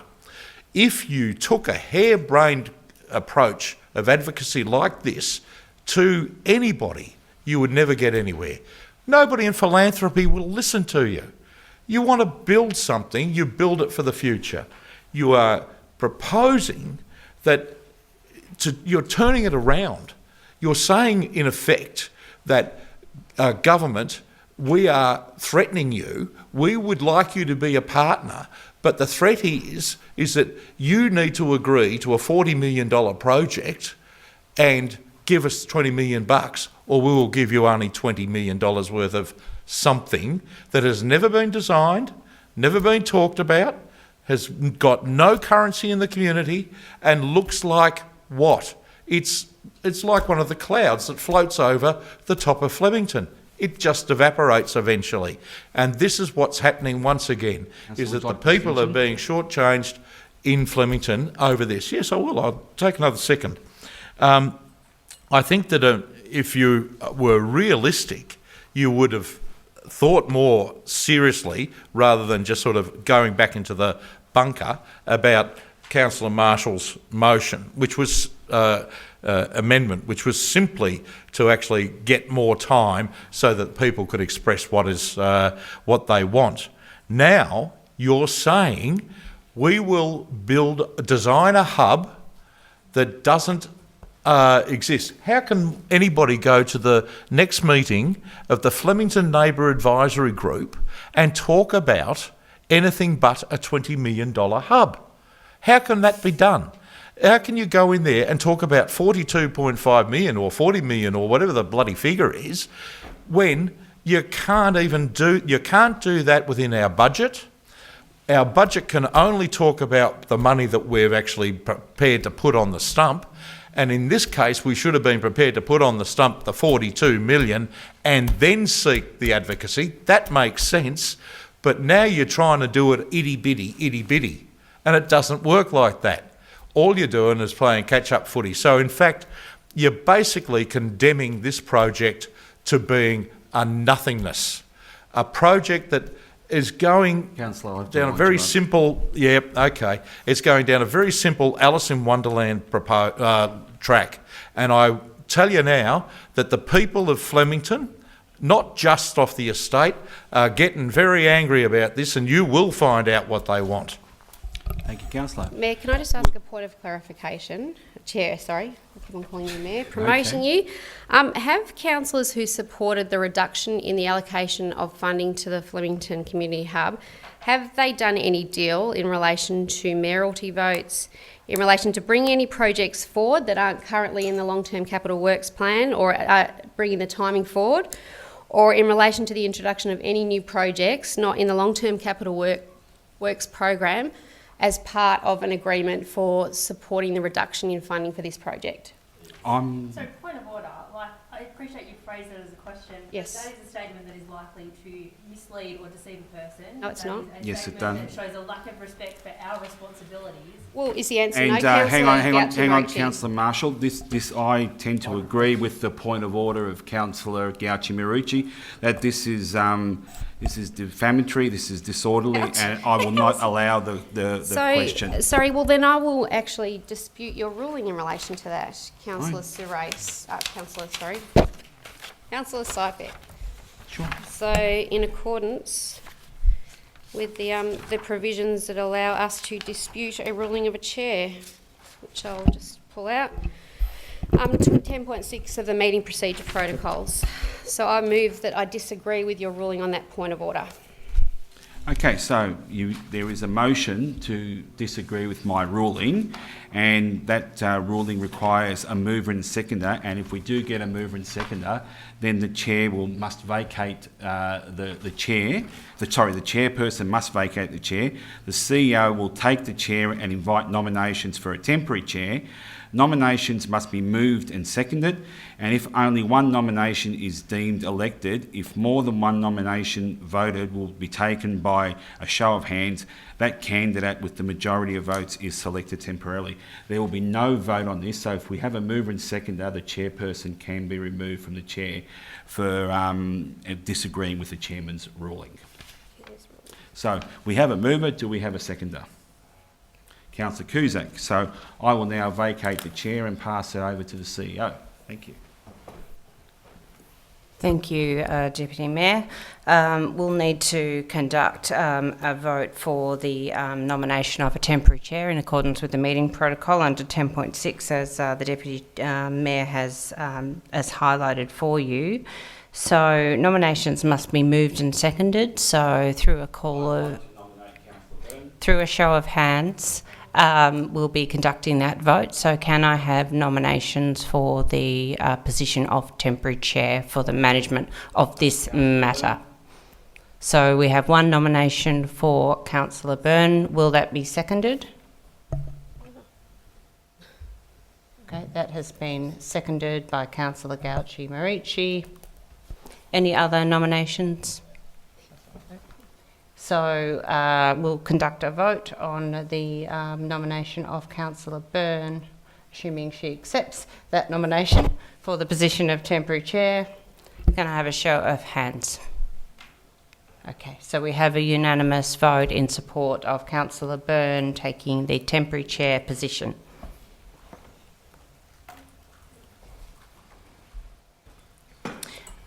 If you took a harebrained approach of advocacy like this to anybody, you would never get anywhere. Nobody in philanthropy will listen to you. You want to build something, you build it for the future. You are proposing that you're turning it around. You're saying, in effect, that government, we are threatening you, we would like you to be a partner, but the threat is that you need to agree to a $40 million project and give us 20 million bucks, or we will give you only $20 million worth of something that has never been designed, never been talked about, has got no currency in the community, and looks like what? It's like one of the clouds that floats over the top of Flemington. It just evaporates eventually. And this is what's happening once again, is that the people are being shortchanged in Flemington over this. Yes, I will. I'll take another second. I think that if you were realistic, you would have thought more seriously, rather than just sort of going back into the bunker, about Councillor Marshall's motion, which was amendment, which was simply to actually get more time so that people could express what they want. Now you're saying we will design a hub that doesn't exist. How can anybody go to the next meeting of the Flemington Neighbour Advisory Group and talk about anything but a $20 million hub? How can that be done? How can you go in there and talk about 42.5 million or 40 million or whatever the bloody figure is when you can't do that within our budget? Our budget can only talk about the money that we're actually prepared to put on the stump. And in this case, we should have been prepared to put on the stump the 42 million and then seek the advocacy. That makes sense. But now you're trying to do it itty-bitty. And it doesn't work like that. All you're doing is playing catch-up footy. So in fact, you're basically condemning this project to being a nothingness. A project that is going down a very simple... Yeah, okay. It's going down a very simple Alice in Wonderland track. And I tell you now that the people of Flemington, not just off the estate, are getting very angry about this, and you will find out what they want. Thank you, Councillor. Mayor, can I just ask a point of clarification? Chair, sorry. keep on calling you Mayor, promoting you. Have councillors who supported the reduction in the allocation of funding to the Flemington Community Hub, have they done any deal in relation to mayoralty votes, in relation to bringing any projects forward that aren't currently in the long-term capital works plan or bringing the timing forward, or in relation to the introduction of any new projects not in the long-term capital works program as part of an agreement for supporting the reduction in funding for this project? So, point of order, I appreciate you phrased it as a question. Yes. But that is a statement that is likely to mislead or deceive a person. No, it's That not. is a Yes, it statement does. that shows a lack of respect for our responsibilities. Well, is the answer And no, hang on, Councillor Councillor Marshall. This I tend to agree with the point of order of Councillor Gauci-Marucci that this is defamatory, this is disorderly, and I will not allow the question. Sorry, well then I will actually dispute your ruling in relation to that, Councillor Councillor Sypek. Sure. So, in accordance with the provisions that allow us to dispute a ruling of a chair, which I'll just pull out, 10.6 of the meeting procedure protocols. So I move that I disagree with your ruling on that point of order. Okay, so there is a motion to disagree with my ruling, and that ruling requires a mover and seconder, and if we do get a mover and seconder, then the chair must vacate the chairperson must vacate the chair. The CEO will take the chair and invite nominations for a temporary chair. Nominations must be moved and seconded, and if only one nomination is deemed elected, if more than one nomination voted will be taken by a show of hands, that candidate with the majority of votes is selected temporarily. There will be no vote on this, so if we have a mover and seconder, the chairperson can be removed from the chair for disagreeing with the chairman's ruling. So we have a mover, do we have a seconder? Councillor Cusack. So I will now vacate the chair and pass it over to the CEO. Thank you. Thank you, Deputy Mayor. We'll need to conduct a vote for the nomination of a temporary chair in accordance with the meeting protocol under 10.6, as the Deputy Mayor has highlighted for you. So nominations must be moved and seconded. So through a show of hands, we'll be conducting that vote. So can I have nominations for the position of temporary chair for the management of this matter? So we have one nomination for Councillor Byrne. Will that be seconded? Okay, that has been seconded by Councillor Gauci-Marucci. Any other nominations? So we'll conduct a vote on the nomination of Councillor Byrne, assuming she accepts that nomination for the position of temporary chair. Can I have a show of hands? Okay, so we have a unanimous vote in support of Councillor Byrne taking the temporary chair position.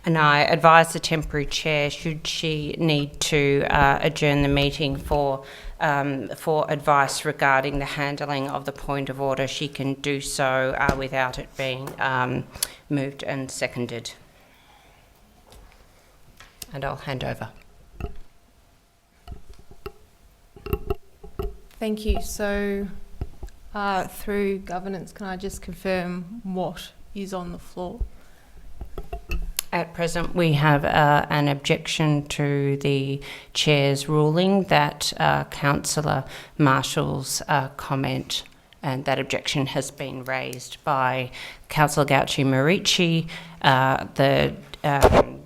And I advise the temporary chair, should she need to adjourn the meeting for advice regarding the handling of the point of order, she can do so without it being moved and seconded. And I'll hand over. Thank you. So through governance, can I just confirm what is on the floor? At present, we have an objection to the chair's ruling, that Councillor Marshall's comment, and that objection has been raised by Councillor Gauci-Marucci. The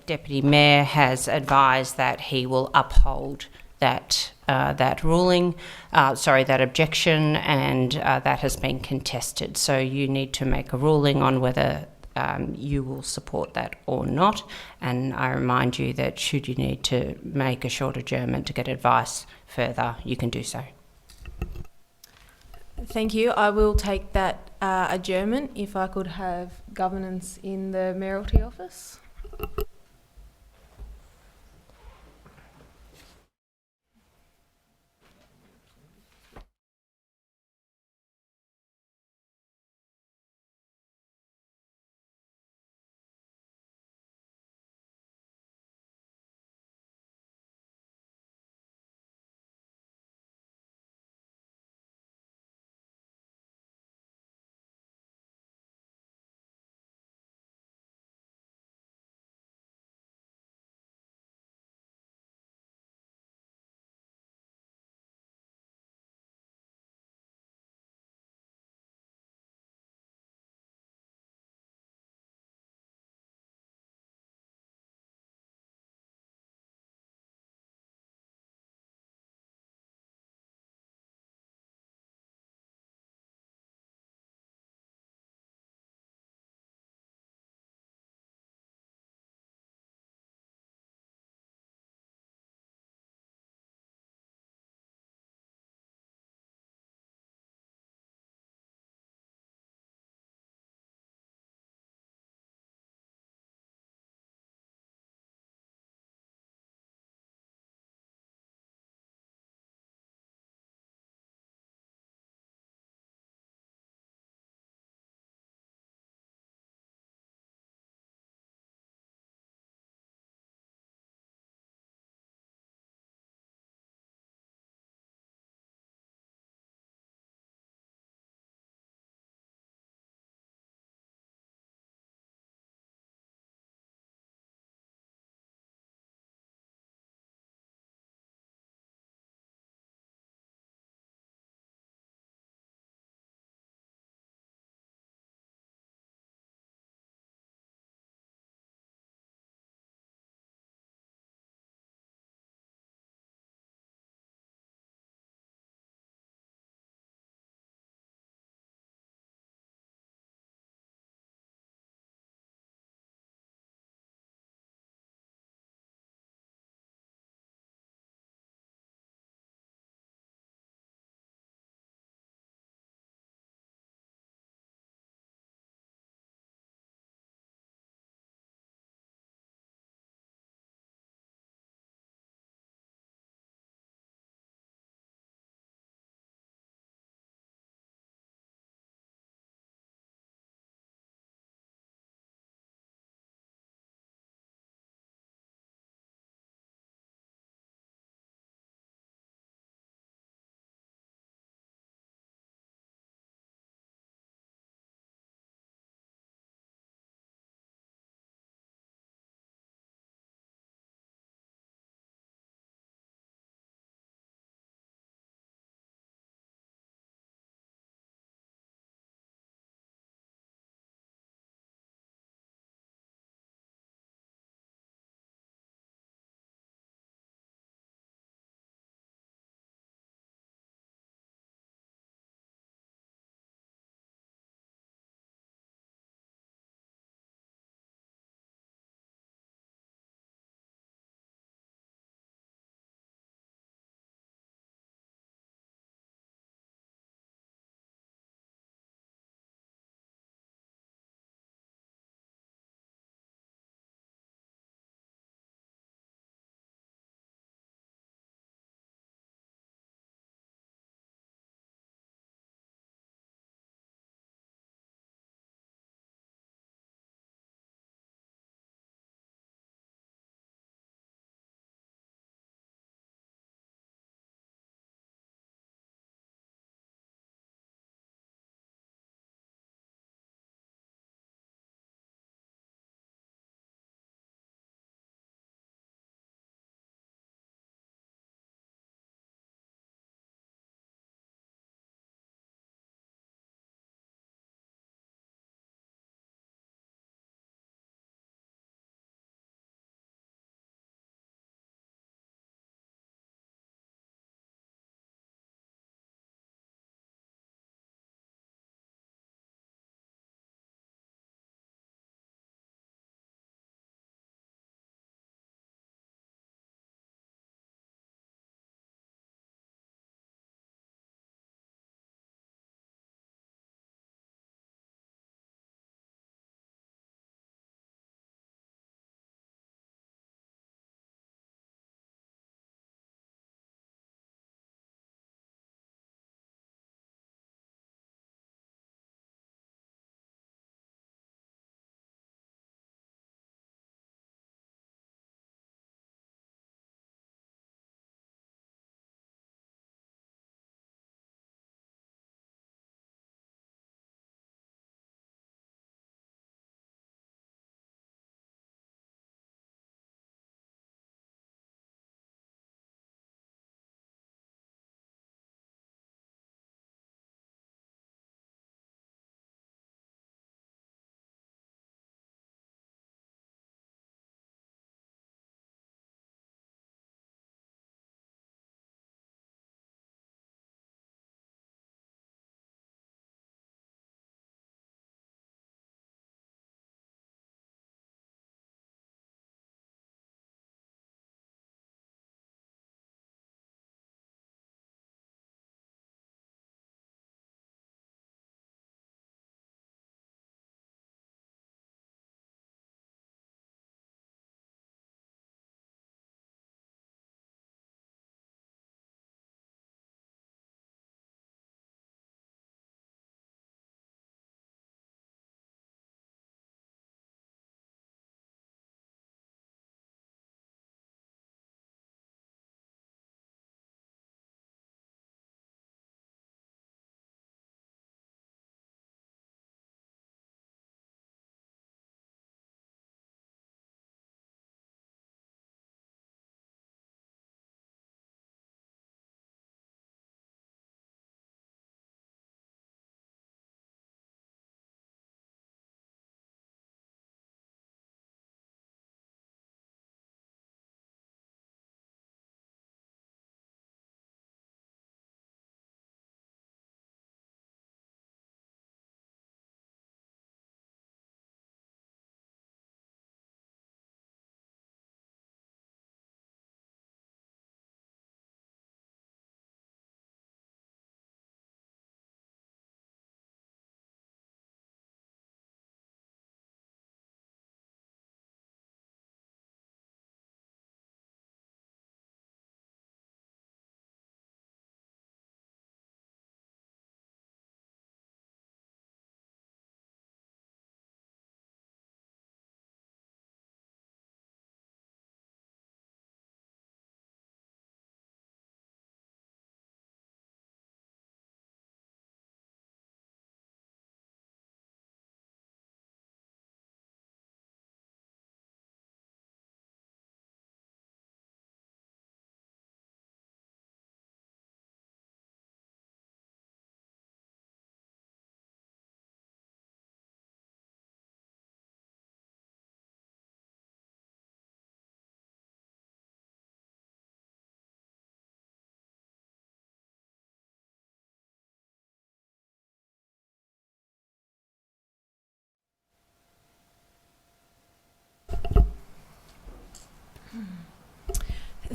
Deputy Mayor has advised that he will uphold that ruling, that objection, and that has been contested. So you need to make a ruling on whether you will support that or not, and I remind you that should you need to make a short adjournment to get advice further, you can do so. Thank you. I will take that adjournment. If I could have governance in the Mayoralty office.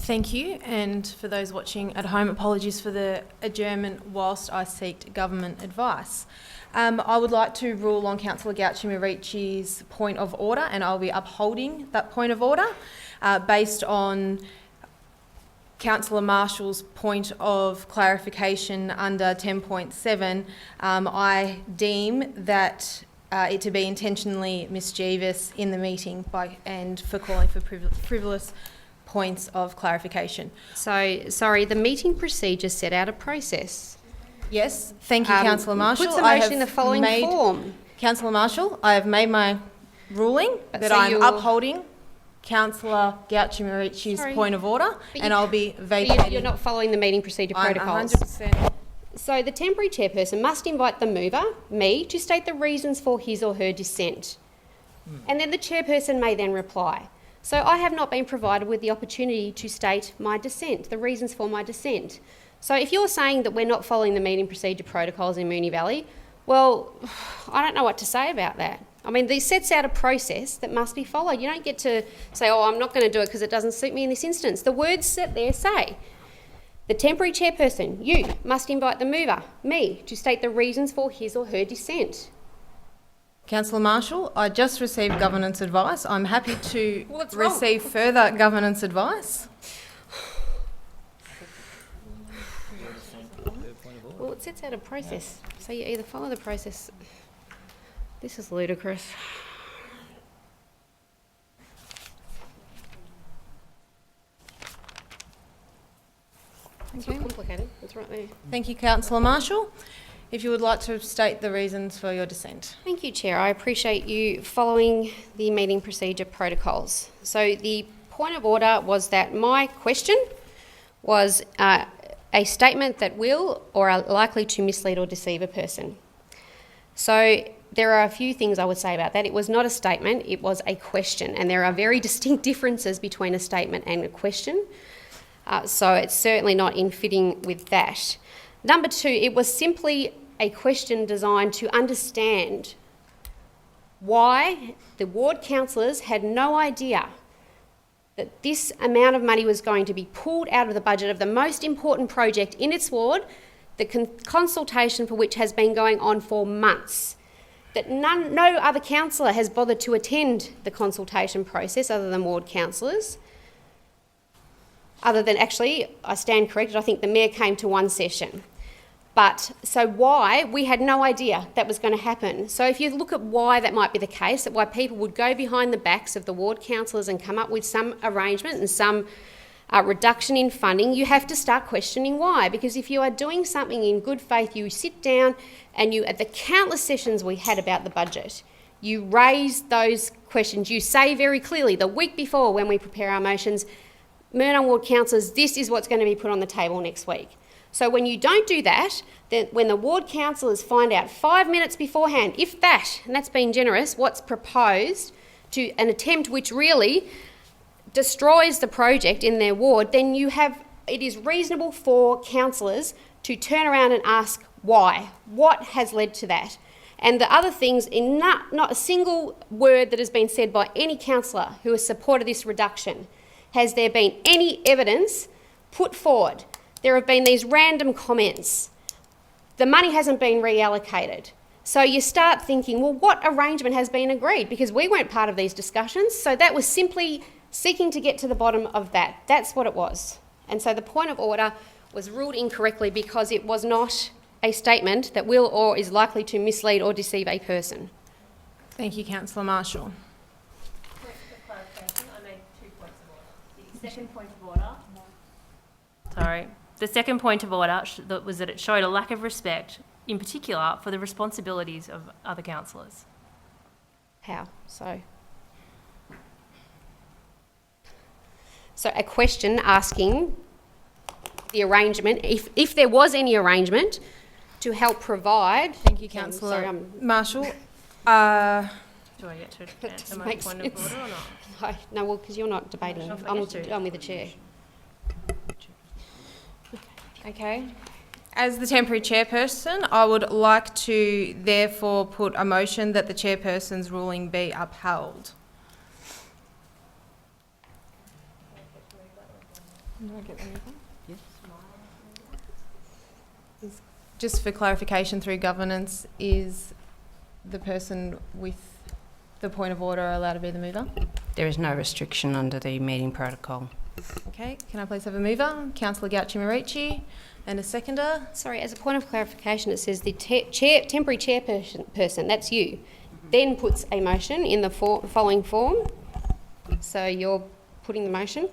Thank you, and for those watching at home, apologies for the adjournment whilst I seeked government advice. I would like to rule on Councillor Gauci-Marici's point of order, and I'll be upholding that point of order based on Councillor Marshall's point of clarification under 10.7. I deem that it to be intentionally mischievous in the meeting and for calling for frivolous points of clarification. So, sorry, the meeting procedure set out a process. Yes, thank you, Councillor Marshall. Puts the motion in the following form. Councillor Marshall, I have made my ruling that so I'm upholding Councillor Gauci-Marici's point of order, and I'll be vacating. You're not following the meeting procedure protocols. 100%. So the temporary chairperson must invite the mover, me, to state the reasons for his or her dissent. And then the chairperson may then reply. So I have not been provided with the opportunity to state my dissent, the reasons for my dissent. So if you're saying that we're not following the meeting procedure protocols in Moonee Valley, well, I don't know what to say about that. I mean, this sets out a process that must be followed. You don't get to say, oh, I'm not going to do it because it doesn't suit me in this instance. The words set there say, the temporary chairperson, you, must invite the mover, me, to state the reasons for his or her dissent. Councillor Marshall, I just received governance advice. I'm happy to receive further governance advice. Well, it sets out a process. So you either follow the process. This is ludicrous. It's not complicated. It's right there. Thank you, Councillor Marshall. If you would like to state the reasons for your dissent. Thank you, Chair. I appreciate you following the meeting procedure protocols. So the point of order was that my question was a statement that will or are likely to mislead or deceive a person. So there are a few things I would say about that. It was not a statement, it was a question, and there are very distinct differences between a statement and a question. So it's certainly not in fitting with that. Number two, it was simply a question designed to understand why the ward councillors had no idea that this amount of money was going to be pulled out of the budget of the most important project in its ward, the consultation for which has been going on for months. That no other councillor has bothered to attend the consultation process other than ward councillors. Other than, actually, I stand corrected, I think the Mayor came to one session. But, so why? We had no idea that was going to happen. So if you look at why that might be the case, that why people would go behind the backs of the ward councillors and come up with some arrangement and some reduction in funding, you have to start questioning why. Because if you are doing something in good faith, you sit down and you, at the countless sessions we had about the budget, you raise those questions. You say very clearly, the week before when we prepare our motions, Moonee ward councillors, this is what's going to be put on the table next week. So when you don't do that, then when the ward councillors find out 5 minutes beforehand, if that, and that's being generous, what's proposed to an attempt which really destroys the project in their ward, then it is reasonable for councillors to turn around and ask why. What has led to that? And the other things, in not a single word that has been said by any councillor who has supported this reduction has there been any evidence put forward. There have been these random comments. The money hasn't been reallocated. So you start thinking, well, what arrangement has been agreed? Because we weren't part of these discussions. So that was simply seeking to get to the bottom of that. That's what it was. And so the point of order was ruled incorrectly because it was not a statement that will or is likely to mislead or deceive a person. Thank you, Councillor Marshall. For clarification, I made 2 points of order. The second point of order. Sorry. The second point of order was that it showed a lack of respect, in particular, for the responsibilities of other councillors. How? So a question asking the arrangement, if there was any arrangement, to help provide... Thank you, Councillor Marshall. Do I get to answer my point of order or not? No, well, because you're not debating. I'm with the chair. Okay. As the temporary chairperson, I would like to therefore put a motion that the chairperson's ruling be upheld. Do I get the mover? Yes. Just for clarification through governance, is the person with the point of order allowed to be the mover? There is no restriction under the meeting protocol. Okay, can I please have a mover? Councillor Gauci-Marici, and a seconder. Sorry, as a point of clarification, it says the temporary chairperson, that's you, then puts a motion in the following form. So you're putting the motion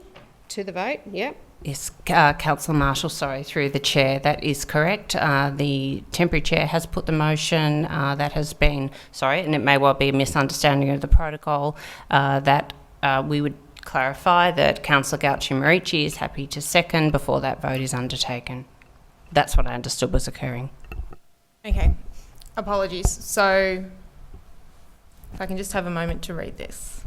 to the vote, yep. Yes, Councillor Marshall, sorry, through the chair, that is correct. The temporary chair has put the motion. That has been, sorry, and it may well be a misunderstanding of the protocol, that we would clarify that Councillor Gauci-Marici is happy to second before that vote is undertaken. That's what I understood was occurring. Okay, apologies. So if I can just have a moment to read this.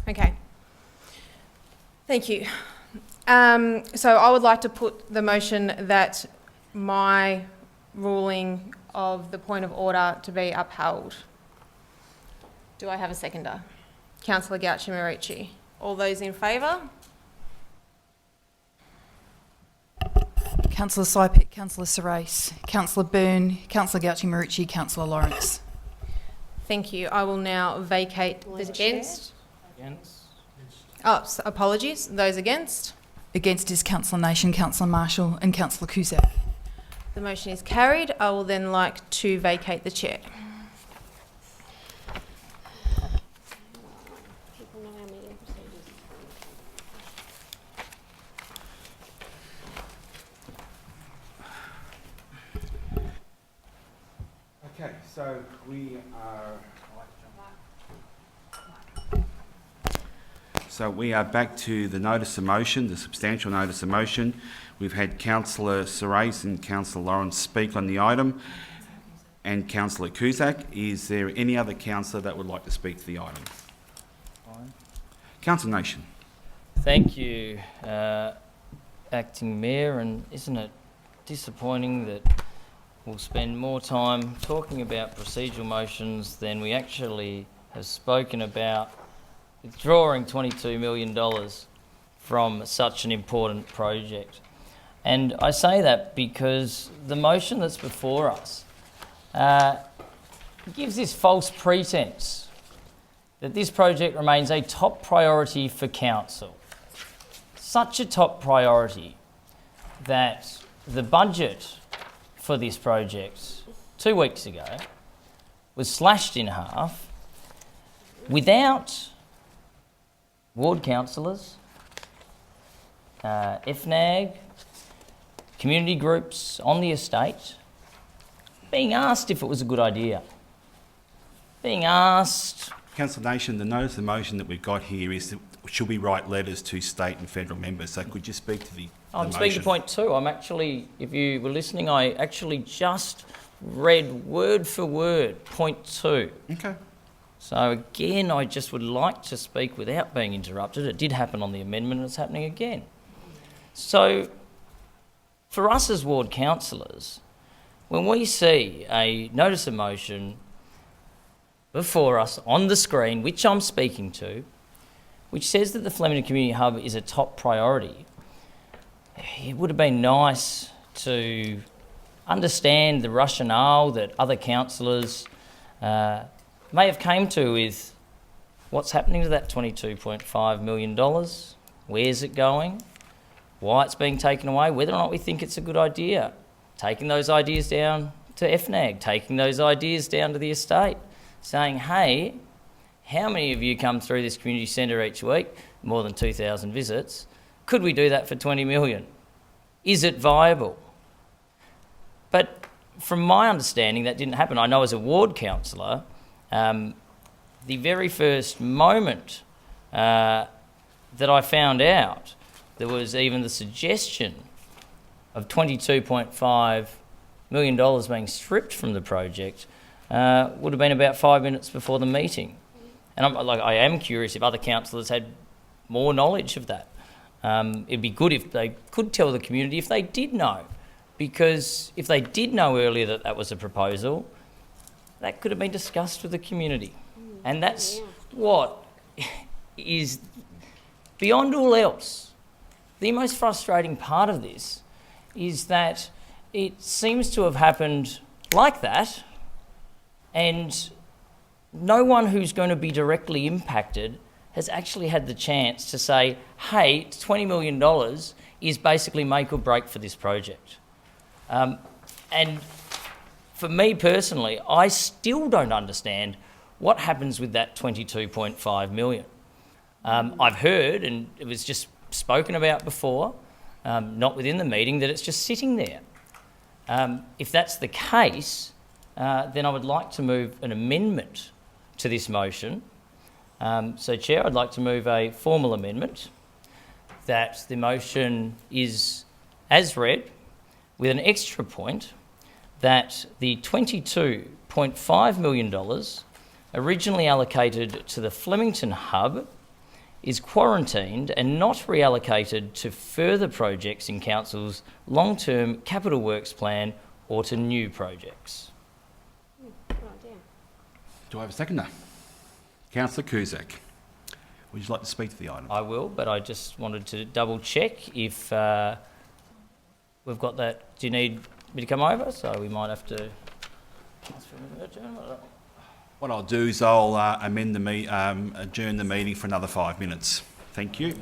Okay. Thank you. So I would like to put the motion that my ruling of the point of order to be upheld. Do I have a seconder? Councillor Gauci-Marici. All those in favour? Councillor Sypek, Councillor Serace, Councillor Byrne, Councillor Gauci-Marici, Councillor Lawrence. Thank you. I will now vacate the Against. Oh, so apologies. Those against? Against is Councillor Nation, Councillor Marshall and Councillor Cusack. The motion is carried. I will then like to vacate the chair. Okay, so we are back to the notice of motion, the substantial notice of motion. We've had Councillor Serace and Councillor Lawrence speak on the item, and Councillor Cusack. Is there any other councillor that would like to speak to the item? Fine. Councillor Nation. Thank you, Acting Mayor, and isn't it disappointing that we'll spend more time talking about procedural motions than we actually have spoken about withdrawing $22 million from such an important project. And I say that because the motion that's before us gives this false pretense that this project remains a top priority for council. Such a top priority that the budget for this project 2 weeks ago was slashed in half without ward councillors, FNAG, community groups on the estate being asked if it was a good idea. Being asked... Councillor Nation, the notice of motion that we've got here is that should we write letters to state and federal members? So could you speak to the I'm motion? speaking to point two. I'm actually, if you were listening, I actually just read word for word point two. Okay. So again, I just would like to speak without being interrupted. It did happen on the amendment and it's happening again. So for us as ward councillors, when we see a notice of motion before us on the screen, which I'm speaking to, which says that the Flemington Community Hub is a top priority, it would have been nice to understand the rationale that other councillors may have came to with what's happening to that $22.5 million, where's it going, why it's being taken away, whether or not we think it's a good idea, taking those ideas down to FNAG, taking those ideas down to the estate, saying, hey, how many of you come through this community centre each week? More than 2,000 visits. Could we do that for 20 million? Is it viable? But from my understanding, that didn't happen. I know as a ward councillor, the very first moment that I found out there was even the suggestion of $22.5 million being stripped from the project would have been about 5 minutes before the meeting. And I am curious if other councillors had more knowledge of that. It'd be good if they could tell the community if they did know because if they did know earlier that that was a proposal, that could have been discussed with the community. And that's what is, beyond all else, the most frustrating part of this is that it seems to have happened like that, and no one who's going to be directly impacted has actually had the chance to say, hey, $20 million is basically make or break for this project. And for me personally, I still don't understand what happens with that 22.5 million. I've heard, and it was just spoken about before, not within the meeting, that it's just sitting there. If that's the case, then I would like to move an amendment to this motion. So, Chair, I'd like to move a formal amendment that the motion is as read, with an extra point that the $22.5 million originally allocated to the Flemington Hub is quarantined and not reallocated to further projects in Council's long-term capital works plan or to new projects. Do I have a seconder? Councillor Cusack, would you like to speak to the item? I will, but I just wanted to double check if we've got that. Do you need me to come over? So we might have to. What I'll do is I'll adjourn the meeting for another 5 minutes. Thank you.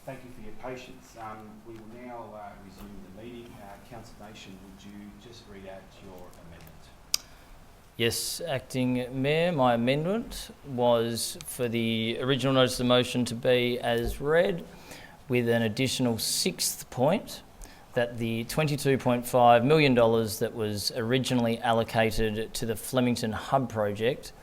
Thank you for your patience. We will now resume the meeting. Councillor Nation, would you just read out your amendment? Yes, Acting Mayor, my amendment was for the original notice of motion to be as read, with an additional sixth point, that the $22.5 million that was originally allocated to the Flemington Hub project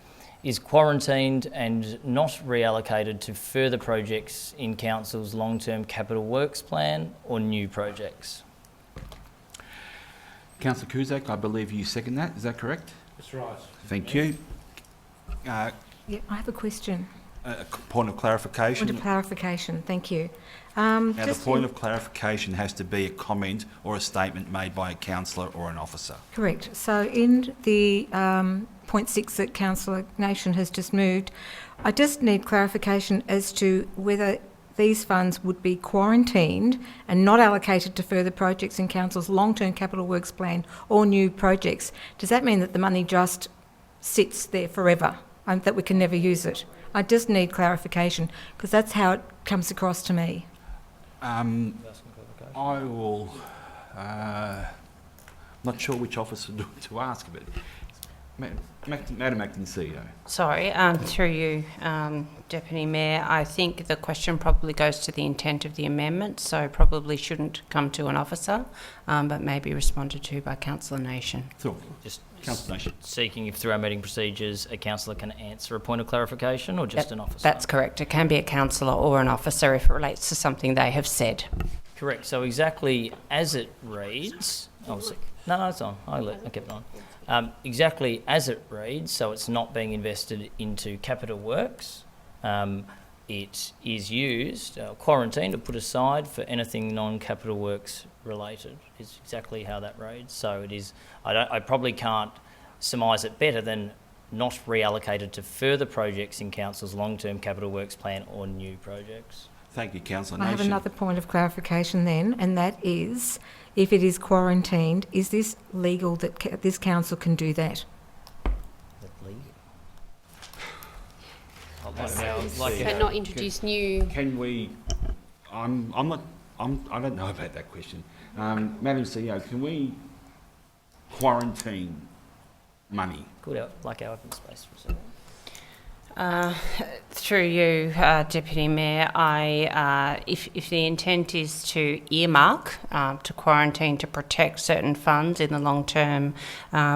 is quarantined and not reallocated to further projects in Council's long-term capital works plan or new projects. Councillor Cusack, I believe you second that. Is that correct? That's right. Thank you. Yeah, I have a question. A point of clarification. Point of clarification, thank you. Now, the point of clarification has to be a comment or a statement made by a councillor or an officer. Correct. So in the point 6 that Councillor Nation has just moved, I just need clarification as to whether these funds would be quarantined and not allocated to further projects in Council's long-term capital works plan or new projects. Does that mean that the money just sits there forever and that we can never use it? I just need clarification because that's how it comes across to me. I will... not sure which officer to ask, but Madam Acting CEO. Sorry, through you, Deputy Mayor, I think the question probably goes to the intent of the amendment, so probably shouldn't come to an officer, but may be responded to by Councillor Nation. So, just Councillor Nation. Seeking if through our meeting procedures a councillor can answer a point of clarification or just an officer? That's correct. It can be a councillor or an officer if it relates to something they have said. Correct. So exactly as it reads... Oh, no, it's on. I kept it on. Exactly as it reads, so it's not being invested into capital works. It is used, quarantined or put aside for anything non-capital works related. Is exactly how that reads. So it is. I probably can't surmise it better than not reallocated to further projects in Council's long-term capital works plan or new projects. Thank you, Councillor I Nation. have another point of clarification then, and that is, if it is quarantined, is this legal that this council can do that? Not introduce new... Can we... I don't know about that question. Madam CEO, can we quarantine money? Good, like our open space for a second. Through you, Deputy Mayor, if the intent is to earmark, to quarantine, to protect certain funds in the long-term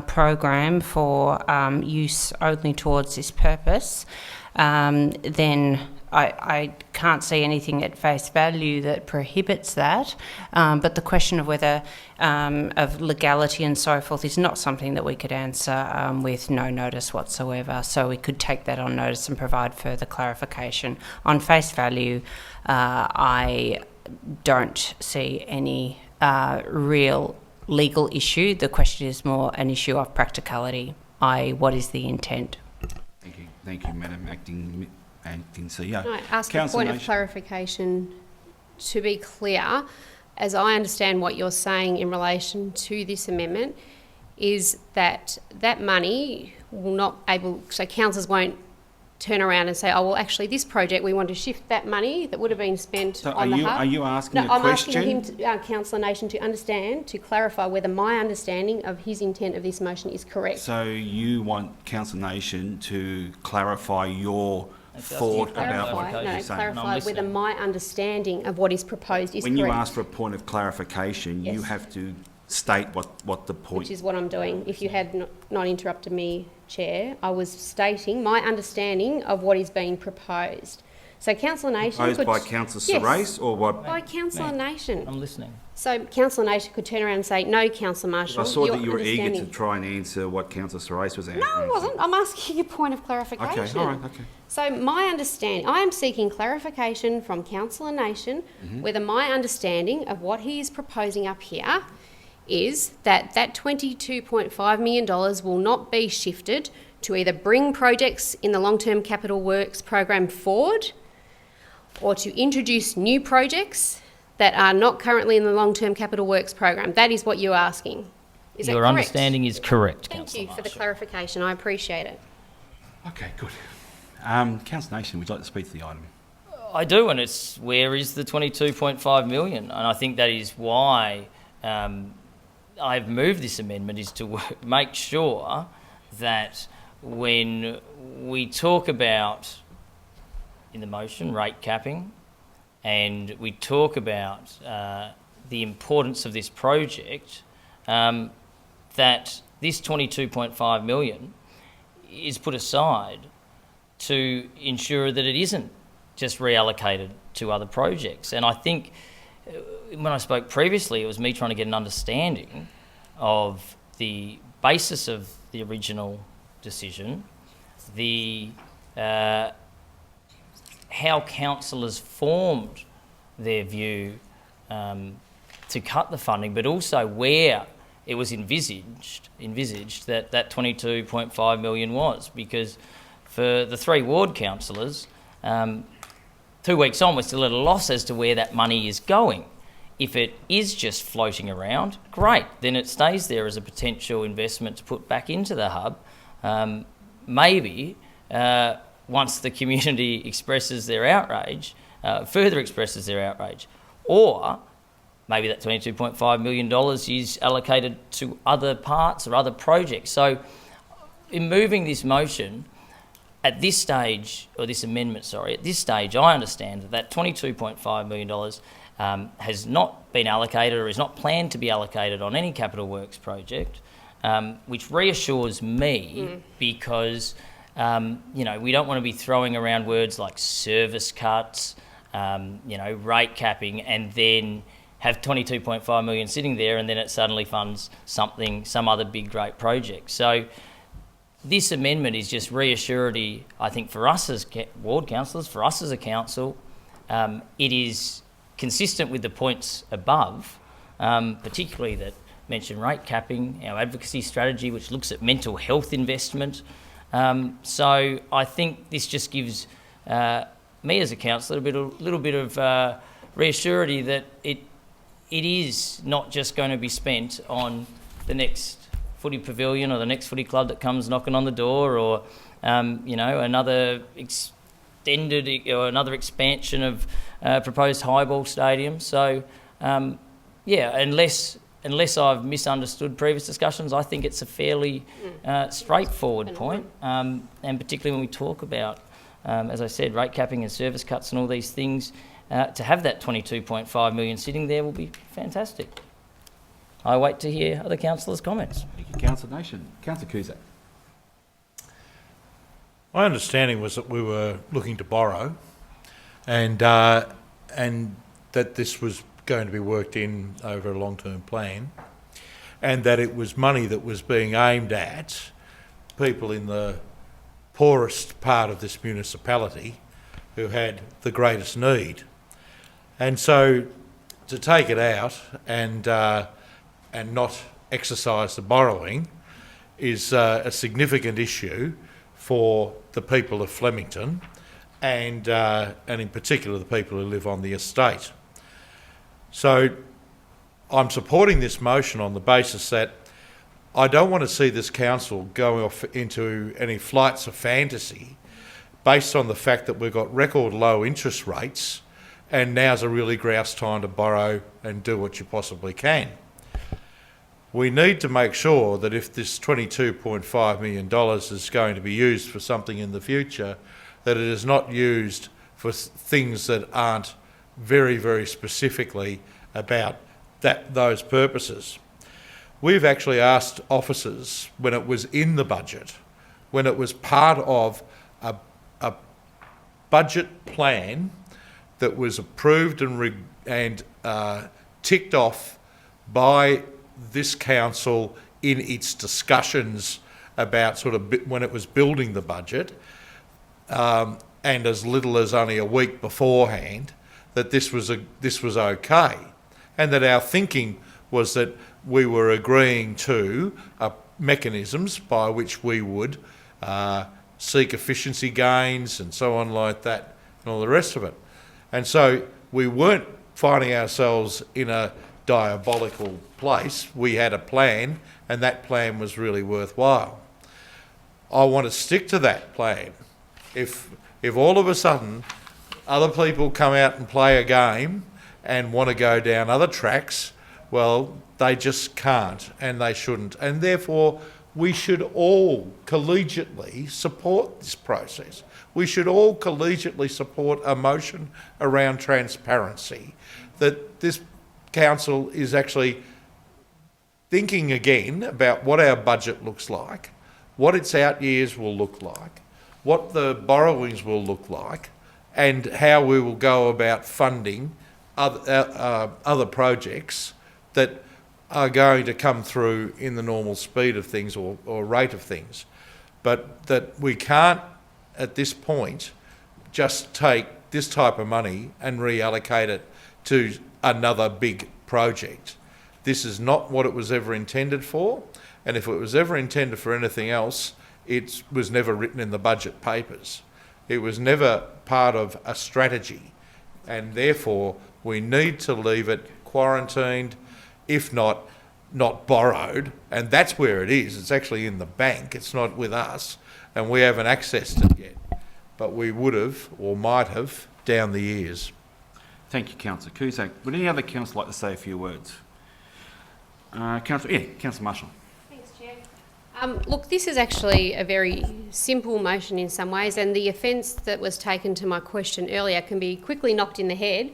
program for use only towards this purpose, then I can't see anything at face value that prohibits that, but the question of whether of legality and so forth is not something that we could answer with no notice whatsoever. So we could take that on notice and provide further clarification. On face value, I don't see any real legal issue. The question is more an issue of practicality, i.e. what is the intent? Thank you, Madam Acting CEO. Can I ask a point of clarification? To be clear, as I understand what you're saying in relation to this amendment, is that that money will not able, so councils won't turn around and say, oh, well, actually, this project, we want to shift that money that would have been spent on the hub. Are you asking a question? I'm asking him, Councillor Nation, to understand, to clarify whether my understanding of his intent of this motion is correct. So you want Councillor Nation to clarify your thought about what you're saying? Clarify whether my understanding of what is proposed is correct. When you ask for a point of clarification, you have to state what the point... Which is what I'm doing. If you had not interrupted me, Chair, I was stating my understanding of what is being proposed. So Councillor Nation... Proposed by Councillor Serace or what? By Councillor Nation. I'm listening. So Councillor Nation could turn around and say, no, Councillor Marshall, I saw that you were eager to try and answer what Councillor Serace was answering. No, I wasn't. I'm asking a point of clarification. Okay, all right, okay. So my understanding, I am seeking clarification from Councillor Nation whether my understanding of what he is proposing up here is that that $22.5 million will not be shifted to either bring projects in the long-term capital works program forward or to introduce new projects that are not currently in the long-term capital works program. That is what you're asking. Is that correct? Your understanding is correct, Thank Councillor you for the Marshall. clarification. I appreciate it. Okay, good. Councillor Nation, would you like to speak to the item? I do, and it's where is the 22.5 million? And I think that is why I've moved this amendment, is to make sure that when we talk about, in the motion, rate capping, and we talk about the importance of this project, that this 22.5 million is put aside to ensure that it isn't just reallocated to other projects. And I think when I spoke previously, it was me trying to get an understanding of the basis of the original decision, the how councillors formed their view to cut the funding, but also where it was envisaged that that 22.5 million was, because for the 3 ward councillors, 2 weeks on, we're still at a loss as to where that money is going. If it is just floating around, great, then it stays there as a potential investment to put back into the hub. Maybe once the community expresses their outrage, further expresses their outrage, or maybe that $22.5 million is allocated to other parts or other projects. So in moving this motion, at this stage, or this amendment, sorry, at this stage, I understand that $22.5 million has not been allocated or is not planned to be allocated on any capital works project, which reassures me because, we don't want to be throwing around words like service cuts, rate capping, and then have 22.5 million sitting there and then it suddenly funds some other big, great project. So this amendment is just reassurity, I think, for us as ward councillors, for us as a council. It is consistent with the points above, particularly that mention rate capping, our advocacy strategy, which looks at mental health investment. So I think this just gives me as a councillor a little bit of reassurity that it is not just going to be spent on the next footy pavilion or the next footy club that comes knocking on the door, or another extended or another expansion of proposed highball stadium. So unless I've misunderstood previous discussions, I think it's a fairly straightforward point, and particularly when we talk about, as I said, rate capping and service cuts and all these things, to have that 22.5 million sitting there will be fantastic. I wait to hear other councillors' comments. Thank you, Councillor Nation. Councillor Cusack. My understanding was that we were looking to borrow, and that this was going to be worked in over a long-term plan, and that it was money that was being aimed at people in the poorest part of this municipality who had the greatest need. And so to take it out and not exercise the borrowing is a significant issue for the people of Flemington, and in particular the people who live on the estate. So I'm supporting this motion on the basis that I don't want to see this council go off into any flights of fantasy based on the fact that we've got record low interest rates and now's a really grouse time to borrow and do what you possibly can. We need to make sure that if this $22.5 million is going to be used for something in the future, that it is not used for things that aren't very, very specifically about those purposes. We've actually asked officers, when it was in the budget, when it was part of a budget plan that was approved and ticked off by this council in its discussions about when it was building the budget, and as little as only a week beforehand, that this was okay, and that our thinking was that we were agreeing to mechanisms by which we would seek efficiency gains and so on like that and all the rest of it. And so we weren't finding ourselves in a diabolical place. We had a plan, and that plan was really worthwhile. I want to stick to that plan. If all of a sudden other people come out and play a game and want to go down other tracks, well, they just can't and they shouldn't. And therefore, we should all collegiately support this process. We should all collegiately support a motion around transparency, that this council is actually thinking again about what our budget looks like, what its out years will look like, what the borrowings will look like, and how we will go about funding other projects that are going to come through in the normal speed of things or rate of things. But that we can't, at this point, just take this type of money and reallocate it to another big project. This is not what it was ever intended for, and if it was ever intended for anything else, it was never written in the budget papers. It was never part of a strategy, and therefore we need to leave it quarantined, if not borrowed, and that's where it is. It's actually in the bank, it's not with us, and we haven't accessed it yet. But we would have, or might have, down the years. Thank you, Councillor Cusack. Would any other councillor like to say a few words? Councillor Marshall. Thanks, Chair. Look, this is actually a very simple motion in some ways, and the offence that was taken to my question earlier can be quickly knocked in the head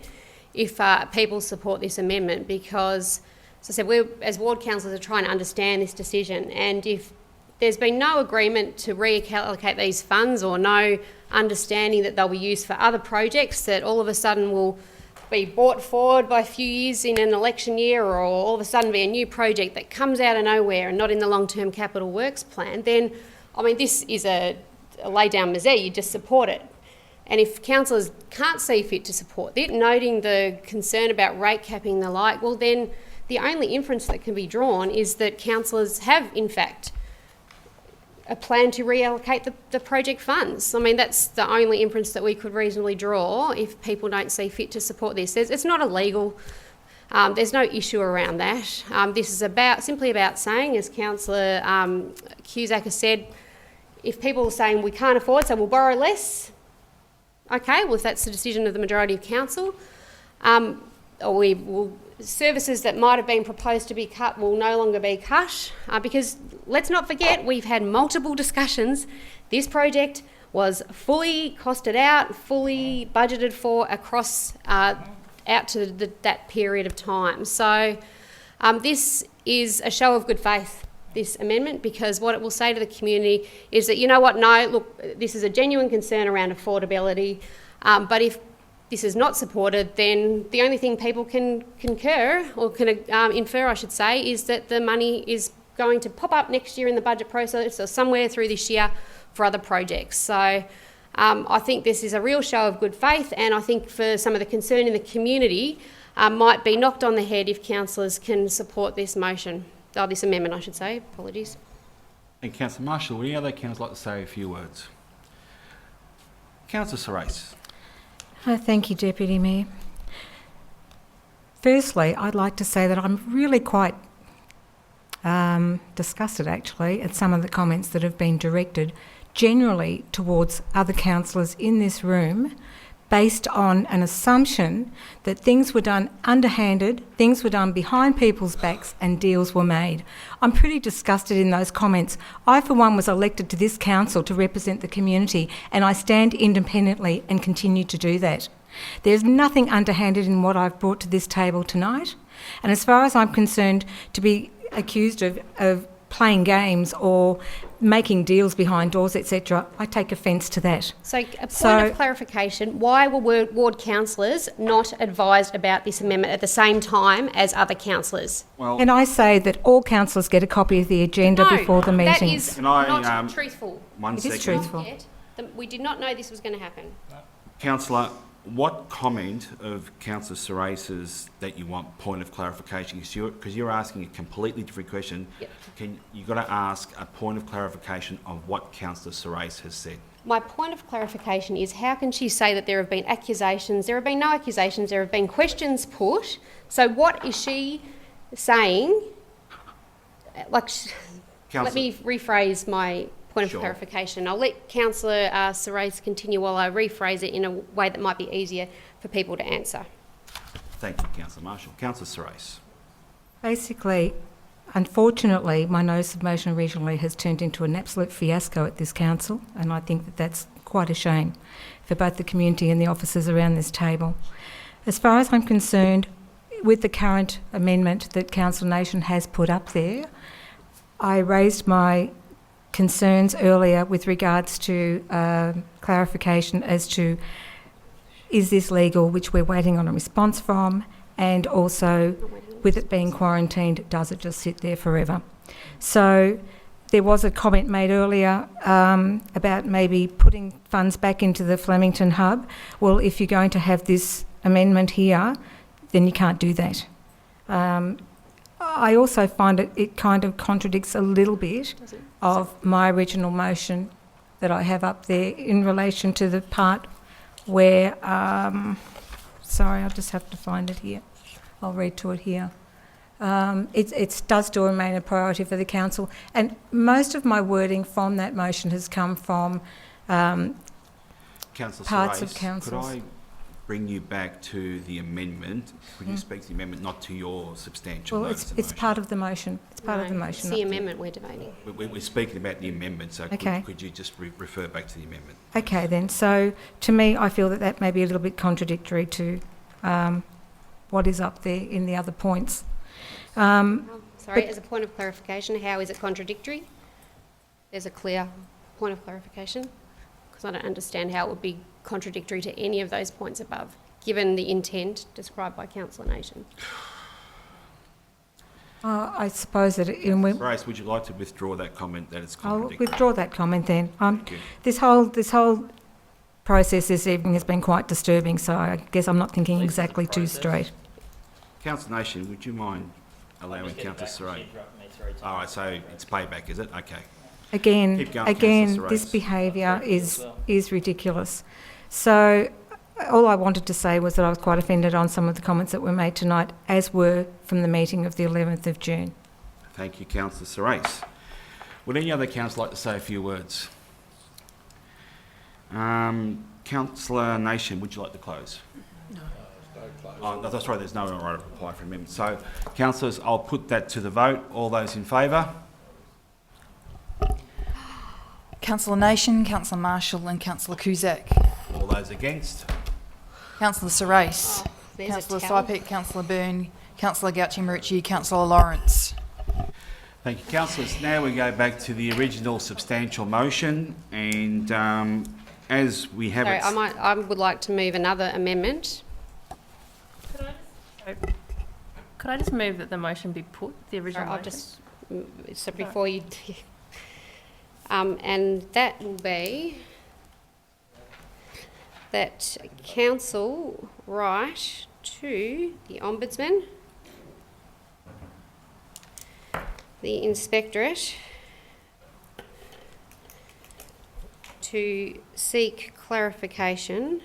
if people support this amendment, because, as I said, we as ward councillors are trying to understand this decision, and if there's been no agreement to reallocate these funds or no understanding that they'll be used for other projects that all of a sudden will be brought forward by a few years in an election year, or all of a sudden be a new project that comes out of nowhere and not in the long-term capital works plan, then, I mean, this is a lay down misère. You just support it. And if councillors can't see fit to support it, noting the concern about rate capping and the like, well then the only inference that can be drawn is that councillors have in fact a plan to reallocate the project funds. I mean, that's the only inference that we could reasonably draw if people don't see fit to support this. It's not illegal. There's no issue around that. This is simply about saying, as Councillor Cusack has said, if people are saying we can't afford, so we'll borrow less, okay, well, if that's the decision of the majority of council, or we will, services that might have been proposed to be cut will no longer be cut, because let's not forget, we've had multiple discussions. This project was fully costed out, fully budgeted for across out to that period of time. So this is a show of good faith, this amendment, because what it will say to the community is that, you know what, no, look, this is a genuine concern around affordability, but if this is not supported, then the only thing people can concur, or can infer, I should say, is that the money is going to pop up next year in the budget process or somewhere through this year for other projects. So I think this is a real show of good faith, and I think for some of the concern in the community might be knocked on the head if councillors can support this motion, or this amendment, I should say. Apologies. And Councillor Marshall, would any other councillor like to say a few words? Councillor Sorais. Thank you, Deputy Mayor. Firstly, I'd like to say that I'm really quite disgusted, actually, at some of the comments that have been directed generally towards other councillors in this room, based on an assumption that things were done underhanded, things were done behind people's backs, and deals were made. I'm pretty disgusted in those comments. I, for one, was elected to this council to represent the community, and I stand independently and continue to do that. There's nothing underhanded in what I've brought to this table tonight, and as far as I'm concerned, to be accused of playing games or making deals behind doors, etc., I take offence to that. So a point of clarification, why were ward councillors not advised about this amendment at the same time as other councillors? Well, and I say that all councillors get a copy of the agenda before the meetings. That is not truthful. It is truthful. We did not know this was going to happen. Councillor, what comment of Councillor Sorais's that you want point of clarification? Because you're asking a completely different question. Yep. You've got to ask a point of clarification of what Councillor Sorais has said. My point of clarification is, how can she say that there have been accusations? There have been no accusations, there have been questions put. So what is she saying? Let me rephrase my point Sure. of clarification. I'll let Councillor Sorais continue while I rephrase it in a way that might be easier for people to answer. Thank you, Councillor Marshall. Councillor Sorais. Basically, unfortunately, my notice of motion originally has turned into an absolute fiasco at this council, and I think that that's quite a shame for both the community and the officers around this table. As far as I'm concerned, with the current amendment that Council Nation has put up there, I raised my concerns earlier with regards to clarification as to is this legal, which we're waiting on a response from, and also with it being quarantined, does it just sit there forever? So there was a comment made earlier about maybe putting funds back into the Flemington hub. Well, if you're going to have this amendment here, then you can't do that. I also find it kind of contradicts a little bit of my original motion that I have up there in relation to the part where, sorry, I'll just have to find it here. I'll read to it here. It does still remain a priority for the council, and most of my wording from that motion has come from Councillor parts Sorais, of councils. could I bring you back to the amendment? Could you speak to the amendment, not to your substantial Well, notice of it's motion? part of the motion. It's part of the motion. It's the amendment we're debating. We're speaking about the amendment, so Okay. could you just refer back to the amendment? Okay, then. So to me, I feel that that may be a little bit contradictory to what is up there in the other points. Sorry, as a point of clarification, how is it contradictory? There's a clear point of clarification, because I don't understand how it would be contradictory to any of those points above, given the intent described by Councillor Nation. I suppose that Grace, would you like to withdraw that comment that it's I'll contradictory? withdraw that comment then. Thank you. This whole process this evening has been quite disturbing, so I guess I'm not thinking exactly too straight. Councillor Nation, would you mind allowing Councillor Sorais? All right, so it's payback, is it? Okay. Again, Keep going, Councillor this Sorais. behaviour is ridiculous. So all I wanted to say was that I was quite offended on some of the comments that were made tonight, as were from the meeting of the 11th of June. Thank you, Councillor Sorais. Would any other councillor like to say a few words? Councillor Nation, would you like to close? No. Oh, no, that's right, there's no right to apply for amendment. So, councillors, I'll put that to the vote. All those in favour? Councillor Nation, Councillor Marshall and Councillor Cusack. All those against? Councillor Sorais. there's a Councillor towel. Sypek, Councillor Byrne, Councillor Gauchi-Marucci, Councillor Lawrence. Thank you, councillors. Now we go back to the original substantial motion, and as we have Sorry, it... I would like to move another amendment. Could I just move that the motion be put, the original I'll motion? just, so before you... and that will be that council write to the Ombudsman, the Inspectorate, to seek clarification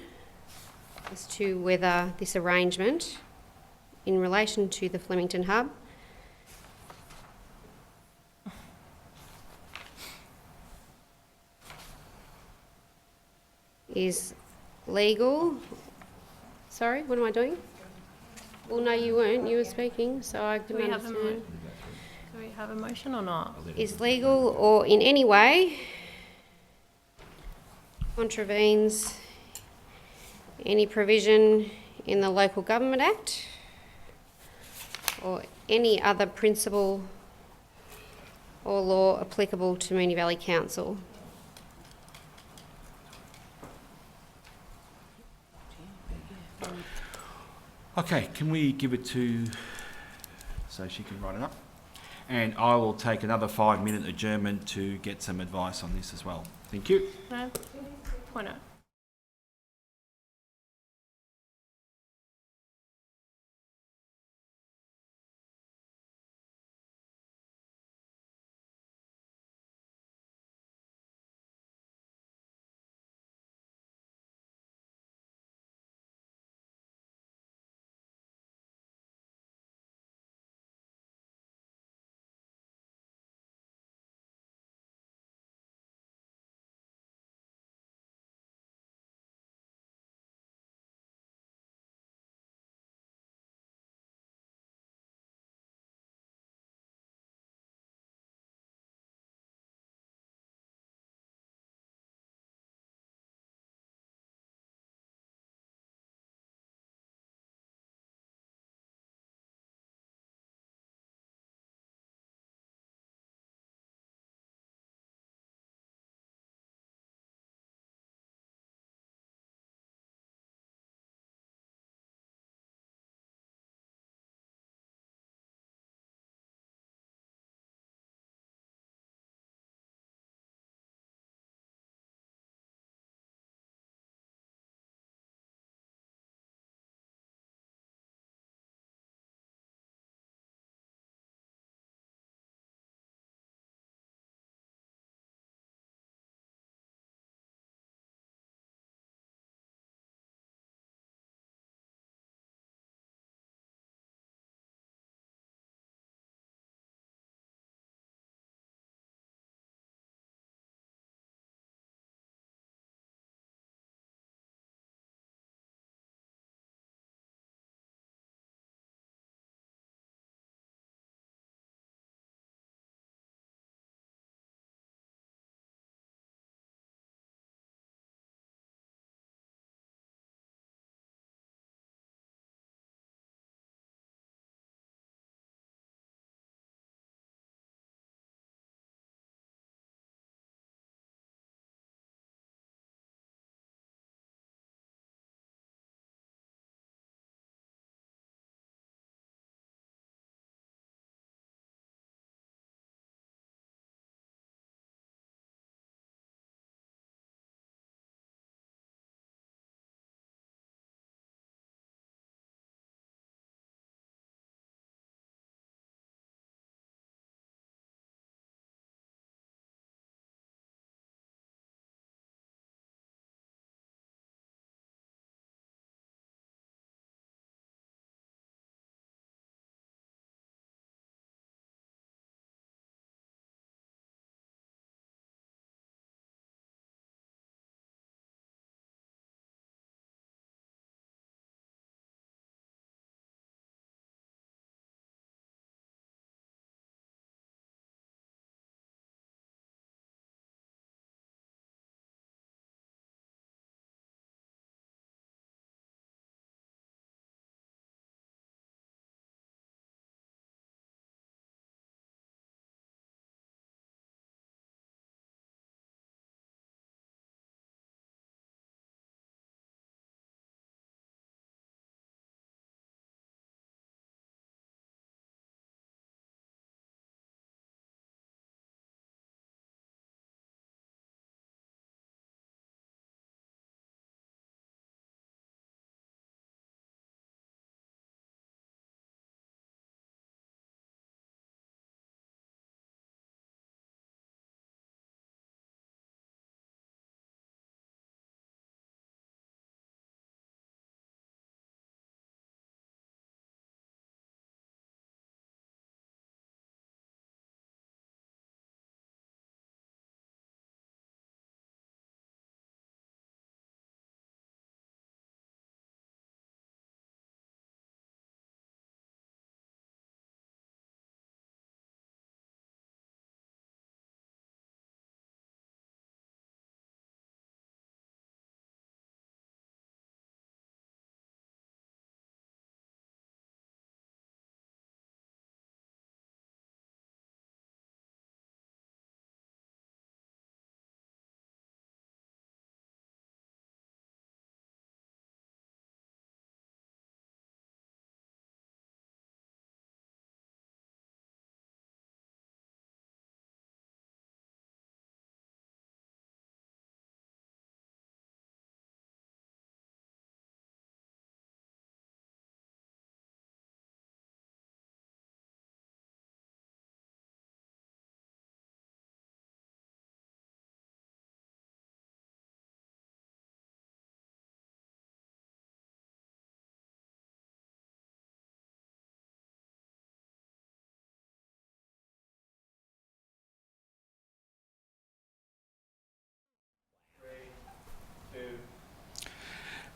as to whether this arrangement in relation to the Flemington Hub is legal. Sorry, what am I doing? Well, no, you weren't. You were speaking, so I Do didn't we have a understand. Do we have a motion or not? Is legal or in any way contravenes any provision in the Local Government Act or any other principle or law applicable to Moonee Valley Council. Okay, can we give it to... so she can write it up? And I will take another 5-minute adjournment to get some advice on this as well. Thank you. No, point out.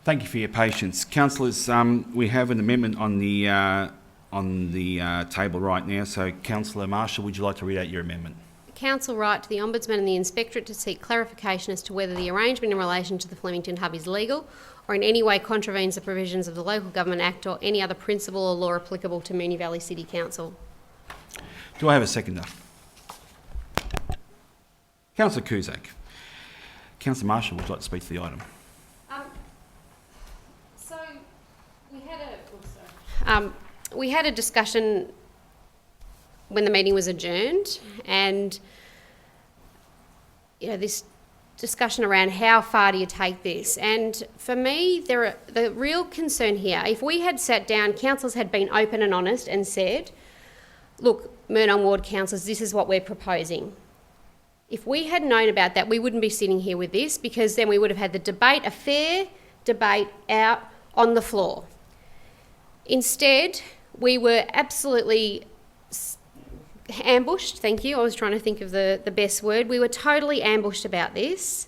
Thank you for your patience. Councillors, we have an amendment on the table right now, so Councillor Marshall, would you like to read out your amendment? Council write to the Ombudsman and the Inspectorate to seek clarification as to whether the arrangement in relation to the Flemington Hub is legal or in any way contravenes the provisions of the Local Government Act or any other principle or law applicable to Moonee Valley City Council. Do I have a seconder? Councillor Cusack. Councillor Marshall would like to speak to the item. So we had a discussion when the meeting was adjourned, and this discussion around how far do you take this. And for me, the real concern here, if we had sat down, councillors had been open and honest and said, look, Moonee Ward councillors, this is what we're proposing. If we had known about that, we wouldn't be sitting here with this, because then we would have had the debate, a fair debate out on the floor. Instead, we were absolutely ambushed, thank you, I was trying to think of the best word. We were totally ambushed about this,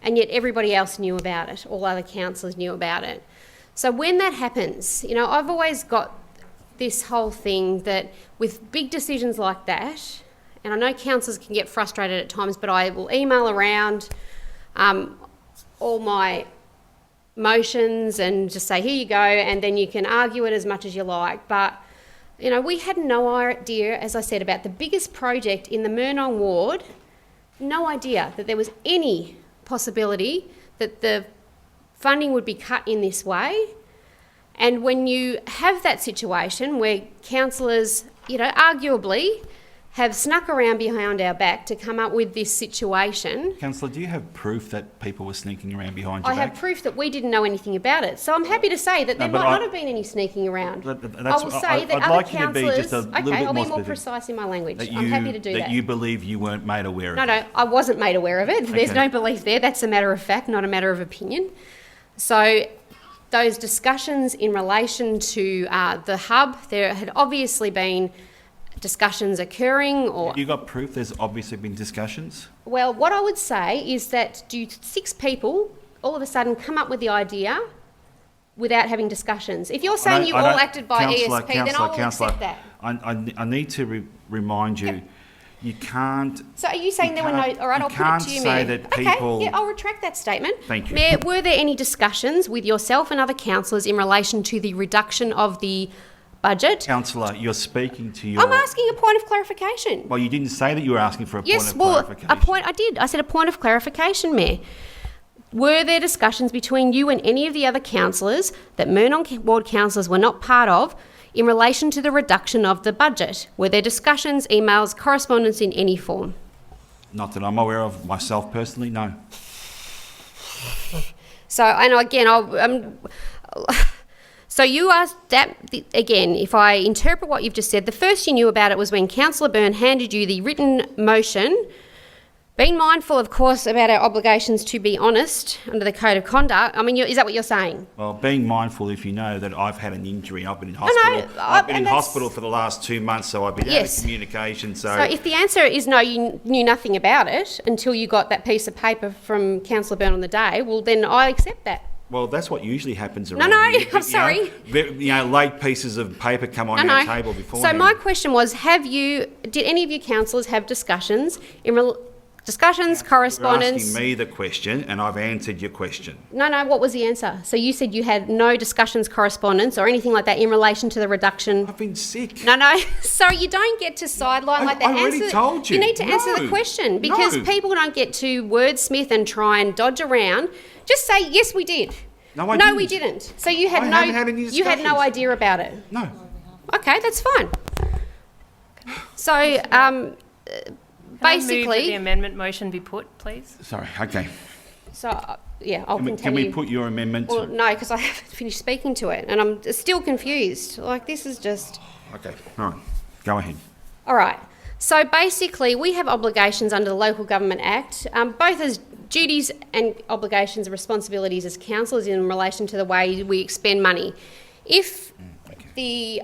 and yet everybody else knew about it. All other councillors knew about it. So when that happens, I've always got this whole thing that with big decisions like that, and I know councillors can get frustrated at times, but I will email around all my motions and just say, here you go, and then you can argue it as much as you like. But we had no idea, as I said, about the biggest project in the Moonee Ward, no idea that there was any possibility that the funding would be cut in this way. And when you have that situation where councillors, arguably have snuck around behind our back to come up with this situation. Councillor, do you have proof that people were sneaking around behind your I back? have proof that we didn't know anything about it. So I'm happy to say that there might not have been any sneaking around. I will say that other councillors... Okay, I'll be more precise in my language. I'm happy to do that. That you believe you weren't made aware of it? No, I wasn't made aware of it. There's no belief there. That's a matter of fact, not a matter of opinion. So those discussions in relation to the hub, there had obviously been discussions occurring, or... You got proof there's obviously been discussions? Well, what I would say is that do 6 people all of a sudden come up with the idea without having discussions? If you're saying you all acted by ESP, then I will accept that. I need to remind you, you can't... So are you saying there were no... All right, I'll put it to you, Mayor. That people... Okay, yeah, I'll retract that statement. Thank you. Mayor, were there any discussions with yourself and other councillors in relation to the reduction of the budget? Councillor, you're speaking to your... I'm asking a point of clarification. Well, you didn't say that you were asking for a point of clarification. Yes, well, I did. I said a point of clarification, Mayor. Were there discussions between you and any of the other councillors that Moonee Ward councillors were not part of in relation to the reduction of the budget? Were there discussions, emails, correspondence in any form? Not that I'm aware of myself personally, no. So, and again, so you asked that, again, if I interpret what you've just said, the first you knew about it was when Councillor Byrne handed you the written motion, being mindful, of course, about our obligations to be honest under the Code of Conduct. I mean, is that what you're saying? Well, being mindful, if you know that I've had an injury, I've been in hospital. I've been in hospital for the last 2 months, so I've been out of communication. So if the answer is no, you knew nothing about it until you got that piece of paper from Councillor Byrne on the day, well, then I accept that. Well, that's what usually happens around here. I'm sorry. Late pieces of paper come on our table beforehand. So my question was, did any of you councillors have discussions, correspondence? You're asking me the question, and I've answered your question. No, what was the answer? So you said you had no discussions, correspondence, or anything like that in relation to the reduction? I've been sick. No. Sorry, you don't get to sideline like that. I already told you. You need to answer the question, because people don't get to wordsmith and try and dodge around. Just say, yes, we did. No, I didn't. We didn't. So you had you had no idea about it. No. Okay, that's fine. So basically, move that the amendment motion be put, please? Sorry. Okay. So I'll continue. Can we put your amendment? Well, no, because I haven't finished speaking to it, and I'm still confused. This is just. Okay. All right. Go ahead. All right. So basically, we have obligations under the Local Government Act, both as duties and obligations and responsibilities as councillors in relation to the way we expend money. If the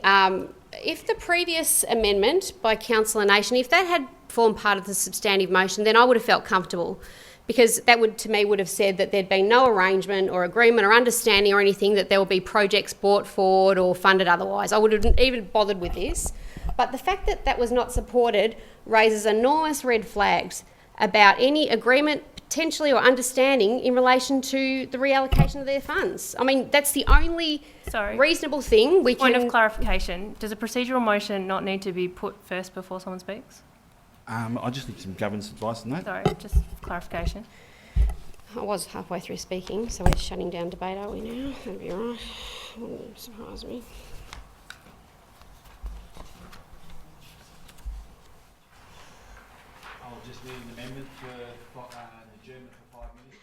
previous amendment by Councillor Nation, if that had formed part of the substantive motion, then I would have felt comfortable, because that would, to me, would have said that there'd been no arrangement or agreement or understanding or anything that there will be projects brought forward or funded otherwise. I wouldn't have even bothered with this. But the fact that that was not supported raises enormous red flags about any agreement potentially or understanding in relation to the reallocation of their funds. I mean, that's the only reasonable thing we can... Point of clarification, does a procedural motion not need to be put first before someone speaks? I just need some governance advice on that. Sorry, just clarification. I was halfway through speaking, so we're shutting down debate, are we now? That'd be all right. Wouldn't surprise me. I'll just need an amendment for an adjournment for 5 minutes.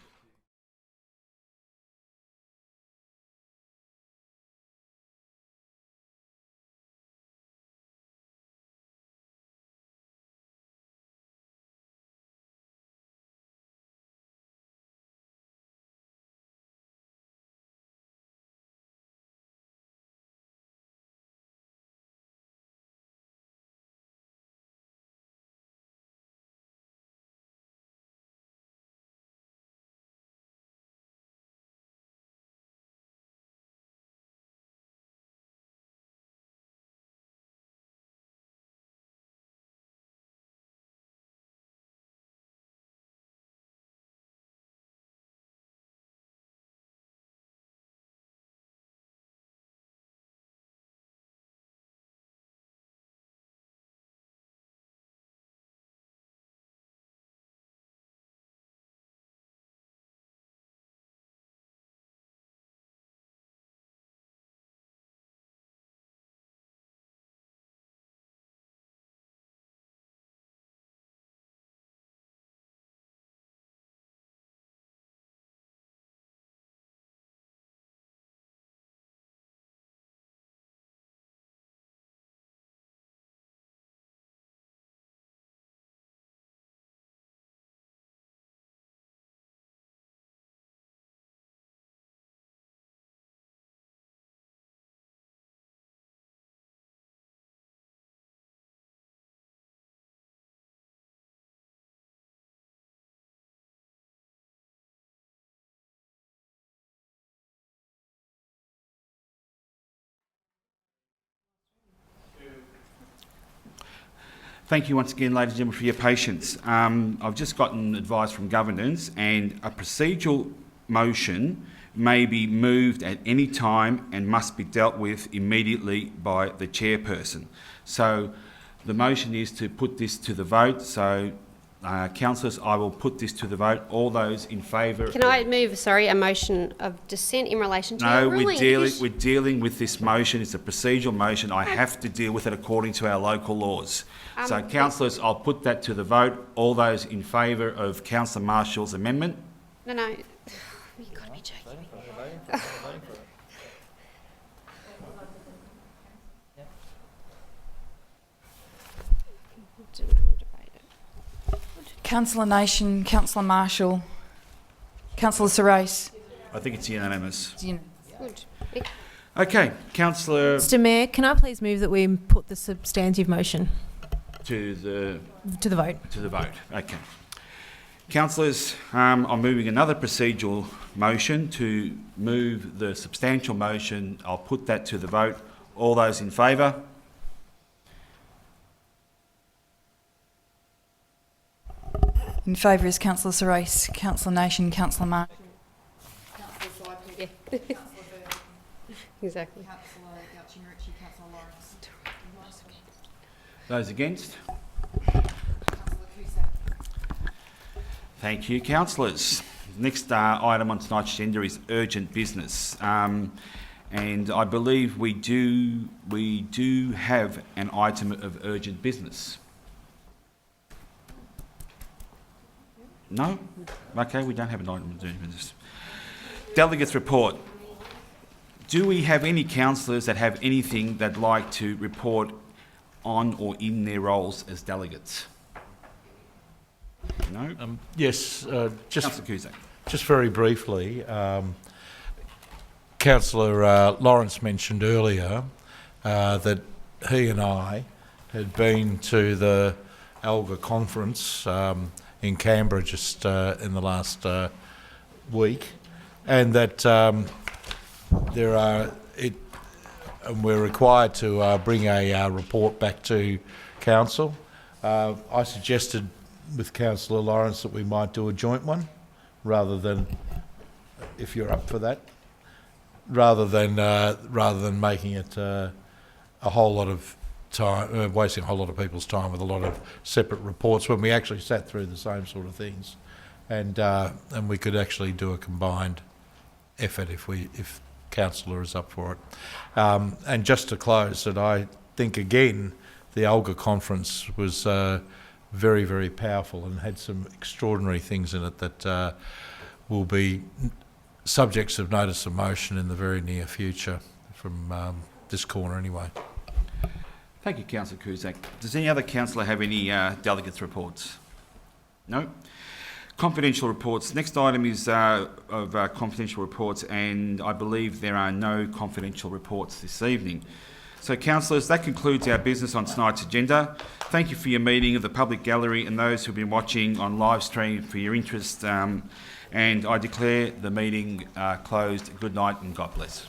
Thank you once again, ladies and gentlemen, for your patience. I've just gotten advice from governance, and a procedural motion may be moved at any time and must be dealt with immediately by the chairperson. So the motion is to put this to the vote. So, councillors, I will put this to the vote. All those in favour... Can I move, a motion of dissent in relation to No, your ruling? we're dealing with this motion. It's a procedural motion. I have to deal with it according to our local laws. So, councillors, I'll put that to the vote. All those in favour of Councillor Marshall's amendment? No, you've got to be joking me. Councillor Nation, Councillor Marshall, Councillor Sorais. I think it's unanimous. It's unanimous. Good. Okay, Councillor... Mr Mayor, can I please move that we put the substantive motion To the vote? To the vote, okay. Councillors, I'm moving another procedural motion to move the substantial motion. I'll put that to the vote. All those in favour? In favour is Councillor Sorais, Councillor Nation, Councillor Marshall. Yeah. Exactly. Those against? Thank you, councillors. Next item on tonight's agenda is urgent business, and I believe we do have an item of urgent business. No? Okay, we don't have an item of urgent business. Delegates report. Do we have any councillors that have anything they'd like to report on or in their roles as delegates? No? Yes, Councillor Cusack. Just very briefly, Councillor Lawrence mentioned earlier that he and I had been to the ALGA conference in Canberra just in the last week, and that and we're required to bring a report back to Council. I suggested with Councillor Lawrence that we might do a joint one, rather than, if you're up for that, rather than making it a whole lot of time, wasting a whole lot of people's time with a lot of separate reports when we actually sat through the same sort of things, and we could actually do a combined effort if Councillor is up for it. And just to close, that I think again the Olga conference was very, very powerful and had some extraordinary things in it that will be subjects of notice of motion in the very near future from this corner anyway. Thank you, Councillor Cusack. Does any other councillor have any delegates' reports? No? Confidential reports. Next item is of confidential reports, and I believe there are no confidential reports this evening. So, councillors, that concludes our business on tonight's agenda. Thank you for your meeting of the public gallery and those who have been watching on live stream for your interest. And I declare the meeting closed. Good night and God bless.